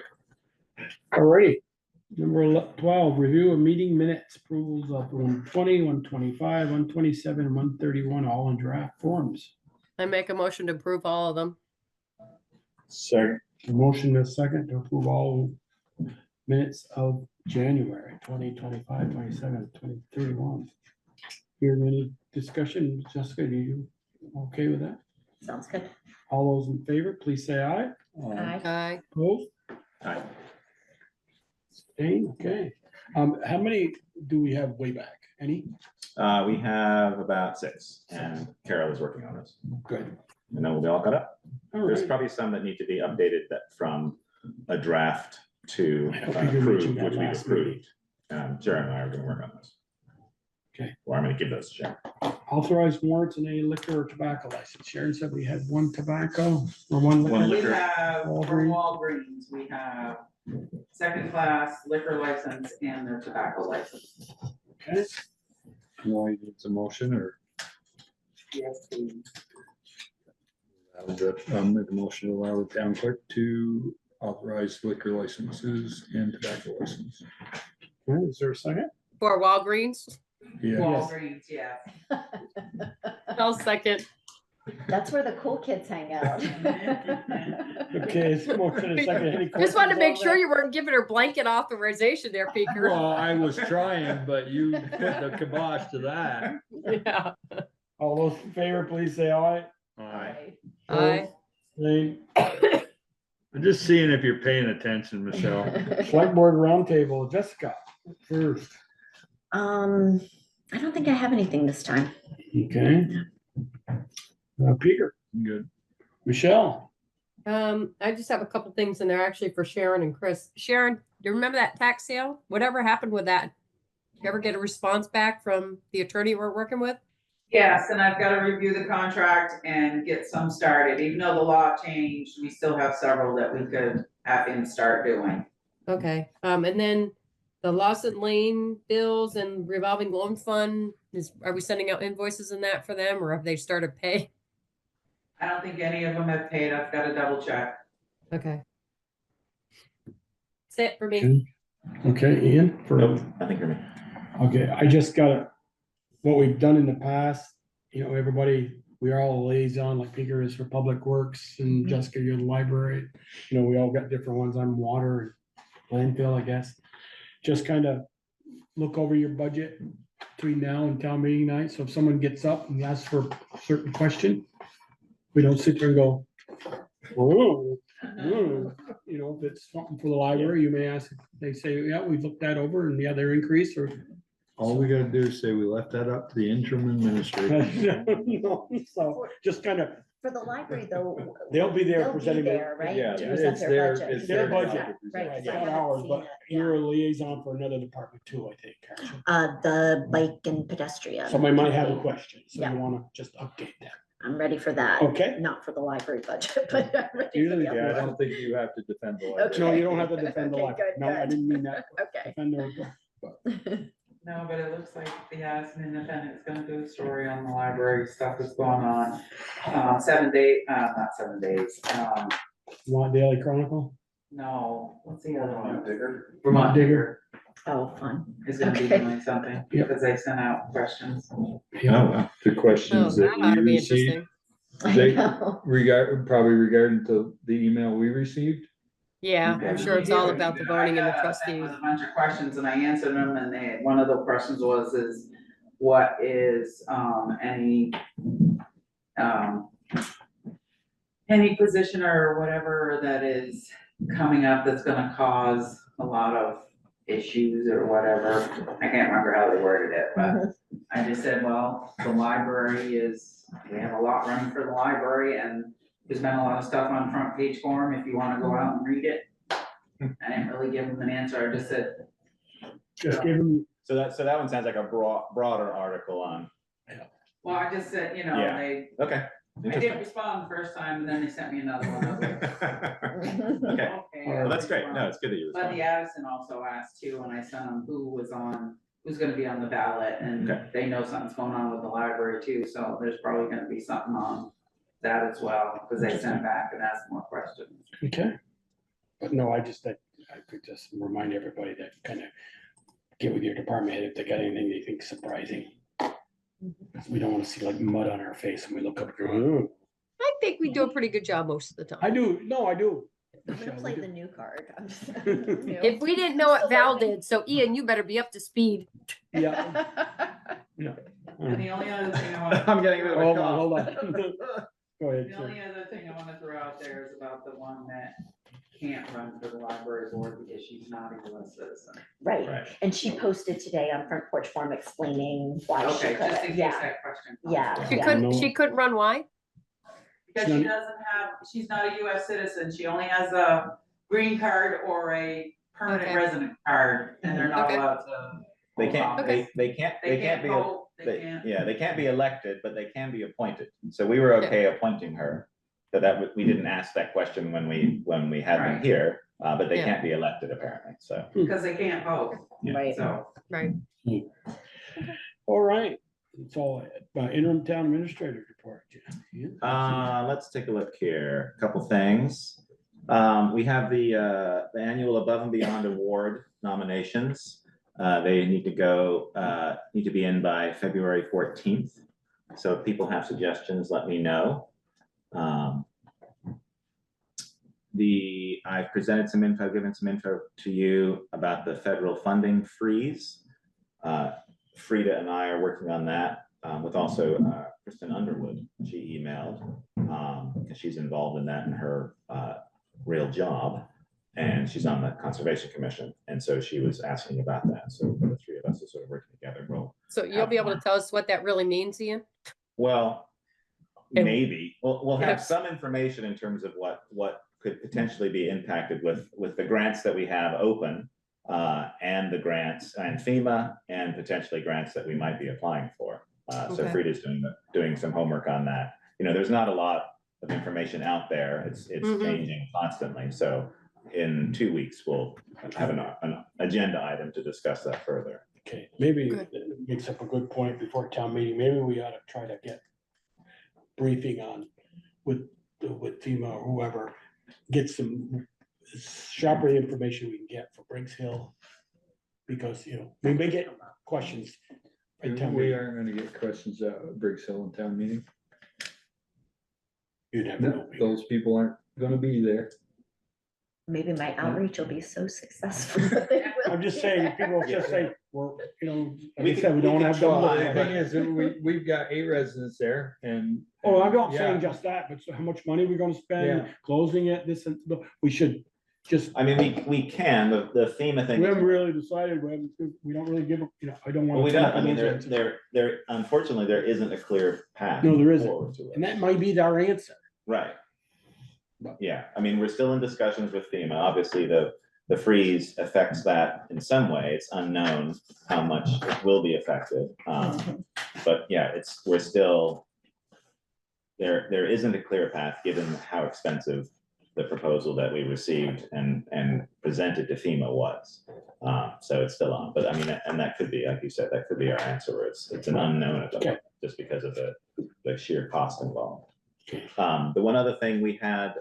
Speaker 10: it.
Speaker 1: All right. Number 12, review of meeting minutes, approvals of 120, 125, 127, and 131, all in draft forms.
Speaker 8: I make a motion to approve all of them.
Speaker 5: Second.
Speaker 1: Motion is second to approve all minutes of January 2025, 27, 2031. Hearing any discussion, Jessica, do you okay with that?
Speaker 7: Sounds good.
Speaker 1: All those in favor, please say aye.
Speaker 7: Aye.
Speaker 8: Aye.
Speaker 1: Opposed?
Speaker 12: Aye.
Speaker 1: Abstained? Okay. How many do we have way back? Any?
Speaker 12: We have about 6, and Carol is working on this.
Speaker 1: Good.
Speaker 12: And then we'll be all caught up.
Speaker 1: All
Speaker 12: There's
Speaker 1: right.
Speaker 12: probably some that need to be updated that from a draft to
Speaker 1: I don't think you
Speaker 12: approved,
Speaker 1: mentioned that
Speaker 12: which we've
Speaker 1: last meeting.
Speaker 12: approved. Sharon and I are gonna work on this.
Speaker 1: Okay.
Speaker 12: Or I'm gonna give those to Sharon.
Speaker 1: Authorized warrants and a liquor or tobacco license. Sharon said we had one tobacco or one
Speaker 12: One
Speaker 1: liquor.
Speaker 10: We
Speaker 12: liquor.
Speaker 10: have, for
Speaker 1: Walgreens.
Speaker 10: Walgreens, we have second class liquor license and their tobacco license.
Speaker 1: Okay.
Speaker 5: Why it's a motion or?
Speaker 10: Yes, please.
Speaker 5: I'll make a motion to allow the town clerk to authorize liquor licenses and tobacco license.
Speaker 1: Okay, is there a second?
Speaker 8: For Walgreens,
Speaker 5: Yeah,
Speaker 10: Walgreens, yeah.
Speaker 8: I'll second.
Speaker 7: That's where the cool kids hang out.
Speaker 1: Okay, it's motion and second. Any
Speaker 8: Just wanted to
Speaker 1: questions
Speaker 8: make
Speaker 1: on
Speaker 8: sure
Speaker 1: that?
Speaker 8: you weren't giving her blanket authorization there, Peter.
Speaker 5: well, I was trying, but you put the kibosh to that.
Speaker 8: Yeah.
Speaker 1: All those in favor, please say aye.
Speaker 5: Aye.
Speaker 8: Aye.
Speaker 1: Abstained?
Speaker 5: I'm just seeing if you're paying attention, Michelle.
Speaker 1: Select board roundtable, Jessica, first.
Speaker 7: I don't think I have anything this time.
Speaker 1: Okay. Peter,
Speaker 5: Good.
Speaker 1: Michelle,
Speaker 8: I just have a couple things and they're actually for Sharon and Chris. Sharon, do you remember that tax sale? Whatever happened with that? Did you ever get a response back from the attorney we're working with?
Speaker 10: Yes, and I've got to review the contract and get some started. Even though the law changed, we still have several that we could have him start doing.
Speaker 8: Okay, and then the Lawson Lane bills and revolving loan fund are we sending out invoices in that for them or have they started pay?
Speaker 10: I don't think any of them have paid. I've got to double check.
Speaker 8: Okay. That's it for me.
Speaker 1: okay, Ian?
Speaker 12: Nope, nothing for me.
Speaker 1: Okay, I just gotta, what we've done in the past, you know, everybody, we are all a liaison, like Peter is for Public Works and Jessica, you're the library. You know, we all got different ones on water and landfill, I guess. Just kind of look over your budget between now and town meeting night. So if someone gets up and asks for a certain question, we don't sit there and go, whoa, whoa. You know, if it's something for the library, you may ask, they say, yeah, we've looked that over and yeah, they're increased or.
Speaker 5: All we gotta do is say we left that up to the interim administrator.
Speaker 1: So just kind of,
Speaker 7: For the library though.
Speaker 1: they'll be there
Speaker 7: they'll be
Speaker 1: presenting.
Speaker 7: there, right?
Speaker 5: Yeah,
Speaker 7: To present
Speaker 5: it's
Speaker 7: their
Speaker 5: their-
Speaker 7: budget.
Speaker 5: it's
Speaker 1: their
Speaker 7: Yeah,
Speaker 1: budget.
Speaker 7: Right, 'cause I
Speaker 1: Yeah,
Speaker 7: haven't
Speaker 1: hours,
Speaker 7: seen
Speaker 1: but
Speaker 7: it, yeah.
Speaker 1: you're a liaison for another department too, I think. aren't you?
Speaker 7: The bike and pedestrian.
Speaker 1: Somebody might have a question, so
Speaker 7: Yeah.
Speaker 1: you wanna just update that.
Speaker 7: I'm ready for that.
Speaker 1: Okay.
Speaker 7: Not for the library budget, but I'm ready for
Speaker 1: Usually,
Speaker 7: the
Speaker 5: Yeah, I
Speaker 7: other
Speaker 5: don't think you have to defend the
Speaker 7: Okay.
Speaker 5: library.
Speaker 1: No, you don't have to defend the
Speaker 7: Okay,
Speaker 1: library.
Speaker 7: good,
Speaker 1: No, I
Speaker 7: good.
Speaker 1: didn't mean that.
Speaker 7: one. Okay.
Speaker 1: Defend the-
Speaker 10: No, but it looks like the Aspen Independent's gonna do a story on the library stuff that's going on. 7 days, not 7 days,
Speaker 1: Want Daily Chronicle?
Speaker 10: no, what's the other one?
Speaker 9: Digger.
Speaker 10: Vermont Digger
Speaker 7: Oh, fun.
Speaker 10: is gonna be
Speaker 7: Okay.
Speaker 10: doing something,
Speaker 1: Yep.
Speaker 10: because they sent out questions.
Speaker 12: Oh, wow.
Speaker 5: The
Speaker 8: Oh,
Speaker 5: questions that
Speaker 8: that ought to
Speaker 5: we
Speaker 8: be
Speaker 5: received.
Speaker 8: interesting.
Speaker 7: I
Speaker 5: They-
Speaker 7: know.
Speaker 5: Probably regarding to the email we received.
Speaker 8: Yeah,
Speaker 5: Okay.
Speaker 8: I'm sure it's all about the voting and the
Speaker 10: I got
Speaker 8: trustees.
Speaker 10: sent with a bunch of questions and I answered them, and one of the questions is what is, any position or whatever that is coming up that's gonna cause a lot of issues or whatever. I can't remember how they worded it, but I just said, well, the library we have a lot running for the library, and there's been a lot of stuff on front page form if you wanna go out and read it. I didn't really give them an answer, I just said,
Speaker 1: Just give them,
Speaker 2: So that one sounds like a broader article on,
Speaker 10: well, I just said,
Speaker 2: Yeah. okay.
Speaker 10: I didn't respond the first time, and then they sent me another one. I was like,
Speaker 2: Okay,
Speaker 10: okay.
Speaker 2: well, that's great. No, it's good that you
Speaker 10: But
Speaker 2: responded.
Speaker 10: the Addison also asked too, and I sent them who's gonna be on the ballot, and
Speaker 2: Okay.
Speaker 10: they know something's going on with the library too, so there's probably gonna be something on that as well, because they sent back and asked more questions.
Speaker 1: okay. But no, I could just remind everybody that kind of get with your department head if they got anything they think surprising. 'Cause we don't want to see like mud on our face when we look up and go, "Ooh."
Speaker 8: I think we do a pretty good job most of the time.
Speaker 1: I do, no, I do.
Speaker 7: I'm gonna
Speaker 1: Michelle,
Speaker 7: play
Speaker 1: we
Speaker 7: the
Speaker 1: do.
Speaker 7: new card. I'm just.
Speaker 8: If we didn't know it, Val did. So Ian, you better be up to speed.
Speaker 1: Yeah. Yeah.
Speaker 10: And the only other thing I wanna.
Speaker 2: I'm getting rid of a
Speaker 1: Hold on,
Speaker 2: cough.
Speaker 1: hold on. Go ahead.
Speaker 10: The
Speaker 1: sir.
Speaker 10: only other thing I wanna throw out there is about the one that can't run for the library board because she's not a US citizen.
Speaker 7: Right,
Speaker 2: Right.
Speaker 7: and she posted today on Front Porch Forum explaining why she
Speaker 10: Okay, just in
Speaker 7: couldn't,
Speaker 10: case
Speaker 7: yeah,
Speaker 10: that question comes
Speaker 7: yeah,
Speaker 10: up.
Speaker 8: She
Speaker 7: yeah.
Speaker 8: couldn't,
Speaker 1: No.
Speaker 8: she couldn't run. Why?
Speaker 10: Because she doesn't have, she's not a US citizen, she only has a green card or a permanent
Speaker 8: Okay.
Speaker 10: resident card, and they're not
Speaker 8: Okay.
Speaker 10: allowed to.
Speaker 2: They can't,
Speaker 8: Okay.
Speaker 2: they can't be,
Speaker 10: vote, they
Speaker 2: they,
Speaker 10: can't.
Speaker 2: yeah, they can't be elected, but they can be appointed. So we were okay appointing her. So we didn't ask that question when we had them
Speaker 10: Right.
Speaker 2: here, but they
Speaker 8: Yeah.
Speaker 2: can't be elected apparently, so.
Speaker 10: Because they can't vote,
Speaker 7: Right.
Speaker 10: so.
Speaker 8: Right.
Speaker 1: All right, it's all interim town administrator report. Yeah.
Speaker 2: Let's take a look here, a couple things. We have the annual Above and Beyond Award nominations. They need to be in by February 14th. So if people have suggestions, let me know. I've presented some info, given some info to you about the federal funding freeze. Frida and I are working on that with also Kristen Underwood. She emailed because she's involved in that in her real job, and she's on the Conservation Commission, and so she was asking about that. So the three of us are sort of working together.
Speaker 8: So you'll be able to tell us what that really means, Ian?
Speaker 2: Well,
Speaker 8: And-
Speaker 2: maybe we'll have
Speaker 8: Yes.
Speaker 2: some information in terms of what could potentially be impacted with the grants that we have open, and the grants and FEMA, and potentially grants that we might be applying for. So
Speaker 8: Okay.
Speaker 2: Frida's doing some homework on that. You know, there's not a lot of information out there. It's
Speaker 8: Mhm.
Speaker 2: changing constantly. So in 2 weeks, we'll have an agenda item to discuss that further.
Speaker 1: Okay, maybe
Speaker 8: Good.
Speaker 1: it makes up a good point before town meeting. Maybe we ought to try to get briefing on with FEMA or whoever, get some sharper information we can get for Briggs Hill. Because, we may get questions. at town
Speaker 5: We
Speaker 1: meeting.
Speaker 5: aren't gonna get questions at Briggs Hill and town meeting.
Speaker 1: You'd have no.
Speaker 5: Those people aren't gonna be there.
Speaker 7: Maybe my outreach will be so successful. that they will
Speaker 1: I'm just
Speaker 7: be
Speaker 1: saying,
Speaker 7: there.
Speaker 1: people just say, well, like
Speaker 2: We
Speaker 1: I
Speaker 2: can-
Speaker 1: said, we
Speaker 2: we
Speaker 1: don't
Speaker 2: can
Speaker 1: have.
Speaker 2: try,
Speaker 1: double
Speaker 5: The
Speaker 1: the-
Speaker 5: thing is, that we've got 8 residents there and.
Speaker 1: Oh, I'm not
Speaker 5: Yeah.
Speaker 1: saying just that, but so how much money we're gonna spend,
Speaker 5: Yeah.
Speaker 1: closing it, this and, we should just,
Speaker 2: I mean, we can, the FEMA thing.
Speaker 1: we haven't really decided, we don't really give, I don't wanna.
Speaker 2: Well, we
Speaker 1: come
Speaker 2: don't,
Speaker 1: up
Speaker 2: I
Speaker 1: with
Speaker 2: mean,
Speaker 1: those answers.
Speaker 2: there, unfortunately, there isn't a clear path.
Speaker 1: No, there isn't.
Speaker 2: forward to it.
Speaker 1: And that might be our answer.
Speaker 2: Right.
Speaker 1: But-
Speaker 2: Yeah, I mean, we're still in discussions with FEMA. Obviously, the freeze affects that in some way. It's unknown how much it will be affected. But yeah, we're still, there isn't a clear path, given how expensive the proposal that we received and presented to FEMA was. So it's still on, but I mean, and that could be, like you said, that could be our answer, where it's an unknown at the moment, just because of the sheer cost involved. The one other thing we had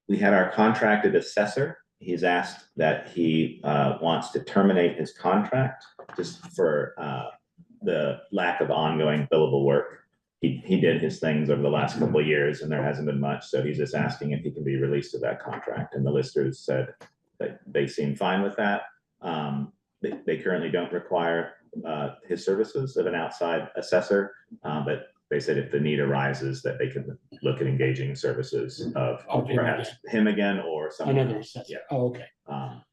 Speaker 2: our contracted assessor. He's asked that he wants to terminate his contract just for the lack of ongoing billable work.
Speaker 12: he did his things over the last couple of years and there hasn't been much, so he's just asking if he can be released to that contract, and the listers said that they seem fine with that. They currently don't require his services of an outside assessor, but they said if the need arises, that they can look at engaging services of
Speaker 1: Of him
Speaker 12: perhaps him again or someone
Speaker 1: Another
Speaker 12: else.
Speaker 1: assessor.
Speaker 12: Yeah.
Speaker 1: Oh, okay.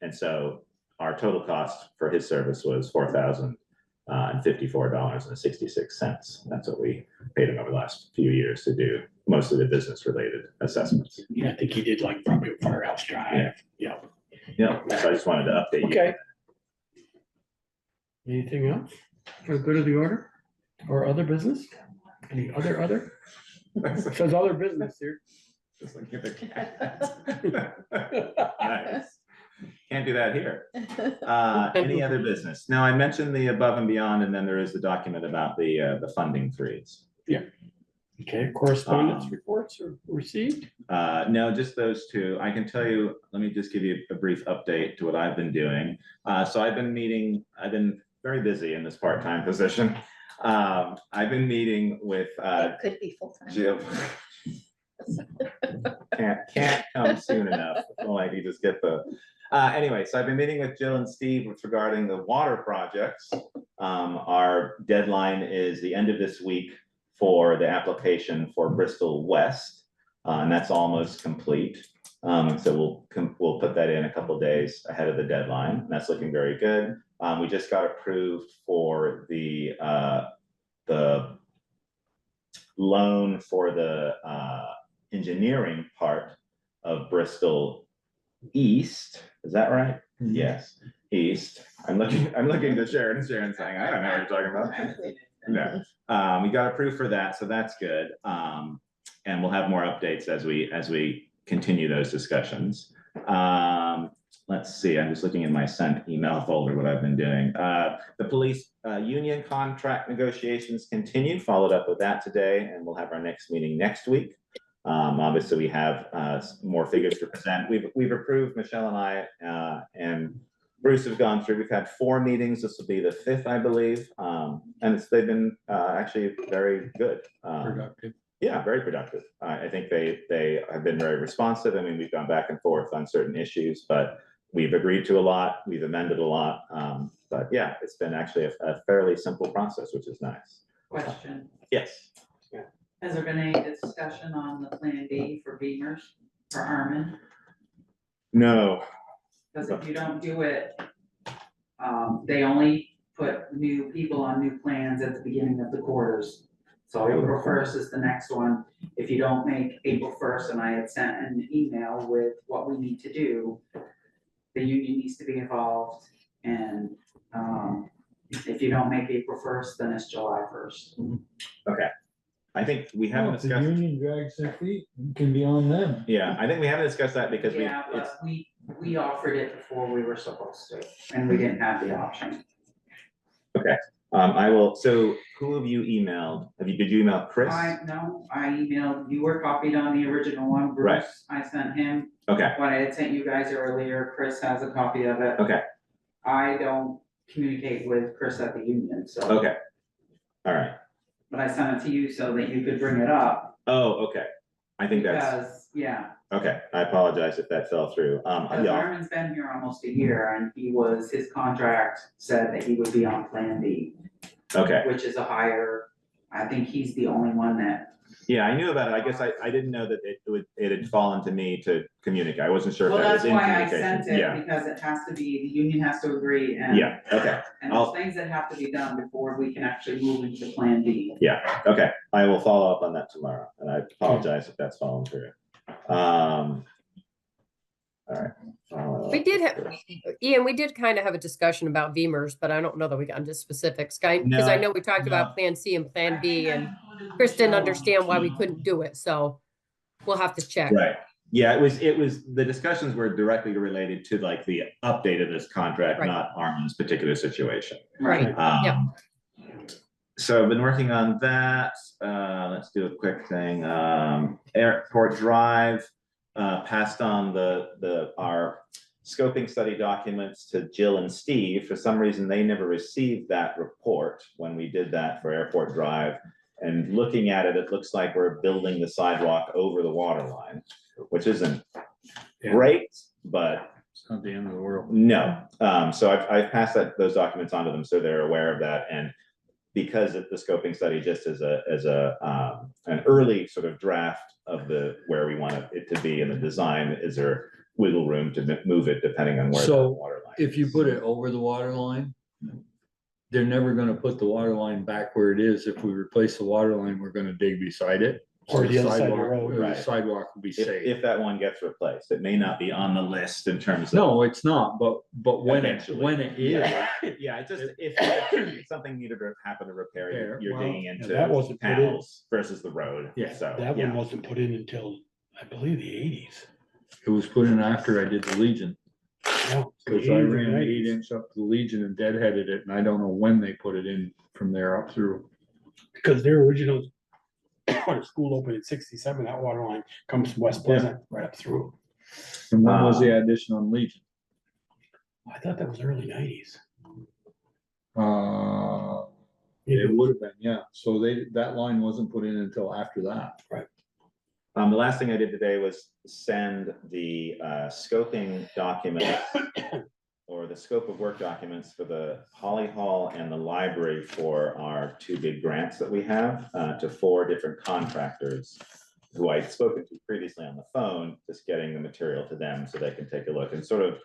Speaker 12: And so our total cost for his service was $4,054.66. That's what we paid him over the last few years to do most of the business related assessments.
Speaker 1: Yeah, I think he did like probably Firehouse Drive. Yeah.
Speaker 12: Yeah, so I just wanted to update you.
Speaker 1: Okay. Anything else for the good of the order or other business? Any other? It says other business here.
Speaker 12: Just looking at the cat. Nice. Can't do that here. Any other business? Now, I mentioned the above and beyond, and then there is the document about the funding freeze.
Speaker 1: Okay, correspondence reports are received?
Speaker 12: No, just those two. I can tell you, let me just give you a brief update to what I've been doing. So I've been very busy in this part-time position. I've been meeting with
Speaker 7: It could be full-time.
Speaker 12: Jill. Can't come soon enough. Like you just get the, anyway, so I've been meeting with Jill and Steve regarding the water projects. Our deadline is the end of this week for the application for Bristol West, and that's almost complete. So we'll put that in a couple days ahead of the deadline. And that's looking very good. We just got approved for the loan for the engineering part of Bristol East. Is that right?
Speaker 3: Mm-hmm.
Speaker 12: Yes, East. I'm looking to Sharon, and Sharon's saying, I don't know what you're talking about. No, we got approved for that, so that's good. And we'll have more updates as we continue those discussions. Let's see, I'm just looking in my sent email folder, what I've been doing. The police union contract negotiations continue, followed up with that today, and we'll have our next meeting next week. Obviously, we have more figures to present. We've approved, Michelle and I, and Bruce have gone through. We've had 4 meetings. This will be the 5th, I believe. And they've been actually very good.
Speaker 1: Productive.
Speaker 12: Yeah, very productive. I think they have been very responsive. I mean, we've gone back and forth on certain issues, but we've agreed to a lot. We've amended a lot. But yeah, it's been actually a fairly simple process, which is nice.
Speaker 10: Question,
Speaker 12: Yes.
Speaker 10: has there been any discussion on the plan B for Beamers, for Armin?
Speaker 12: No.
Speaker 10: Because if you don't do it, they only put new people on new plans at the beginning of the quarters. So April 1st is the next one. If you don't make April 1st, and I had sent an email with what we need to do, the union needs to be involved, and if you don't make April 1st, then it's July 1st.
Speaker 12: Okay. I think we haven't
Speaker 3: If the
Speaker 12: discussed.
Speaker 3: union drags their feet, it can be on them.
Speaker 12: Yeah, I think we haven't discussed that because
Speaker 10: Yeah, but we offered it before we were supposed to, and we didn't have the option.
Speaker 12: I will, so who have you emailed? Did you email Chris?
Speaker 10: I emailed, you were copied on the original one,
Speaker 12: Right.
Speaker 10: Bruce, I sent him.
Speaker 12: Okay,
Speaker 10: What I had sent you guys earlier, Chris has a copy of it.
Speaker 12: okay,
Speaker 10: I don't communicate with Chris at the union, so.
Speaker 12: okay. All right.
Speaker 10: But I sent it to you so that you could bring it up,
Speaker 12: Oh, okay. I think that's,
Speaker 10: because, yeah,
Speaker 12: okay. I apologize if that fell through.
Speaker 10: because
Speaker 12: Yeah,
Speaker 10: Armin's been here almost a year, and his contract said that he would be on Plan B,
Speaker 12: okay.
Speaker 10: which is a higher, I think he's the only one that.
Speaker 12: Yeah, I knew about it. I guess I didn't know that it had fallen to me to communicate. I wasn't sure if
Speaker 10: Well,
Speaker 12: that was
Speaker 10: that's
Speaker 12: in
Speaker 10: why I
Speaker 12: communication.
Speaker 10: sent it,
Speaker 12: Yeah,
Speaker 10: because it has to be, the union has to agree, and.
Speaker 12: yeah, okay,
Speaker 10: And
Speaker 12: I'll-
Speaker 10: there's things that have to be done before we can actually move into Plan B.
Speaker 12: yeah, okay. I will follow up on that tomorrow, and I apologize if that's fallen through. All right.
Speaker 8: We did have, Ian, we did kind of have a discussion about Beamers, but I don't know that we got into specifics, because I know we talked about Plan C and Plan B, and Chris didn't understand why we couldn't do it, so we'll have to check.
Speaker 12: Right. Yeah, it was, the discussions were directly related to like the update of this contract,
Speaker 8: Right.
Speaker 12: not Armin's particular situation.
Speaker 8: Right. Yep.
Speaker 12: So I've been working on that. Let's do a quick thing. Airport Drive, passed on our scoping study documents to Jill and Steve. For some reason, they never received that report when we did that for Airport Drive. And looking at it, it looks like we're building the sidewalk over the water line, which isn't great, but
Speaker 5: It's not the end of the world.
Speaker 12: no. So I've passed those documents on to them, so they're aware of that. And because of the scoping study, just as an early sort of draft of where we want it to be in the design, is there wiggle room to move it depending on where the
Speaker 5: So,
Speaker 12: water line
Speaker 5: If you
Speaker 12: is.
Speaker 5: put it over the water line, they're never gonna put the water line back where it is. If we replace the water line, we're gonna dig beside it.
Speaker 1: Or
Speaker 5: So
Speaker 1: the other side of the
Speaker 5: sidewalk-
Speaker 1: road.
Speaker 5: the
Speaker 12: Right.
Speaker 5: Sidewalk will be safe.
Speaker 12: If that one gets replaced, it may not be on the list in terms of.
Speaker 5: No, it's not, but when
Speaker 12: Eventually.
Speaker 5: it is,
Speaker 12: Yeah, it just, if something needed to happen to repair,
Speaker 5: Repair,
Speaker 12: you're
Speaker 5: well,
Speaker 12: digging
Speaker 1: that
Speaker 12: into
Speaker 1: wasn't put in.
Speaker 12: panels versus the road.
Speaker 5: Yeah,
Speaker 12: So,
Speaker 1: That
Speaker 12: yeah.
Speaker 1: one wasn't put in until, I believe, the eighties.
Speaker 5: it was put in after I did the Legion. Cause I ran an 8-inch up to the Legion and deadheaded it, and I don't know when they put it in from there up through.
Speaker 1: Because their original, when school opened in 67, that water line comes from West Pleasant right up through.
Speaker 5: And when was the addition on Legion?
Speaker 1: I thought that was early nineties.
Speaker 5: It would have been, yeah. So that line wasn't put in until after that.
Speaker 12: The last thing I did today was send the scoping documents or the scope of work documents for the Holly Hall and the library for our two big grants that we have to 4 different contractors who I'd spoken to previously on the phone, just getting the material to them so they can take a look and sort of,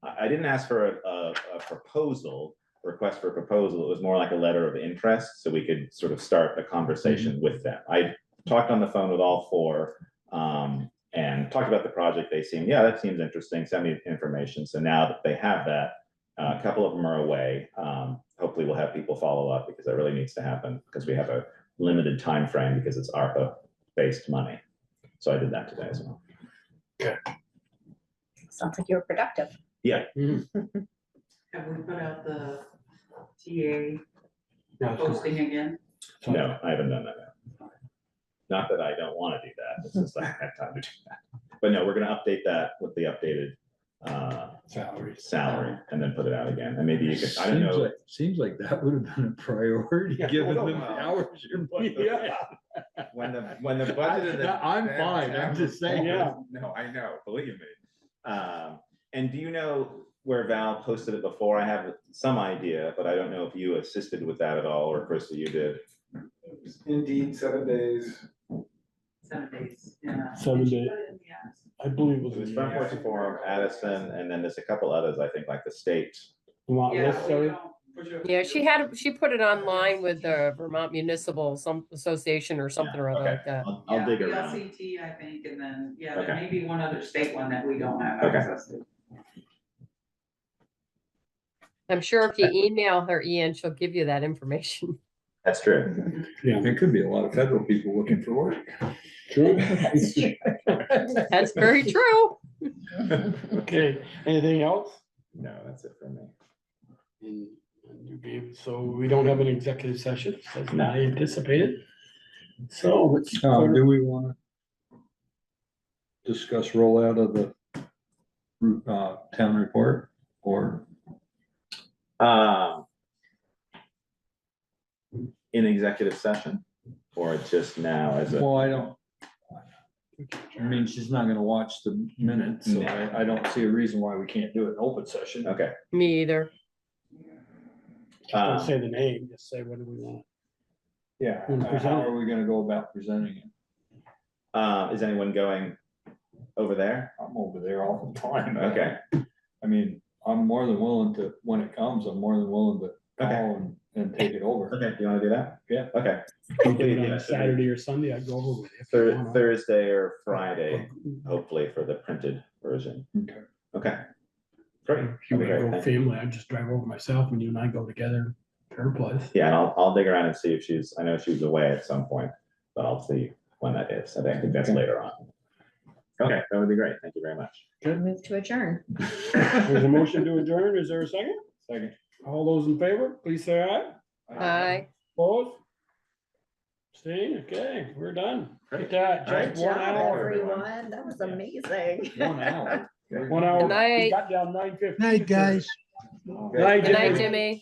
Speaker 12: I didn't ask for a proposal, request for a proposal. It was more like a letter of interest, so we could sort of start a conversation with them. I talked on the phone with all 4 and talked about the project. They seemed, yeah, that seems interesting, send me information. So now that they have that, a couple of them are away. Hopefully we'll have people follow up because that really needs to happen because we have a limited time frame because it's ARPA-based money. So I did that today as well.
Speaker 7: Sounds like you were productive.
Speaker 12: Yeah.
Speaker 10: Have we put out the TA posting again?
Speaker 12: No, I haven't done that yet. Not that I don't want to do that, it's just I haven't had time to do that. But no, we're gonna update that with the updated salary and then put it out again. And maybe you could, I don't know.
Speaker 5: Seems like that would have been a priority,
Speaker 1: Yeah,
Speaker 5: given
Speaker 1: well,
Speaker 5: them the hours you're putting in.
Speaker 12: When the budget.
Speaker 5: I'm fine, I'm just saying.
Speaker 1: Yeah.
Speaker 12: No, I know, believe me. And do you know where Val posted it before? I have some idea, but I don't know if you assisted with that at all, or Krista, you did.
Speaker 9: Indeed, 7 days.
Speaker 10: 7 days, yeah.
Speaker 1: 7 days.
Speaker 10: Yeah.
Speaker 1: I believe it
Speaker 12: It was
Speaker 1: was.
Speaker 12: Front Porch Forum, Addison, and then there's a couple others, I think, like the state.
Speaker 1: Want
Speaker 10: Yeah,
Speaker 1: list,
Speaker 10: we
Speaker 1: Sarah?
Speaker 10: don't-
Speaker 8: Yeah, she put it online with the Vermont Municipal Association or something or other
Speaker 12: Okay.
Speaker 8: like that.
Speaker 12: I'll dig
Speaker 10: Yeah,
Speaker 12: around.
Speaker 10: VLCT, I think, and then, yeah,
Speaker 12: Okay.
Speaker 10: there may be one other state one that we don't have
Speaker 12: Okay.
Speaker 10: access to.
Speaker 8: I'm sure if you email her, Ian, she'll give you that information.
Speaker 12: That's true.
Speaker 1: Yeah.
Speaker 5: There could be a lot of federal people looking for work.
Speaker 1: True.
Speaker 8: That's very true.
Speaker 1: Okay, anything else?
Speaker 12: No, that's it for me.
Speaker 1: So we don't have an executive session, as
Speaker 12: No.
Speaker 1: I anticipated. So let's.
Speaker 5: Do we wanna discuss rollout of the town report or?
Speaker 12: In executive session, or just now as a.
Speaker 5: Well, I mean, she's not gonna watch the minutes, so I don't see a reason why we can't do it in open session.
Speaker 12: Okay.
Speaker 8: Me either.
Speaker 1: Don't say the name, just say what do we want.
Speaker 5: Yeah,
Speaker 1: And present
Speaker 5: how
Speaker 1: it.
Speaker 5: are we gonna go about presenting it?
Speaker 12: Is anyone going over there?
Speaker 5: I'm over there all the time.
Speaker 12: Okay.
Speaker 5: I mean, I'm more than willing to, when it comes, I'm more than willing to
Speaker 12: Okay.
Speaker 5: call and take it over.
Speaker 12: Okay, do you wanna do that?
Speaker 5: Yeah.
Speaker 12: Okay.
Speaker 1: You do it
Speaker 12: Yeah,
Speaker 1: on Saturday or Sunday, I'd go over with you. if you wanna.
Speaker 12: Thursday or Friday, hopefully for the printed version.
Speaker 5: Okay.
Speaker 12: Okay. Great.
Speaker 1: If you
Speaker 12: That'd be
Speaker 1: wanna
Speaker 12: great,
Speaker 1: go
Speaker 12: thank you.
Speaker 1: family, I'd just drive over myself and you and I go together to her place.
Speaker 12: Yeah, and I'll dig around and see if I know she was away at some point, but I'll see when that is. I think that's later on. Okay, that would be great. Thank you very much.
Speaker 7: Move to adjourn.
Speaker 1: There's a motion to adjourn, is there a second?
Speaker 5: Second.
Speaker 1: All those in favor, please say aye.
Speaker 8: Aye.
Speaker 1: Opposed? Staying, okay, we're done. Look at that,
Speaker 7: Good
Speaker 1: just 1
Speaker 7: job,
Speaker 1: hour.
Speaker 7: everyone. That was amazing.
Speaker 5: 1 hour.
Speaker 1: 1 hour,
Speaker 8: Good night.
Speaker 1: we got down 9:15.
Speaker 14: Night, guys.
Speaker 1: Night,
Speaker 8: Good night,
Speaker 1: Jimmy.
Speaker 8: Jimmy.